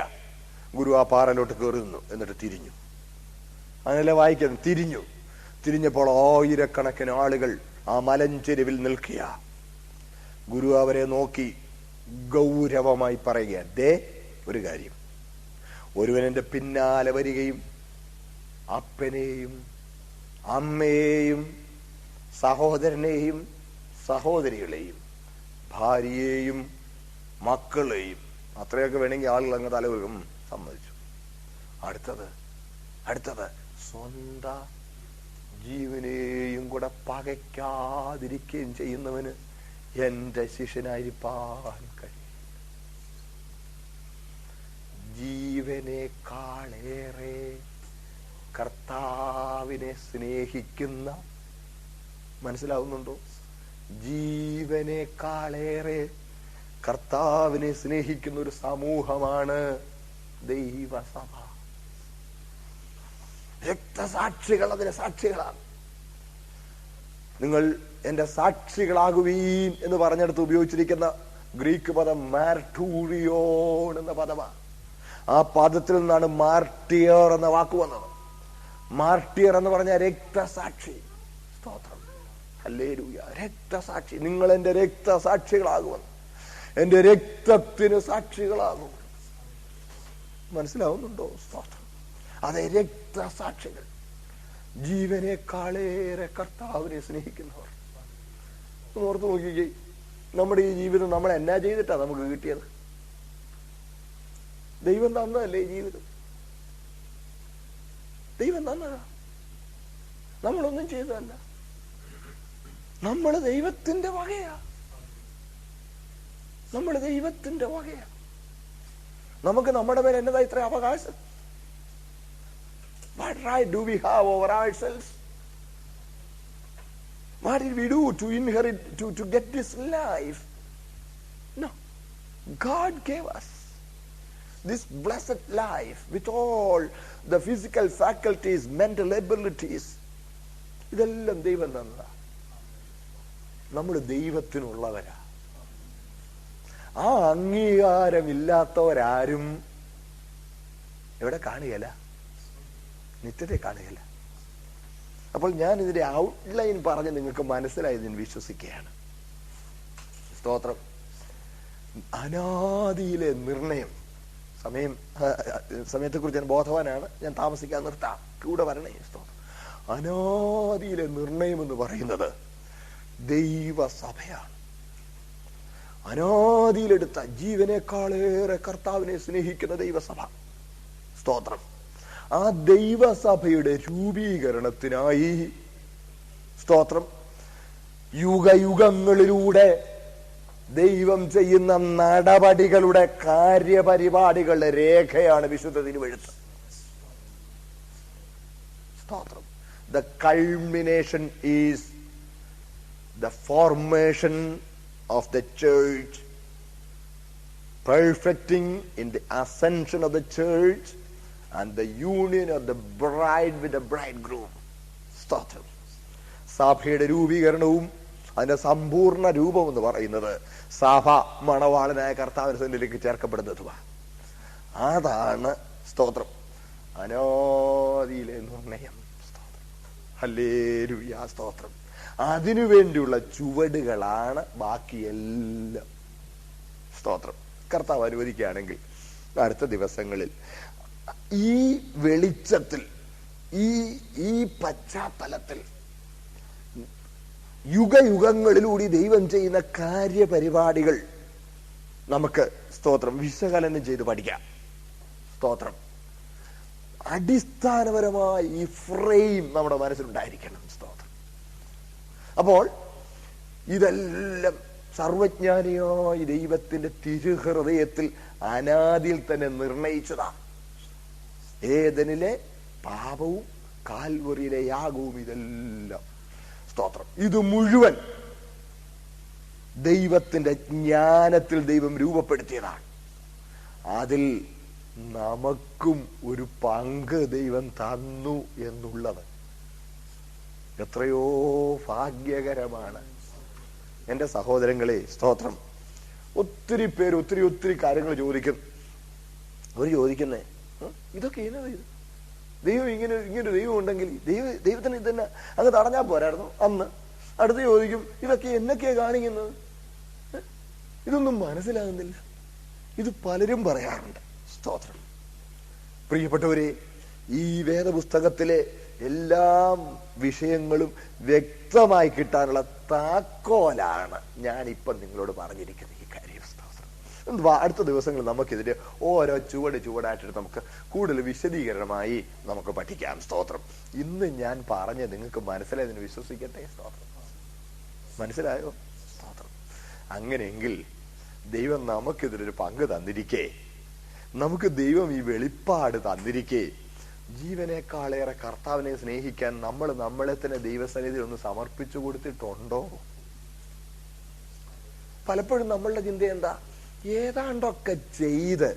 ഗുരു ആ പാറയിലോട്ട് കയറി നിന്നു. എന്നിട്ട് തിരിഞ്ഞു. അങ്ങനെയല്ലേ വായിക്കുന്നു. തിരിഞ്ഞപ്പോൾ 1000കണക്കിന് ആളുകൾ ആ മലഞ്ചെരുവിൽ നിൽക്കുക. ഗുരു അവരെ നോക്കി ഗൗരവമായി പറയുക, ദേ ഒരു കാര്യം, ഒരുവൻ എന്റെ പിന്നാലെ വരികയും അപ്പനെയും അമ്മയെയും സഹോദരനെയും സഹോദരികളെയും ഭാര്യയെയും മക്കളെയും, അത്രയൊക്കെ വേണമെങ്കിൽ ആളുകൾ അങ്ങ് തലവെക്കും, സമ്മതിച്ചു. അടുത്തത് സ്വന്തം ജീവനെയും കൂടെ പകയ്ക്കാതിരിക്കുകയും ചെയ്യുന്നവന് എന്റെ ശിഷ്യനായിരിക്കാൻ കഴിയും. ജീവനേക്കാളേറെ കർത്താവിനെ സ്നേഹിക്കുന്ന, മനസ്സിലാവുന്നുണ്ടോ? ജീവനേക്കാളേറെ കർത്താവിനെ സ്നേഹിക്കുന്ന ഒരു സമൂഹമാണ് ദൈവസഭ. രക്തസാക്ഷികൾ അതിന് സാക്ഷികളാണ്. നിങ്ങൾ എന്റെ സാക്ഷികളാകുവീൻ എന്ന് പറഞ്ഞെടുത്ത് ഉപയോഗിച്ചിരിക്കുന്ന ഗ്രീക്ക് പദം മാർട്ടൂറിയോൺ എന്ന പദമാണ്. ആ പദത്തിൽ നിന്നാണ് മാർട്ടിയർ എന്ന വാക്ക് വന്നത്. മാർട്ടിയർ എന്ന് പറഞ്ഞ രക്തസാക്ഷി. സ്തോത്രം. ഹല്ലേലൂയ. രക്തസാക്ഷി. നിങ്ങൾ എന്റെ രക്തസാക്ഷികളാകുമെന്ന്, എന്റെ രക്തത്തിന് സാക്ഷികളാകും. മനസ്സിലാവുന്നുണ്ടോ? സ്തോത്രം. അതെ, രക്തസാക്ഷികൾ, ജീവനേക്കാളേറെ കർത്താവിനെ സ്നേഹിക്കുന്നവർ. ഓർത്തു നോക്കിക്കേ, നമ്മുടെ ഈ ജീവിതം നമ്മൾ എന്നാ ചെയ്തിട്ടാ നമുക്ക് കിട്ടിയത്? ദൈവം തന്നതല്ലേ ഈ ജീവിതം? ദൈവം തന്നതാ, നമ്മളൊന്നും ചെയ്തതല്ല. നമ്മള് ദൈവത്തിന്റെ വകയാ. നമുക്ക് നമ്മുടെ മേൽ എന്നതാ ഇത്ര അവകാശം? What right do we have over ourselves? What did we do to inherit, to get this life? No. God gave us this blessed life with all the physical faculties, mental abilities. ഇതെല്ലാം ദൈവം തന്നതാ. നമ്മൾ ദൈവത്തിനുള്ളവരാ. ആ അംഗീകാരമില്ലാത്തവരാരും എവിടെ കാണുകയില്ല, നിത്യത്തെ കാണുകയില്ല. അപ്പോൾ ഞാൻ ഇതിന്റെ ഔട്ട്ലൈൻ പറഞ്ഞ് നിങ്ങൾക്ക് മനസ്സിലായത് ഞാൻ വിശ്വസിക്കുകയാണ്. സ്തോത്രം. അനാദിയിലെ നിർണയം. സമയത്തെക്കുറിച്ച് ഞാൻ ബോധവാനാണ്, ഞാൻ താമസിക്കാൻ നിർത്താം, കൂടെ വരണേ. സ്തോത്രം. അനാദിയിലെ നിർണയം എന്ന് പറയുന്നത് ദൈവസഭയാണ്. അനാദിയിലെടുത്ത ജീവനേക്കാളേറെ കർത്താവിനെ സ്നേഹിക്കുന്ന ദൈവസഭ. സ്തോത്രം. ആ ദൈവസഭയുടെ രൂപീകരണത്തിനായി, സ്തോത്രം, യുഗയുഗങ്ങളിലൂടെ ദൈവം ചെയ്യുന്ന നടപടികളുടെ കാര്യപരിപാടികളുടെ രേഖയാണ് വിശുദ്ധ തിരുവെഴുത്ത്. സ്തോത്രം. The culmination is the formation of the church, perfecting in the ascension of the church and the union of the bride with the bridegroom. സ്തോത്രം. സഭയുടെ രൂപീകരണവും അതിന്റെ സമ്പൂർണ്ണ രൂപം എന്ന് പറയുന്നത് സഭ മണവാളനായ കർത്താവിന്റെ സന്നിധിയിലേക്ക് ചേർക്കപ്പെടുന്നതുമാണ്. അതാണ് സ്തോത്രം അനാദിയിലെ നിർണയം. സ്തോത്രം. ഹല്ലേലൂയ. സ്തോത്രം. അതിനുവേണ്ടിയുള്ള ചുവടുകളാണ് ബാക്കിയെല്ലാം. സ്തോത്രം. കർത്താവ് അനുവദിക്കുകയാണെങ്കിൽ അടുത്ത ദിവസങ്ങളിൽ ഈ വെളിച്ചത്തിൽ, ഈ പശ്ചാത്തലത്തിൽ യുഗയുഗങ്ങളിലൂടെ ദൈവം ചെയ്യുന്ന കാര്യപരിപാടികൾ നമുക്ക്, സ്തോത്രം, വിശകലനം ചെയ്ത് പഠിക്കാം. സ്തോത്രം. അടിസ്ഥാനപരമായി ഈ ഫ്രെയിം നമ്മുടെ മനസ്സിലുണ്ടായിരിക്കണം. സ്തോത്രം. അപ്പോൾ ഇതെല്ലാം സർവജ്ഞാനിയായ ദൈവത്തിന്റെ തിരുഹൃദയത്തിൽ അനാദിയിൽ തന്നെ നിർണയിച്ചതാ. ഏദനിലെ പാപവും കാൽവറിയിലെ യാഗവും ഇതെല്ലാം സ്തോത്രം. ഇത് മുഴുവൻ ദൈവത്തിന്റെ ജ്ഞാനത്തിൽ ദൈവം രൂപപ്പെടുത്തിയതാണ്. അതിൽ നമുക്കും ഒരു പങ്ക് ദൈവം തന്നു എന്നുള്ളത് എത്രയോ ഭാഗ്യകരമാണ്. എന്റെ സഹോദരങ്ങളെ സ്തോത്രം. ഒത്തിരി പേര് ഒത്തിരി കാര്യങ്ങൾ ചോദിക്കും. അവർ ചോദിക്കുന്നേ, ഇതൊക്കെ ഏത് ദൈവം ഇങ്ങനെ ദൈവം ഉണ്ടെങ്കിൽ ദൈവത്തിന് ഇതന്നെ അങ്ങ് തടഞ്ഞാൽ പോരായിരുന്നു അന്ന്. അടുത്ത് ചോദിക്കും, ഇതൊക്കെ എന്നൊക്കെയാ കാണിക്കുന്നത്? ഇതൊന്നും മനസ്സിലാകുന്നില്ല. ഇത് പലരും പറയാറുണ്ട്. സ്തോത്രം. പ്രിയപ്പെട്ടവരെ, ഈ വേദപുസ്തകത്തിലെ എല്ലാ വിഷയങ്ങളും വ്യക്തമായി കിട്ടാനുള്ള താക്കോലാണ് ഞാനിപ്പം നിങ്ങളോട് പറഞ്ഞിരിക്കുന്നത് ഈ കാര്യം. അടുത്ത ദിവസങ്ങളിൽ നമുക്കിതിന്റെ ഓരോ ചുവടായിട്ട് നമുക്ക് കൂടുതൽ വിശദീകരണമായി നമുക്ക് പഠിക്കാം. സ്തോത്രം. ഇന്ന് ഞാൻ പറഞ്ഞ് നിങ്ങൾക്ക് മനസ്സിലായതിന് വിശ്വസിക്കട്ടെ. സ്തോത്രം. മനസ്സിലായോ? സ്തോത്രം. അങ്ങനെയെങ്കിൽ ദൈവം നമുക്കിതിലൊരു പങ്ക് തന്നിരിക്കേ, നമുക്ക് ദൈവം ഈ വെളിപ്പാട് തന്നിരിക്കേ, ജീവനേക്കാളേറെ കർത്താവിനെ സ്നേഹിക്കാൻ നമ്മൾ നമ്മളെ തന്നെ ദൈവസന്നിധിയിൽ ഒന്ന് സമർപ്പിച്ചു കൊടുത്തിട്ടുണ്ടോ? പലപ്പോഴും നമ്മളുടെ ചിന്ത എന്താ? ഏതാണ്ടൊക്കെ ചെയ്ത്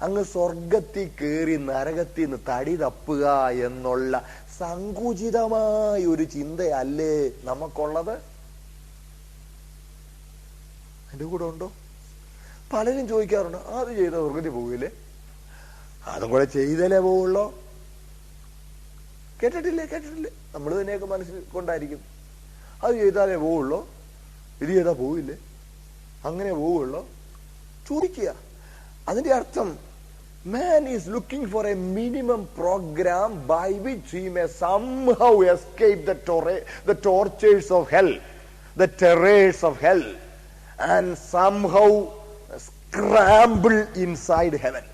അങ്ങ് സ്വർഗത്തിൽ കയറി നരകത്തിൽ നിന്ന് തടി തപ്പുക എന്നുള്ള സങ്കുചിതമായ ഒരു ചിന്തയല്ലേ നമുക്കുള്ളത്? എന്റെ കൂടെ ഉണ്ടോ? പലരും ചോദിക്കാറുണ്ട്, അത് ചെയ്ത സ്വർഗത്തിൽ പോകില്ലേ? അതും കൂടെ ചെയ്തല്ലേ പോവുള്ളോ? കേട്ടിട്ടില്ലേ? നമ്മൾ തന്നെയൊക്കെ മനസ്സിൽ കൊണ്ടായിരിക്കും. അത് ചെയ്താലേ പോവുള്ളോ? ഇത് ചെയ്താൽ പോവില്ലേ? അങ്ങനെ പോവുള്ളോ? ചോദിക്കുക. അതിന്റെ അർത്ഥം man is looking for a minimum program by which he may somehow escape the tortures of hell, the terrors of hell, and somehow scramble inside heaven.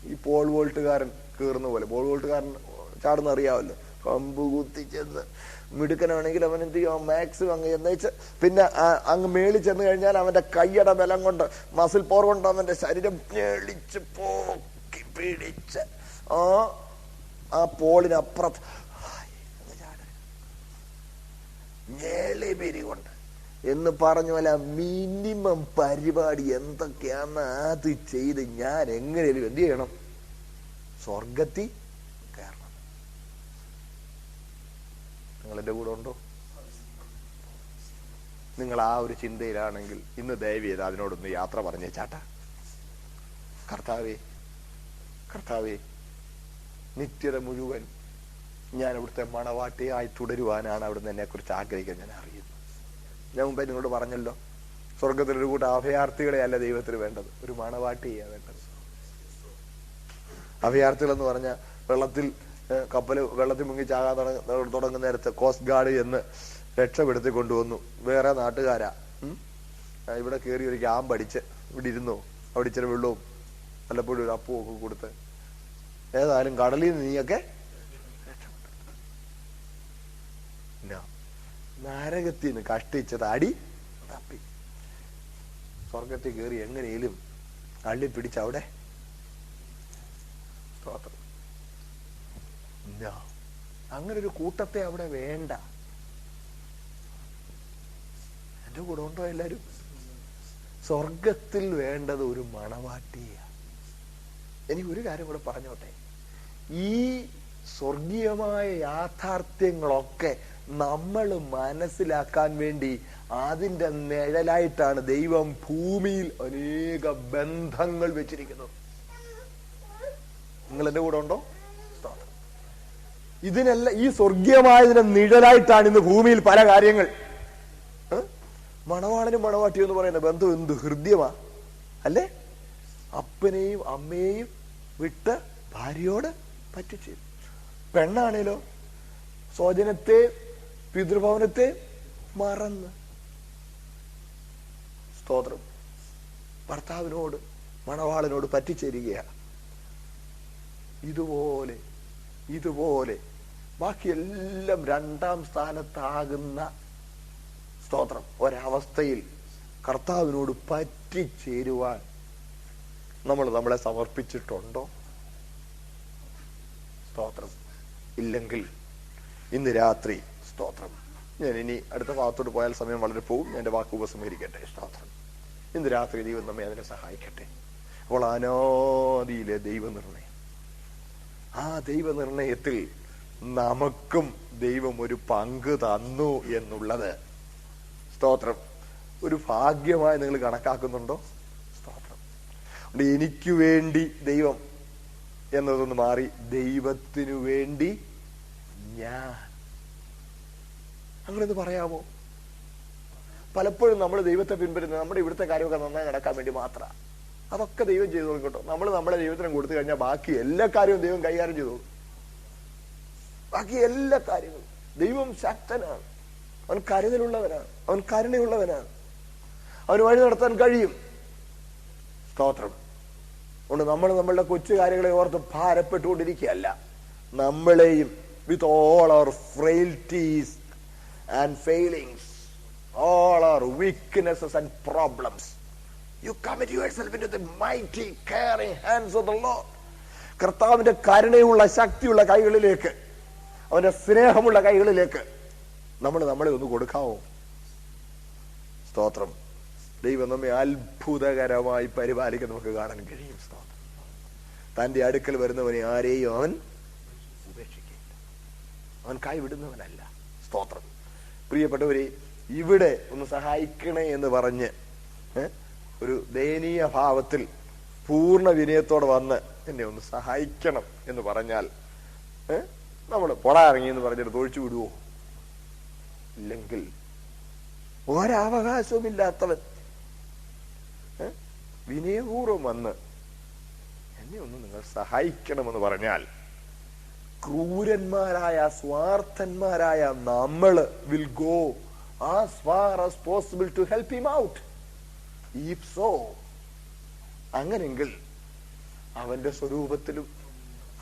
ഈ പോൾ വോൾട്ടുകാരൻ കയറുന്ന പോലെ, പോൾ വോൾട്ടുകാരൻ ചാടുന്ന അറിയാമല്ലോ, കമ്പ് കുത്തിച്ചെന്ന് മിടുക്കനാണെങ്കിൽ അവൻ എന്ത് ചെയ്യും? മാക്സിമം അങ്ങ് എന്നേച്ച് പിന്നെ അങ്ങ് മേളിൽ ചെന്ന് കഴിഞ്ഞാൽ അവന്റെ കൈയുടെ ബലം കൊണ്ട്, മസിൽ പവർ കൊണ്ട് അവന്റെ ശരീരം ഞെളിച്ച് പോക്കി പിടിച്ച് ആ പോളിനപ്പുറത്ത് ഞെളിപിരി കൊണ്ട് എന്ന് പറഞ്ഞ പോലെ മിനിമം പരിപാടി എന്തൊക്കെയാന്ന് അത് ചെയ്ത് ഞാൻ എങ്ങനെയും എന്ത് ചെയ്യണം? സ്വർഗത്തിൽ കയറണം. നിങ്ങൾ എന്റെ കൂടെ ഉണ്ടോ? നിങ്ങൾ ആ ഒരു ചിന്തയിലാണെങ്കിൽ ഇന്ന് ദയവ് ചെയ്ത് അതിനോടൊന്ന് യാത്ര പറഞ്ഞേ ചാട്ടാ. കർത്താവേ, നിത്യത മുഴുവൻ ഞാൻ അവിടുത്തെ മണവാട്ടിയായി തുടരുവാനാണ് അവിടുന്ന് എന്നെ കുറിച്ച് ആഗ്രഹിക്കാൻ ഞാൻ അറിയുന്നു. ഞാൻ മുമ്പേ നിങ്ങളോട് പറഞ്ഞല്ലോ, സ്വർഗത്തിലൊരു കൂട്ടം അഭയാർത്ഥികളെ അല്ല ദൈവത്തിന് വേണ്ടത്, ഒരു മണവാട്ടിയാണ് വേണ്ടത്. അഭയാർത്ഥികൾ എന്ന് പറഞ്ഞാൽ വെള്ളത്തിൽ മുങ്ങി ചാകാൻ തുടങ്ങുന്ന നേരത്ത് കോസ്റ്റ് ഗാർഡ് എന്ന് രക്ഷപ്പെടുത്തി കൊണ്ടുവന്നു. വേറെ നാട്ടുകാരാ ഇവിടെ കയറി ഒരു ക്യാമ്പ് അടിച്ച് ഇവിടെ ഇരുന്നു, അവിടെ ഇച്ചിരി വെള്ളവും വല്ലപ്പോഴും ഒരു അപ്പവും ഒക്കെ കൊടുത്ത് ഏതായാലും കടലിൽ നിന്ന് നീയൊക്കെ നരകത്തിൽ നിന്ന് കഷ്ടിച്ചത് അടി തപ്പി സ്വർഗത്തിൽ കയറി എങ്ങനെയും അള്ളി പിടിച്ചവിടെ അങ്ങനെ ഒരു കൂട്ടത്തെ അവിടെ വേണ്ട. എന്റെ കൂടെ ഉണ്ടോ എല്ലാരും? സ്വർഗത്തിൽ വേണ്ടത് ഒരു മണവാട്ടിയ. എനിക്ക് ഒരു കാര്യം കൂടെ പറഞ്ഞോട്ടെ, ഈ സ്വർഗീയമായ യാഥാർത്ഥ്യങ്ങളൊക്കെ നമ്മൾ മനസ്സിലാക്കാൻ വേണ്ടി അതിന്റെ നിഴലായിട്ടാണ് ദൈവം ഭൂമിയിൽ അനേക ബന്ധങ്ങൾ വെച്ചിരിക്കുന്നത്. നിങ്ങൾ എന്റെ കൂടെ ഉണ്ടോ? ഇതിനെല്ലാം ഈ സ്വർഗീയമായതിന്റെ നിഴലായിട്ടാണ് ഇന്ന് ഭൂമിയിൽ പല കാര്യങ്ങൾ. മണവാളനും മണവാട്ടിയും എന്ന് പറയുന്ന ബന്ധം എന്ത് ഹൃദ്യമാ അല്ലേ? അപ്പനെയും അമ്മയെയും വിട്ട് ഭാര്യയോട് പറ്റിച്ചു. പെണ്ണാണേലോ സ്വജനത്തെ പിതൃഭവനത്തെ മറന്ന് സ്തോത്രം ഭർത്താവിനോട് മണവാളനോട് പറ്റിച്ചേരുകയാണ്. ഇതുപോലെ ബാക്കിയെല്ലാം രണ്ടാം സ്ഥാനത്താകുന്ന സ്തോത്രം. ഒരവസ്ഥയിൽ കർത്താവിനോട് പറ്റിച്ചേരുവാൻ നമ്മൾ നമ്മളെ സമർപ്പിച്ചിട്ടുണ്ടോ? സ്തോത്രം. ഇല്ലെങ്കിൽ ഇന്ന് രാത്രി സ്തോത്രം, ഞാൻ ഇനി അടുത്ത ഭാഗത്തോട്ട് പോയാൽ സമയം വളരെ പോകും, ഞാൻ എൻ്റെ വാക്ക് ഉപസംഹരിക്കട്ടെ. സ്തോത്രം. ഇന്ന് രാത്രി ദൈവം നമ്മെ അതിനെ സഹായിക്കട്ടെ. അപ്പോൾ അനാദിയിലെ ദൈവനിർണയം, ആ ദൈവനിർണയത്തിൽ നമുക്കും ദൈവം ഒരു പങ്ക് തന്നു എന്നുള്ളത് സ്തോത്രം ഒരു ഭാഗ്യമായി നിങ്ങൾ കണക്കാക്കുന്നുണ്ടോ? സ്തോത്രം. എനിക്ക് വേണ്ടി ദൈവം എന്നതൊന്ന് മാറി ദൈവത്തിനു വേണ്ടി ഞാൻ, അങ്ങനെയൊന്ന് പറയാമോ? പലപ്പോഴും നമ്മൾ ദൈവത്തെ പിൻപറ്റുന്നത് നമ്മുടെ ഇവിടുത്തെ കാര്യമൊക്കെ നന്നായി നടക്കാൻ വേണ്ടി മാത്രം. അതൊക്കെ ദൈവം ചെയ്തു കേട്ടോ. നമ്മൾ നമ്മളെ ദൈവത്തിനും കൊടുത്തു കഴിഞ്ഞാൽ ബാക്കി എല്ലാ കാര്യവും ദൈവം കൈകാര്യം ചെയ്തു. ബാക്കി എല്ലാ കാര്യങ്ങളും ദൈവം ശക്തനാണ്, അവൻ കരുതലുള്ളവനാണ്, അവൻ കരുണയുള്ളവനാണ്, അവന് വഴി നടത്താൻ കഴിയും. സ്തോത്രം. അതുകൊണ്ട് നമ്മൾ നമ്മളുടെ കൊച്ചു കാര്യങ്ങളെ ഓർത്ത് ഭാരപ്പെട്ടുകൊണ്ടിരിക്കുകയല്ല. നമ്മളെയും with all our frailties and failings, all our weaknesses and problems, you commit yourself into the mighty caring hands of the Lord. കർത്താവിന്റെ കരുണയുള്ള ശക്തിയുള്ള കൈകളിലേക്ക്, അവന്റെ സ്നേഹമുള്ള കൈകളിലേക്ക് നമ്മളെ ഒന്ന് കൊടുക്കാവോ? സ്തോത്രം. ദൈവം നമ്മെ അത്ഭുതകരമായി പരിപാലിക്കാൻ നമുക്ക് കാണാൻ കഴിയും. സ്തോത്രം. തന്റെ അടുക്കൽ വരുന്നവനെ ആരെയും അവൻ ഉപേക്ഷിക്കില്ല, അവൻ കൈവിടുന്നവനല്ല. സ്തോത്രം. പ്രിയപ്പെട്ടവരെ, ഇവിടെ ഒന്ന് സഹായിക്കണേ എന്ന് പറഞ്ഞ് ഒരു ദയനീയ ഭാവത്തിൽ പൂർണ്ണ വിനയത്തോടെ വന്ന് എന്നെ ഒന്ന് സഹായിക്കണം എന്ന് പറഞ്ഞാൽ നമ്മൾ പൊടാറങ്ങി എന്ന് പറഞ്ഞിട്ട് ഒഴിച്ചു വിടുവോ? ഇല്ലെങ്കിൽ ഒരവകാശവുമില്ലാത്തവൻ വിനയപൂർവ്വം വന്ന് എന്നെ ഒന്ന് നിങ്ങൾ സഹായിക്കണമെന്ന് പറഞ്ഞാൽ ക്രൂരന്മാരായ സ്വാർത്ഥന്മാരായ നമ്മൾ will go as far as possible to help him out. If so, അങ്ങനെങ്കിൽ അവന്റെ സ്വരൂപത്തിലും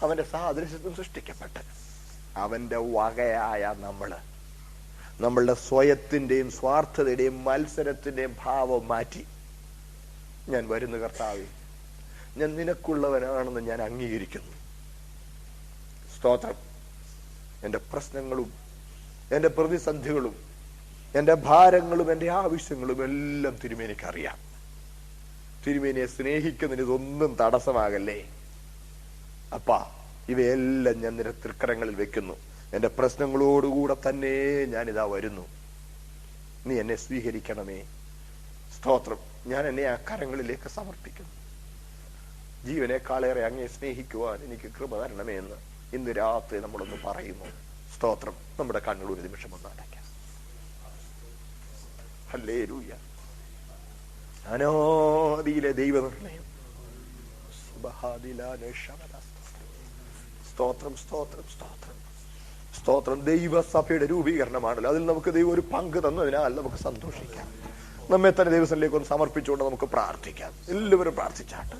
അവന്റെ സാദൃശ്യത്തിലും സൃഷ്ടിക്കപ്പെട്ട് അവന്റെ വകയായ നമ്മളുടെ സ്വയത്തിന്റെയും സ്വാർത്ഥതയുടെയും മത്സരത്തിന്റെയും ഭാവം മാറ്റി, ഞാൻ വരുന്ന കർത്താവേ, ഞാൻ നിനക്കുള്ളവനാണെന്ന് ഞാൻ അംഗീകരിക്കുന്നു. സ്തോത്രം. എന്റെ പ്രശ്നങ്ങളും എന്റെ പ്രതിസന്ധികളും എന്റെ ഭാരങ്ങളും എന്റെ ആവശ്യങ്ങളും എല്ലാം തിരുമേനിക്കറിയാം. തിരുമേനിയെ സ്നേഹിക്കുന്നതിന് ഇതൊന്നും തടസ്സമാകല്ലേ അപ്പാ. ഇവയെല്ലാം ഞാൻ നിന്റെ തൃക്കരങ്ങളിൽ വെക്കുന്നു. എന്റെ പ്രശ്നങ്ങളോടുകൂടെ തന്നെ ഞാനിതാ വരുന്നു. നീ എന്നെ സ്വീകരിക്കണമേ. സ്തോത്രം. ഞാൻ എന്നെ ആ കരങ്ങളിലേക്ക് സമർപ്പിക്കുന്നു. ജീവനേക്കാളേറെ അങ്ങയെ സ്നേഹിക്കുവാൻ എനിക്ക് കൃപ തരണമേ എന്ന് ഇന്ന് രാത്രി നമ്മളൊന്ന് പറയുന്നു. സ്തോത്രം. നമ്മുടെ കണ്ണുകൾ ഒരു നിമിഷം ഒന്ന് അടയ്ക്കാം. ഹല്ലേലൂയ. അനാദിയിലെ ദൈവനിർണയം. സ്തോത്രം, സ്തോത്രം, സ്തോത്രം, സ്തോത്രം. ദൈവസഭയുടെ രൂപീകരണമാണല്ലോ, അതിൽ നമുക്ക് ദൈവം ഒരു പങ്ക് തന്നതിനാൽ നമുക്ക് സന്തോഷിക്കാം. നമ്മെ തന്നെ ദൈവത്തിലേക്ക് ഒന്ന് സമർപ്പിച്ചുകൊണ്ട് നമുക്ക് പ്രാർത്ഥിക്കാം. എല്ലാവരും പ്രാർത്ഥിച്ചാട്ട്.